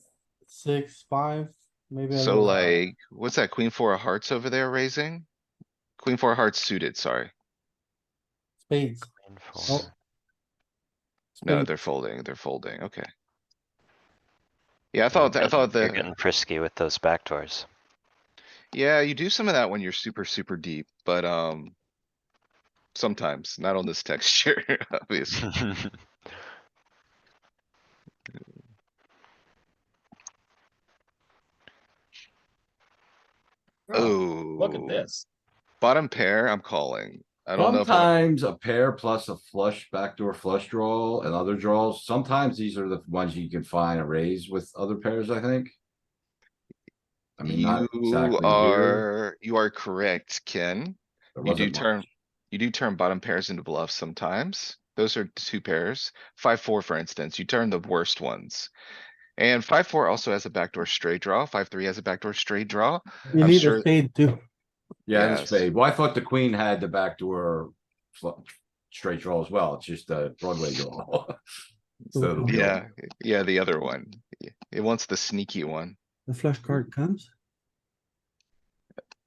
Speaker 1: 6, 5, maybe. a
Speaker 2: So
Speaker 1: little-
Speaker 2: like, what's that? Queen four of hearts over there raising? Queen four of hearts suited, sorry.
Speaker 1: Spades.
Speaker 6: Queen
Speaker 1: Oh.
Speaker 6: four.
Speaker 2: No,
Speaker 1: Spades.
Speaker 2: they're folding, okay. Yeah, I thought
Speaker 6: You're
Speaker 2: the,
Speaker 6: getting frisky with those backdoors.
Speaker 2: yeah, you do some of that when you're super deep, but, sometimes, not on this texture, obviously. Oh.
Speaker 3: Look at this.
Speaker 2: Bottom pair, I'm calling. I don't know if,
Speaker 5: Sometimes a pair plus a flush, backdoor flush draw and other draws. Sometimes these are the ones you can find a raise with other pairs, I think. I mean, not exactly here.
Speaker 2: you are correct, Ken.
Speaker 5: There
Speaker 2: You do
Speaker 5: wasn't
Speaker 2: turn,
Speaker 5: much.
Speaker 2: you do turn bottom pairs into bluffs sometimes. Those are two pairs. 5-4, for instance, you turn the worst ones. And 5-4 also has a backdoor straight draw. 5-3 has a backdoor straight draw.
Speaker 1: You
Speaker 2: I'm
Speaker 1: need a
Speaker 2: sure-
Speaker 1: spade too.
Speaker 5: Yeah, and a
Speaker 2: Yes.
Speaker 5: spade. Well, I thought the queen had the backdoor straight draw as well. It's just a Broadway draw. Instead of the real.
Speaker 2: Yeah, the other one. It wants the sneaky one.
Speaker 1: The flush card comes.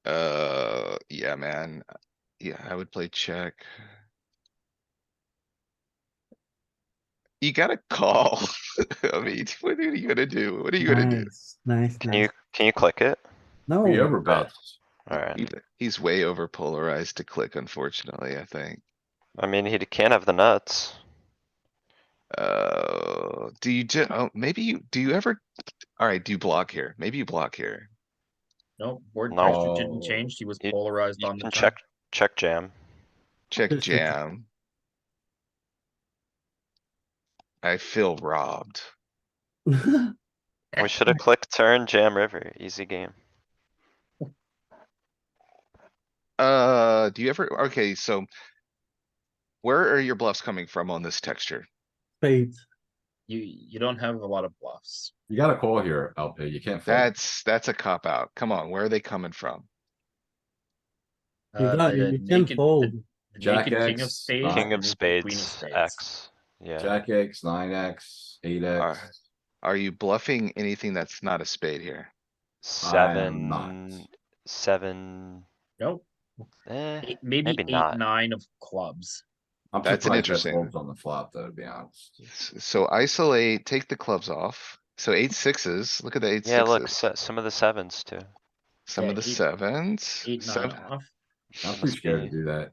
Speaker 2: Yeah, man. Yeah, I would play check. You gotta call. I mean, what are you gonna do? What are you gonna do?
Speaker 1: Nice,
Speaker 6: Can
Speaker 1: nice.
Speaker 6: you click it?
Speaker 1: No,
Speaker 5: He overbets.
Speaker 6: Alright,
Speaker 2: He's way over polarized to click, unfortunately, I think.
Speaker 6: I mean, he can't have the nuts.
Speaker 2: Do you oh, maybe do you ever? Alright, do you block here? Maybe you block here.
Speaker 3: No, board
Speaker 6: No.
Speaker 3: texture didn't change. He was
Speaker 6: You-
Speaker 3: polarized
Speaker 6: You
Speaker 3: on the
Speaker 6: can
Speaker 3: turn.
Speaker 6: check jam.
Speaker 2: Check
Speaker 1: Just a-
Speaker 2: jam. I feel robbed.
Speaker 6: We should have clicked turn, jam river, easy game.
Speaker 2: Do you ever, okay, so. Where are your bluffs coming from on this texture?
Speaker 1: Spades.
Speaker 3: You don't have a lot of bluffs.
Speaker 5: You gotta call here, LP. You can't fold.
Speaker 2: That's a cop out. Come on, where are they coming from?
Speaker 1: You got,
Speaker 3: The
Speaker 1: you can
Speaker 3: naked-
Speaker 1: fold.
Speaker 3: the
Speaker 5: Jack
Speaker 3: naked king of
Speaker 5: X,
Speaker 3: spades.
Speaker 6: King
Speaker 3: and
Speaker 6: of
Speaker 3: the queen
Speaker 6: spades, X, yeah.
Speaker 5: Jack X, 9X, 8X.
Speaker 2: Are you bluffing anything that's not a spade here?
Speaker 5: am not.
Speaker 6: 7,
Speaker 3: Nope.
Speaker 6: eh,
Speaker 3: Maybe
Speaker 6: maybe
Speaker 3: 8,
Speaker 6: not.
Speaker 3: 9 of clubs.
Speaker 5: I'm
Speaker 2: That's an
Speaker 5: surprised that
Speaker 2: interesting-
Speaker 5: folds on the flop, though, to be honest.
Speaker 2: So isolate, take the clubs off. So 8 6s, look at the 8
Speaker 6: Yeah, look,
Speaker 2: sixes.
Speaker 6: some of the sevens too.
Speaker 2: Some
Speaker 3: Yeah,
Speaker 2: of the
Speaker 3: eight-
Speaker 2: sevens,
Speaker 3: 8 9 off.
Speaker 5: I'm
Speaker 6: Must
Speaker 5: too scared to
Speaker 6: be
Speaker 5: do that.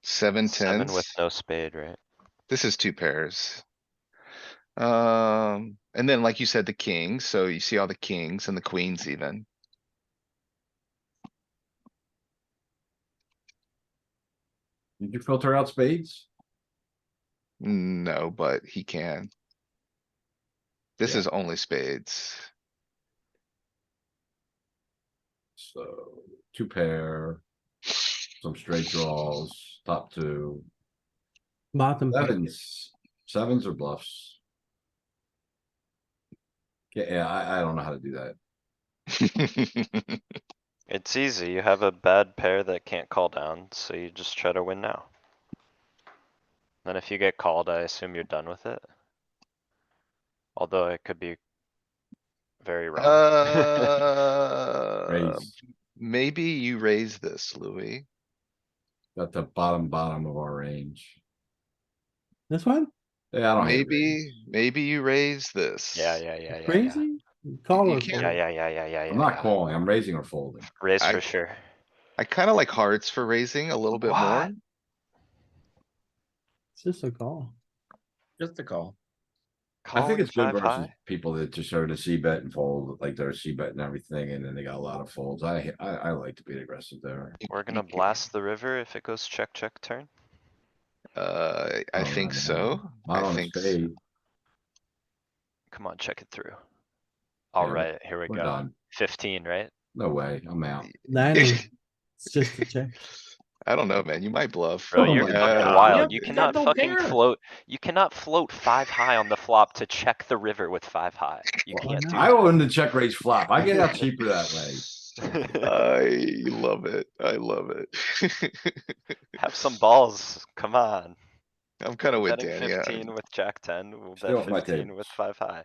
Speaker 2: seven
Speaker 6: Seven
Speaker 2: tens.
Speaker 6: with no spade, right?
Speaker 2: This is 2 pairs. And then like you said, the kings, so you see all the kings and the queens even.
Speaker 5: Did you filter out spades?
Speaker 2: No, but he can. This
Speaker 5: Yeah.
Speaker 2: is only spades.
Speaker 5: So, two pair, some straight draws, top two,
Speaker 1: Bottom pair.
Speaker 5: sevens or bluffs. Yeah, I don't know how to do that.
Speaker 6: It's easy. You have a bad pair that can't call down, so you just try to win now. Then if you get called, I assume you're done with it. Although it could be very wrong.
Speaker 5: Raise,
Speaker 2: Maybe you raise this, Louis.
Speaker 5: at the bottom of our range.
Speaker 1: This one?
Speaker 5: Yeah, I don't hate raise.
Speaker 2: Maybe you raise this.
Speaker 6: Yeah.
Speaker 1: Crazy? Call
Speaker 2: You
Speaker 1: or
Speaker 2: can't-
Speaker 1: fold?
Speaker 6: Yeah.
Speaker 5: I'm not calling, I'm raising or folding.
Speaker 6: Raise
Speaker 2: I-
Speaker 6: for sure.
Speaker 2: I kinda like hearts for raising a little bit more.
Speaker 6: What?
Speaker 1: It's just a call.
Speaker 3: Just a call.
Speaker 5: I think
Speaker 6: Calling
Speaker 5: it's good
Speaker 6: 5
Speaker 5: versus
Speaker 6: high.
Speaker 5: people that just are to C bet and fold, like they're C bet and everything, and then they got a lot of folds. I like to be aggressive there.
Speaker 6: We're gonna blast the river if it goes check, check, turn.
Speaker 2: I
Speaker 5: Oh,
Speaker 2: think
Speaker 5: no,
Speaker 2: so.
Speaker 5: Not
Speaker 2: I
Speaker 5: on a
Speaker 2: think,
Speaker 5: spade.
Speaker 6: Come on, check it through.
Speaker 5: Yeah,
Speaker 6: Alright, here we
Speaker 5: We're
Speaker 6: go.
Speaker 5: done.
Speaker 6: 15, right?
Speaker 5: No way, I'm out.
Speaker 1: Danny, it's just a check.
Speaker 2: I don't know, man, you might bluff.
Speaker 6: Bro,
Speaker 5: Oh
Speaker 6: you're
Speaker 5: my
Speaker 6: fucking
Speaker 5: God.
Speaker 6: wild.
Speaker 3: Yeah,
Speaker 6: You
Speaker 3: you
Speaker 6: cannot
Speaker 3: got no
Speaker 6: fucking
Speaker 3: pair.
Speaker 6: float. You cannot float 5 high on the flop to check the river with 5 high. You
Speaker 5: Well,
Speaker 6: can't do
Speaker 5: I
Speaker 6: that.
Speaker 5: own the check raise flop. I get out cheaper that way.
Speaker 2: I love it. I love it.
Speaker 6: Have some balls. Come on.
Speaker 2: I'm kinda with
Speaker 6: Betting
Speaker 2: Danny.
Speaker 6: 15 with jack 10. We'll
Speaker 5: Stay
Speaker 6: bet
Speaker 5: off my
Speaker 6: 15 with 5 high.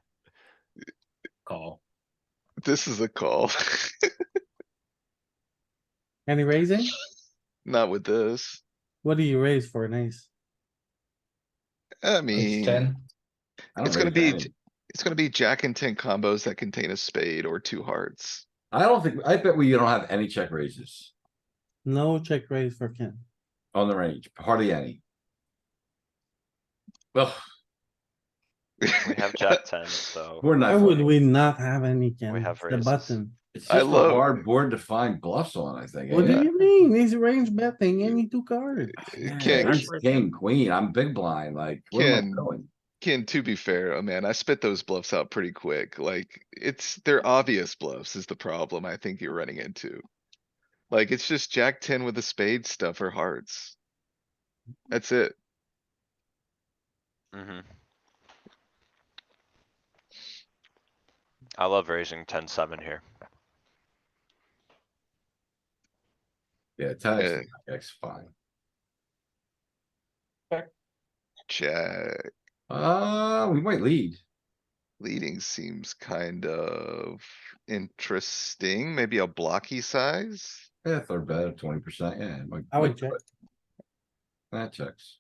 Speaker 3: Call.
Speaker 2: This is a call.
Speaker 1: Any raising?
Speaker 2: Not with this.
Speaker 1: What do you raise for an ace?
Speaker 2: I
Speaker 7: Ace
Speaker 2: mean,
Speaker 7: 10.
Speaker 5: I don't
Speaker 2: it's gonna
Speaker 5: raise
Speaker 2: be,
Speaker 5: any.
Speaker 2: it's gonna be jack and ten combos that contain a spade or 2 hearts.
Speaker 5: I don't think, I bet we don't have any check raises
Speaker 1: No check raise for Ken.
Speaker 5: on the range, hardly any. Ugh,
Speaker 6: We have jack 10, so
Speaker 5: we're
Speaker 1: Why
Speaker 5: not.
Speaker 1: would
Speaker 5: folding.
Speaker 1: we not have any Ken?
Speaker 6: We have
Speaker 1: It's the
Speaker 6: raises.
Speaker 1: button.
Speaker 5: It's
Speaker 2: I
Speaker 5: just a
Speaker 2: love-
Speaker 5: hard board to find bluffs on, I think.
Speaker 1: What do
Speaker 5: Yeah.
Speaker 1: you mean? He's range betting any two cards.
Speaker 5: Yeah,
Speaker 2: Ken,
Speaker 5: ace, king, queen, I'm big blind, like, what am I
Speaker 2: Ken,
Speaker 5: doing?
Speaker 2: Ken, to be fair, oh man, I spit those bluffs out pretty quick. Like, they're obvious bluffs is the problem I think you're running into. Like, it's just jack ten with a spade stuff or hearts. That's it.
Speaker 6: mhm. I love raising 10-7 here.
Speaker 5: Yeah, ten
Speaker 2: Yeah.
Speaker 5: X fine.
Speaker 2: Jack
Speaker 5: We might lead.
Speaker 2: leading seems kind of interesting. Maybe a blocky size?
Speaker 5: Yeah, third bet of 20%, yeah.
Speaker 1: I would check.
Speaker 5: That checks.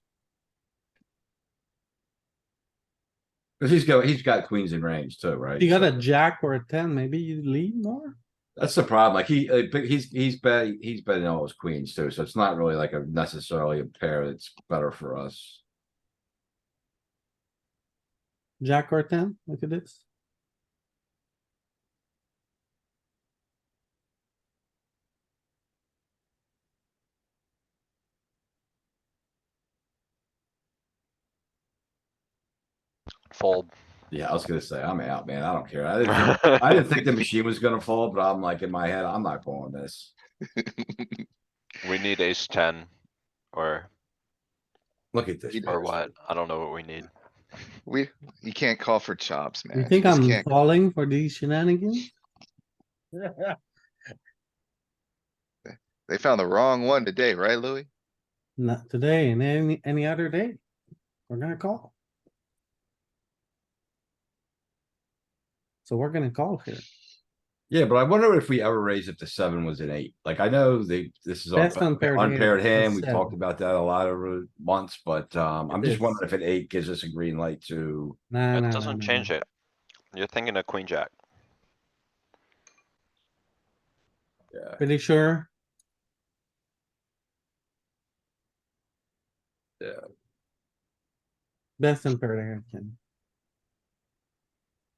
Speaker 5: Cause he's got queens in range too, right?
Speaker 1: You got
Speaker 5: So
Speaker 1: a jack or a 10, maybe you lead more?
Speaker 5: that's the problem, like he's betting all his queens too, so it's not really like a necessarily a pair that's better for us.
Speaker 1: Jack or 10, look at this.
Speaker 6: Fold.
Speaker 5: Yeah, I was gonna say, I'm out, man, I don't care, I didn't think the machine was gonna fall, but I'm like, in my head, I'm not calling this.
Speaker 6: We need ace 10 or
Speaker 5: Look at this.
Speaker 6: or
Speaker 5: bastard.
Speaker 6: what? I don't know what we need.
Speaker 2: You can't call for chops, man.
Speaker 1: You think
Speaker 2: just
Speaker 1: I'm
Speaker 2: can't-
Speaker 1: falling for these shenanigans?
Speaker 2: They found the wrong one today, right, Louis?
Speaker 1: Not today and any other day. We're gonna call. So we're gonna call here.
Speaker 5: Yeah, but I wonder if we ever raise if the 7 was an 8. Like, I know this is
Speaker 1: Best unpaired hand,
Speaker 5: unpaired hand.
Speaker 1: a
Speaker 5: We've
Speaker 1: 7.
Speaker 5: talked about that a lot over months, but I'm
Speaker 1: It
Speaker 5: just
Speaker 1: is.
Speaker 5: wondering if an 8 gives us a green light to.
Speaker 1: Nah,
Speaker 6: It
Speaker 1: nah,
Speaker 6: doesn't
Speaker 1: nah,
Speaker 6: change
Speaker 1: nah.
Speaker 6: it. You're thinking of queen jack.
Speaker 5: Yeah,
Speaker 1: Pretty sure.
Speaker 5: yeah.
Speaker 1: Best in pair American.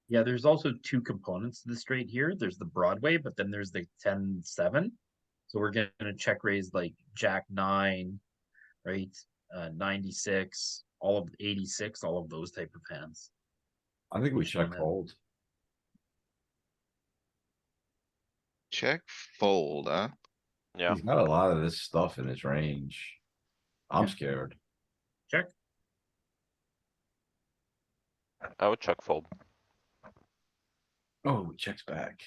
Speaker 3: Yeah, there's also two components to the straight here. There's the Broadway, but then there's the 10-7. So we're gonna check raise like Jack 9, right? 96, all of 86, all of those type of hands.
Speaker 5: I think we
Speaker 3: Which one
Speaker 5: check
Speaker 3: then?
Speaker 5: fold.
Speaker 2: Check fold, huh?
Speaker 6: Yeah,
Speaker 5: He's got a lot of this stuff in his range. I'm
Speaker 3: Yeah.
Speaker 5: scared.
Speaker 3: Check.
Speaker 6: I would check fold.
Speaker 5: Oh, he checks back.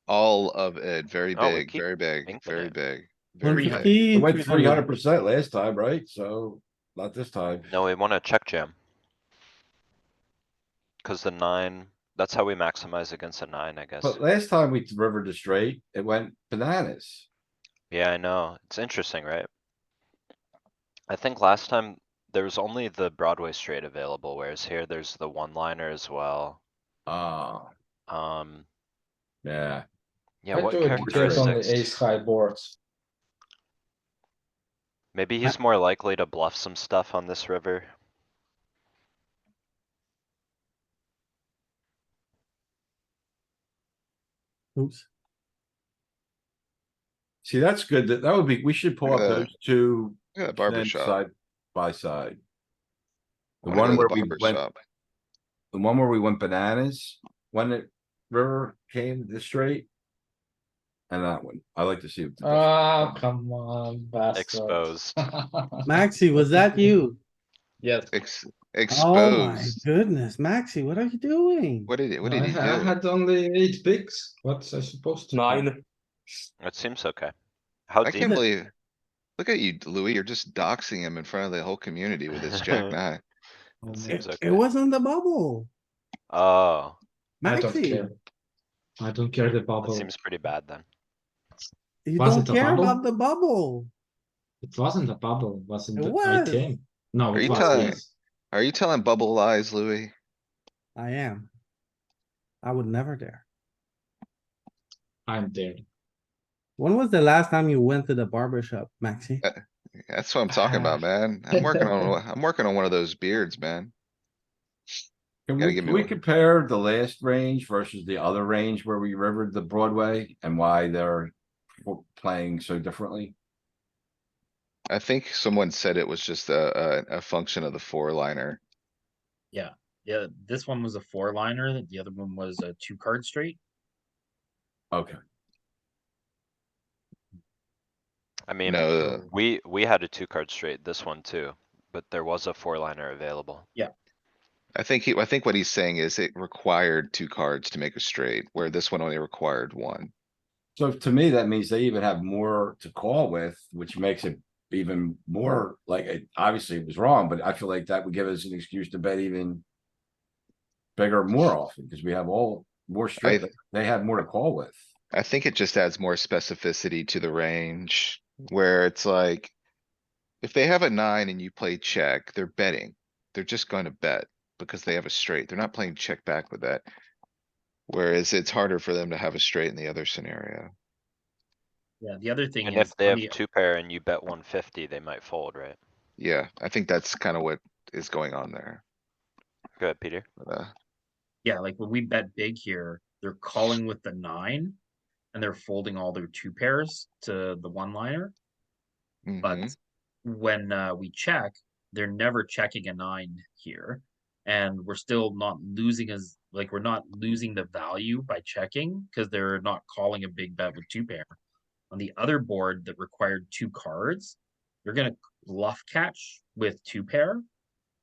Speaker 2: All of it, very
Speaker 6: Oh, we
Speaker 2: big,
Speaker 6: keep
Speaker 2: very big,
Speaker 6: inking
Speaker 2: very
Speaker 6: it.
Speaker 2: big, very
Speaker 3: 300.
Speaker 2: big.
Speaker 1: 150,
Speaker 5: It went
Speaker 1: 300.
Speaker 5: 300% last time, right? So not this time.
Speaker 6: No, we wanna check jam. Cause the 9, that's how we maximize against a 9, I guess.
Speaker 5: But last time we rivered the straight, it went bananas.
Speaker 6: Yeah, I know. It's interesting, right? I think last time there was only the Broadway straight available, whereas here there's the one liner as well.
Speaker 5: Ah,
Speaker 6: Um,
Speaker 5: yeah.
Speaker 6: yeah,
Speaker 7: I
Speaker 6: what
Speaker 7: do it against only
Speaker 6: characteristics?
Speaker 7: ace high boards.
Speaker 6: Maybe he's more likely to bluff some stuff on this river.
Speaker 1: Oops.
Speaker 5: See, that's good. That would be, we should pull
Speaker 2: Look
Speaker 5: up
Speaker 2: at
Speaker 5: those two
Speaker 2: Look at that barber
Speaker 5: then
Speaker 2: shop.
Speaker 5: side by side. The
Speaker 2: Wanna go
Speaker 5: one
Speaker 2: to the
Speaker 5: where we
Speaker 2: barber
Speaker 5: went,
Speaker 2: shop.
Speaker 5: the one where we went bananas when the river came this straight. And that one, I like to see. what the difference
Speaker 7: Ah,
Speaker 5: is.
Speaker 7: come on, bastard.
Speaker 6: Exposed.
Speaker 1: Maxi, was that you?
Speaker 7: Yes,
Speaker 1: Oh my
Speaker 2: Exposed.
Speaker 1: goodness, Maxi, what are you doing?
Speaker 2: What did
Speaker 7: I
Speaker 2: he do?
Speaker 7: had only 8 picks. What's I supposed to do?
Speaker 8: 9.
Speaker 6: It seems okay. How
Speaker 2: I
Speaker 6: deep?
Speaker 2: can't believe. Look at you, Louis. You're just doxing him in front of the whole community with this jack nine.
Speaker 7: Oh,
Speaker 6: It
Speaker 7: man.
Speaker 6: seems
Speaker 1: It
Speaker 6: okay.
Speaker 1: was on the bubble.
Speaker 6: Oh,
Speaker 7: I don't
Speaker 1: Maxi,
Speaker 7: care. I don't care the
Speaker 6: that
Speaker 7: bubble.
Speaker 6: seems pretty bad then.
Speaker 1: you
Speaker 7: Was
Speaker 1: don't
Speaker 7: it a
Speaker 1: care
Speaker 7: bubble?
Speaker 1: about the bubble.
Speaker 7: It wasn't a bubble, it wasn't
Speaker 1: It
Speaker 7: the
Speaker 1: was.
Speaker 7: ITM. No,
Speaker 2: Are
Speaker 7: it
Speaker 2: you
Speaker 7: was,
Speaker 2: telling-
Speaker 7: yes.
Speaker 2: Are you telling bubble lies, Louis?
Speaker 1: I am. I would never dare.
Speaker 7: I'm there.
Speaker 1: When was the last time you went to the barber shop, Maxi?
Speaker 2: That's what I'm talking about, man. I'm working on one of those beards, man.
Speaker 5: Can
Speaker 2: Gotta
Speaker 5: we,
Speaker 2: give
Speaker 5: can
Speaker 2: me
Speaker 5: we
Speaker 2: one.
Speaker 5: compare the last range versus the other range where we rivered the Broadway and why they're playing so differently?
Speaker 2: I think someone said it was just a function of the four liner.
Speaker 3: Yeah, this one was a 4-liner, the other one was a 2-card straight.
Speaker 5: Okay,
Speaker 6: I mean,
Speaker 2: No,
Speaker 6: we had a 2-card straight, this one too, but there was a 4-liner available.
Speaker 2: I think what he's saying is it required two cards to make a straight, where this one only required one.
Speaker 5: so to me, that means they even have more to call with, which makes it even more like, obviously it was wrong, but I feel like that would give us an excuse to bet even bigger more often, because we have all more straight, they have more to call with.
Speaker 2: I think it just adds more specificity to the range, where it's like. If they have a 9 and you play check, they're betting. They're just gonna bet because they have a straight. They're not playing check back with that. Whereas it's harder for them to have a straight in the other scenario.
Speaker 3: Yeah, the other thing
Speaker 6: And
Speaker 3: is
Speaker 6: if they
Speaker 3: on
Speaker 6: have
Speaker 3: the
Speaker 6: 2-pair and you bet 150, they might fold, right?
Speaker 2: Yeah, I think that's kinda what is going on there.
Speaker 6: Go ahead, Peter.
Speaker 2: But,
Speaker 3: yeah, like when we bet big here, they're calling with the 9 and they're folding all their 2-pairs to the 1-liner. But
Speaker 2: mhm.
Speaker 3: when we check, they're never checking a 9 here. And we're still not losing we're not losing the value by checking because they're not calling a big bet with 2-pair. On the other board that required 2 cards, you're gonna bluff catch with 2-pair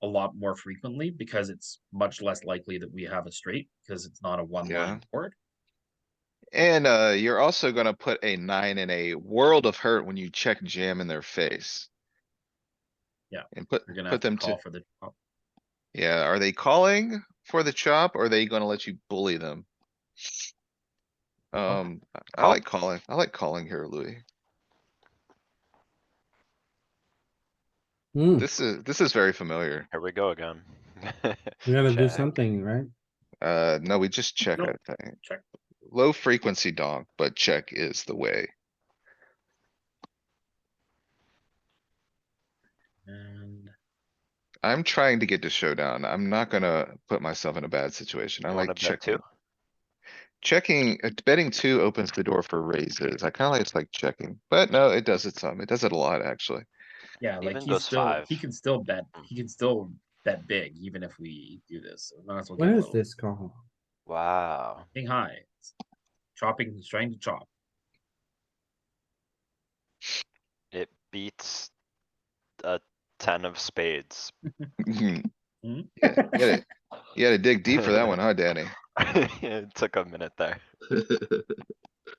Speaker 3: a lot more frequently because it's much less likely that we have a straight because it's not a one
Speaker 2: Yeah.
Speaker 3: line board.
Speaker 2: And, you're also gonna put a 9 in a world of hurt when you check jam in their face.
Speaker 3: Yeah,
Speaker 2: And
Speaker 3: You're gonna
Speaker 2: put
Speaker 3: have to
Speaker 2: them
Speaker 3: call
Speaker 2: to,
Speaker 3: for the top.
Speaker 2: yeah, are they calling for the chop or are they gonna let you bully them? I
Speaker 6: Call.
Speaker 2: like calling here, Louis.
Speaker 1: Hmm,
Speaker 2: This is very familiar.
Speaker 6: Here we go again.
Speaker 1: we gotta do
Speaker 6: Check.
Speaker 1: something, right?
Speaker 2: No, we just check, I
Speaker 3: Nope.
Speaker 2: think.
Speaker 3: Check.
Speaker 2: Low frequency donk, but check is the way.
Speaker 3: And
Speaker 2: I'm trying to get to showdown. I'm not gonna put myself in a bad situation. I
Speaker 6: You wanna
Speaker 2: like
Speaker 6: bet too?
Speaker 2: checking. Betting two opens the door for raises. I kinda like checking, but no, it does it some. It does it a lot, actually.
Speaker 3: yeah, like
Speaker 6: Even
Speaker 3: he's
Speaker 6: goes
Speaker 3: still,
Speaker 6: 5.
Speaker 3: he can still bet, he can still bet big even if we do this. So might as well
Speaker 1: What
Speaker 3: get a
Speaker 1: is
Speaker 3: little
Speaker 1: this call?
Speaker 6: Wow.
Speaker 3: king high. Chopping, he's trying to chop.
Speaker 6: It beats a 10 of spades.
Speaker 2: Yeah,
Speaker 3: Hmm?
Speaker 2: you had to dig deep for that one, huh, Danny?
Speaker 6: It took a minute there.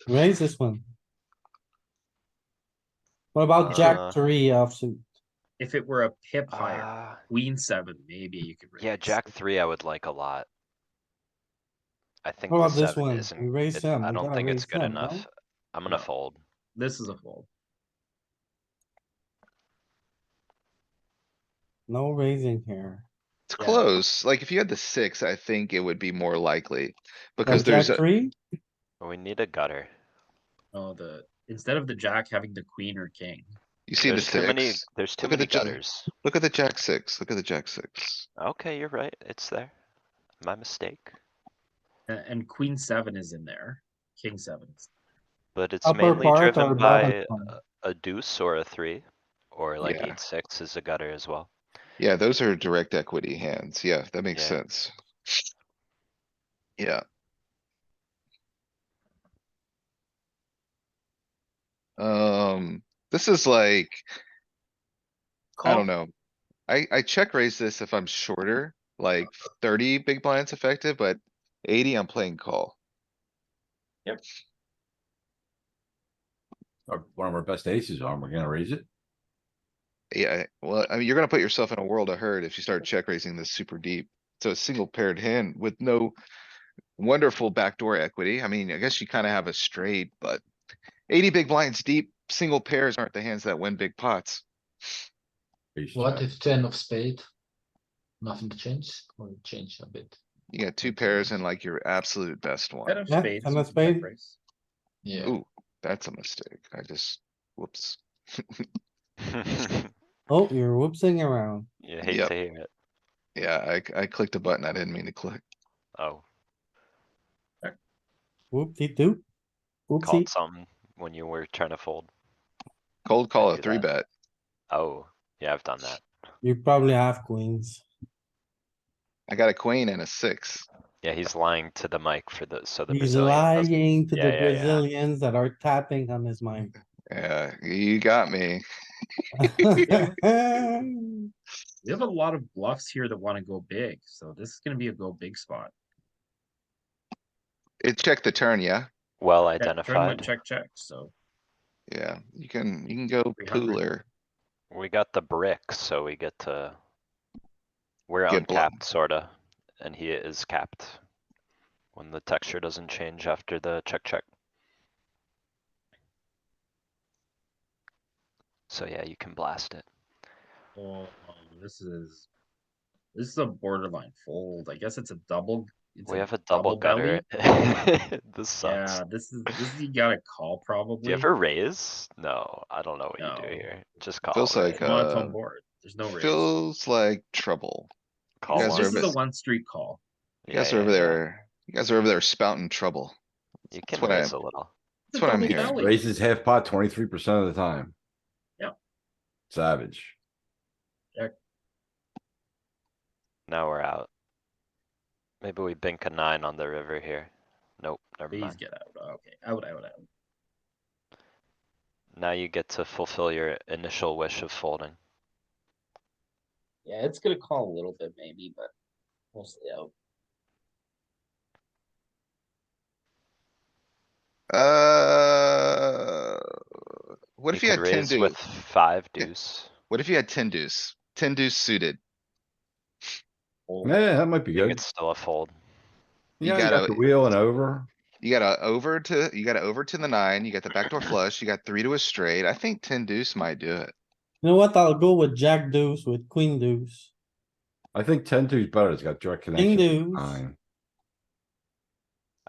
Speaker 1: Raise this one. What about
Speaker 6: Uh,
Speaker 1: jack three offsuit?
Speaker 3: If it were a pip higher,
Speaker 6: Uh,
Speaker 3: queen seven, maybe you could raise.
Speaker 6: yeah, jack 3 I would like a lot. I think
Speaker 1: What
Speaker 6: the
Speaker 1: about this
Speaker 6: 7
Speaker 1: one?
Speaker 6: isn't,
Speaker 1: We raise some,
Speaker 6: I
Speaker 1: we
Speaker 6: don't
Speaker 1: gotta
Speaker 6: think it's
Speaker 1: raise
Speaker 6: good
Speaker 1: some,
Speaker 6: enough.
Speaker 1: no?
Speaker 6: I'm gonna
Speaker 3: No.
Speaker 6: fold.
Speaker 3: This is a fold.
Speaker 1: No raising here.
Speaker 2: It's
Speaker 3: Yeah.
Speaker 2: close. Like if you had the six, I think it would be more likely. Because
Speaker 1: Like
Speaker 2: there's
Speaker 1: jack
Speaker 2: a,
Speaker 1: three?
Speaker 6: We need a gutter.
Speaker 3: Oh, instead of the jack having the queen or king.
Speaker 2: you see the
Speaker 6: There's too many,
Speaker 2: six.
Speaker 6: there's too
Speaker 2: Look at
Speaker 6: many
Speaker 2: the jack.
Speaker 6: gutters.
Speaker 2: Look at the jack six. Look at the jack six.
Speaker 6: Okay, you're right, it's there. My mistake.
Speaker 3: And queen seven is in there. King seven.
Speaker 6: But it's
Speaker 1: Upper
Speaker 6: mainly
Speaker 1: part or
Speaker 6: driven
Speaker 1: bottom
Speaker 6: by
Speaker 1: part?
Speaker 6: a deuce or a 3. Or like
Speaker 2: Yeah.
Speaker 6: 8-6 is a gutter as well.
Speaker 2: Yeah, those are direct equity hands. Yeah, that makes
Speaker 6: Yeah.
Speaker 2: sense. Yeah. This is like, I don't know. I check raise this if I'm shorter, like 30 big blinds effective, but 80 I'm playing call.
Speaker 5: One of our best aces on, we're gonna raise it.
Speaker 2: Yeah, well, I mean, you're gonna put yourself in a world of hurt if you start check raising this super deep. So a single paired hand with no wonderful backdoor equity. I mean, I guess you kinda have a straight, but 80 big blinds deep, single pairs aren't the hands that win big pots.
Speaker 5: Ace
Speaker 7: What
Speaker 5: jack.
Speaker 7: if 10 of spade? Nothing to change or change a bit?
Speaker 2: You got two
Speaker 7: Okay.
Speaker 2: pairs and like your absolute best
Speaker 3: Ten
Speaker 2: one.
Speaker 3: of
Speaker 1: Yeah,
Speaker 3: spades.
Speaker 1: ten
Speaker 3: you
Speaker 1: of
Speaker 3: can check
Speaker 1: spade.
Speaker 3: raise.
Speaker 7: Yeah.
Speaker 2: Ooh, that's a mistake. I just, whoops.
Speaker 1: Oh, you're whoopsing around.
Speaker 6: You hate
Speaker 2: Yep.
Speaker 6: to hear it.
Speaker 2: Yeah, I clicked a button I didn't mean to click.
Speaker 6: Oh,
Speaker 1: Whoop-de-doo. Whoopsie.
Speaker 6: called something when you were trying to fold.
Speaker 2: Cold call a
Speaker 6: do
Speaker 2: three
Speaker 6: that.
Speaker 2: bet.
Speaker 6: Oh, yeah, I've done that.
Speaker 1: You probably have queens.
Speaker 2: I got a queen and a six.
Speaker 6: Yeah, he's lying to the mic for so the
Speaker 1: He's
Speaker 6: Brazilian doesn't.
Speaker 1: lying to
Speaker 6: Yeah,
Speaker 1: the
Speaker 6: yeah, yeah.
Speaker 1: Brazilians that are tapping on his mind.
Speaker 2: Yeah, you got me.
Speaker 3: We have a lot of bluffs here that wanna go big, so this is gonna be a go big spot.
Speaker 2: It checked the turn, yeah?
Speaker 6: Well
Speaker 3: Yeah, turn went
Speaker 6: identified.
Speaker 3: check, so.
Speaker 2: Yeah, you can go
Speaker 3: 300.
Speaker 2: pooler.
Speaker 6: We got the brick, so we get to. We're
Speaker 2: Get blocked.
Speaker 6: uncapped, sorta, and he is capped. When the texture doesn't change after the check. So yeah, you can blast it.
Speaker 3: Oh, this is a borderline fold. I guess it's a double. It's
Speaker 6: We have a double gutter.
Speaker 3: belly.
Speaker 6: This sucks.
Speaker 3: Yeah, this is you gotta call
Speaker 6: Do
Speaker 3: probably.
Speaker 6: you ever raise? No, I don't know what you do
Speaker 3: No.
Speaker 6: here. Just call,
Speaker 2: Feels
Speaker 6: right?
Speaker 2: like,
Speaker 3: Monotone board. There's no raise.
Speaker 2: feels like trouble.
Speaker 6: Call
Speaker 2: guys are
Speaker 3: This
Speaker 2: a
Speaker 3: is a
Speaker 2: bit-
Speaker 3: one street call.
Speaker 2: You guys
Speaker 6: Yeah,
Speaker 2: are over
Speaker 6: yeah, yeah.
Speaker 2: there, you guys are over there spouting trouble.
Speaker 6: You
Speaker 2: That's
Speaker 6: can
Speaker 2: what I,
Speaker 6: raise a little.
Speaker 3: It's
Speaker 2: that's
Speaker 3: a
Speaker 2: what I'm
Speaker 3: double
Speaker 2: hearing.
Speaker 3: belly.
Speaker 5: Raises half pot 23% of the time.
Speaker 3: Yep.
Speaker 5: Savage.
Speaker 6: Now we're out. Maybe we bink a 9 on the river here. Nope, never
Speaker 3: Please
Speaker 6: mind.
Speaker 3: get out. Okay, out.
Speaker 6: Now you get to fulfill your initial wish of folding.
Speaker 3: Yeah, it's gonna call a little bit maybe, but mostly out.
Speaker 2: What if you
Speaker 6: could
Speaker 2: had 10
Speaker 6: raise
Speaker 2: deuce?
Speaker 6: with 5 deuce.
Speaker 2: What if you had 10 deuce? 10 deuce suited.
Speaker 3: Fold.
Speaker 5: Yeah, that might be
Speaker 6: I think
Speaker 5: good.
Speaker 6: it's still a fold.
Speaker 2: You
Speaker 5: Yeah, you got
Speaker 2: gotta-
Speaker 5: the wheel and over.
Speaker 2: You got a over to the nine, you got the backdoor flush, you got three to a straight. I think 10 deuce might do it.
Speaker 1: You know what? I'll go with jack deuce with queen deuce.
Speaker 5: I think 10-2 is better. It's got direct connection. to
Speaker 1: deuce.
Speaker 5: 9.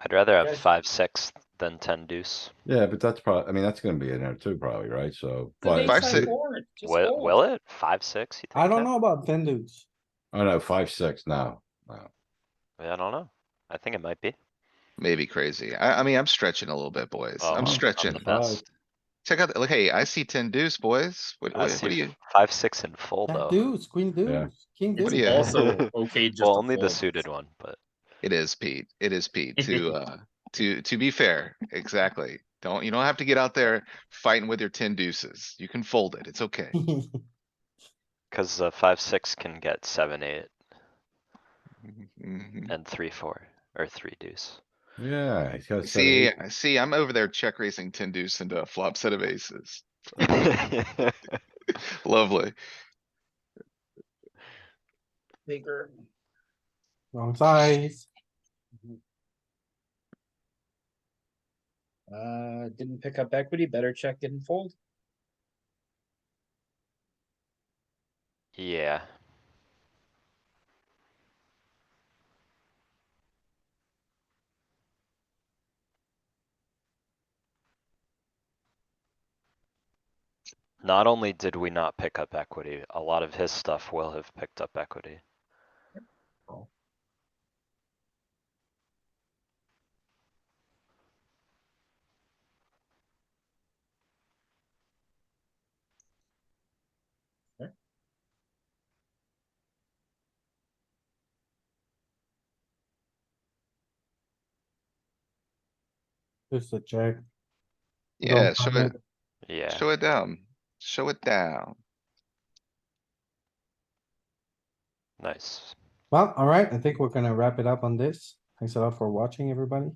Speaker 6: I'd rather have
Speaker 3: Guys-
Speaker 6: 5-6 than 10 deuce.
Speaker 5: Yeah, but that's probably, I mean, that's gonna be in there too, probably, right? So,
Speaker 3: It's an
Speaker 5: but,
Speaker 3: ace
Speaker 2: Five,
Speaker 3: high
Speaker 2: six-
Speaker 3: board, just
Speaker 6: Will,
Speaker 3: fold.
Speaker 6: will it? 5-6, you think?
Speaker 1: I don't
Speaker 6: Ken?
Speaker 1: know about 10 deuce.
Speaker 5: oh no, 5-6, no, no.
Speaker 6: I don't know. I think it might be.
Speaker 2: Maybe crazy. I mean, I'm stretching a little bit, boys.
Speaker 6: Oh,
Speaker 2: I'm
Speaker 6: I'm the
Speaker 2: stretching.
Speaker 6: best.
Speaker 2: Check out, look, hey, I see 10 deuce, boys.
Speaker 6: I
Speaker 2: What
Speaker 6: see
Speaker 2: do you,
Speaker 6: 5-6 and full
Speaker 1: Jack
Speaker 6: though.
Speaker 1: deuce, queen deuce, king
Speaker 3: It's
Speaker 2: What do
Speaker 1: deuce.
Speaker 2: you-
Speaker 3: also okay just
Speaker 6: Well,
Speaker 3: to
Speaker 6: only the
Speaker 3: fold.
Speaker 6: suited one, but
Speaker 2: it is Pete. It is Pete to be fair. Exactly. You don't have to get out there fighting with your 10 deuces. You can fold it. It's okay.
Speaker 6: cuz 5-6 can get 7-8
Speaker 2: Mhm.
Speaker 6: and 3-4 or 3 deuce.
Speaker 5: Yeah, he's got a set of
Speaker 2: See,
Speaker 5: aces.
Speaker 2: I'm over there check raising 10 deuce into a flop set of aces. Lovely.
Speaker 3: Bigger.
Speaker 1: Wrong size.
Speaker 3: Didn't pick up equity, better check, didn't fold.
Speaker 6: Yeah. Not only did we not pick up equity, a lot of his stuff will have picked up equity.
Speaker 1: Just a check.
Speaker 2: Yeah,
Speaker 1: Don't
Speaker 2: show
Speaker 1: find
Speaker 2: it,
Speaker 6: Yeah,
Speaker 2: show it down. Show it down.
Speaker 6: nice.
Speaker 1: Well, alright, I think we're gonna wrap it up on this. Thanks a lot for watching, everybody.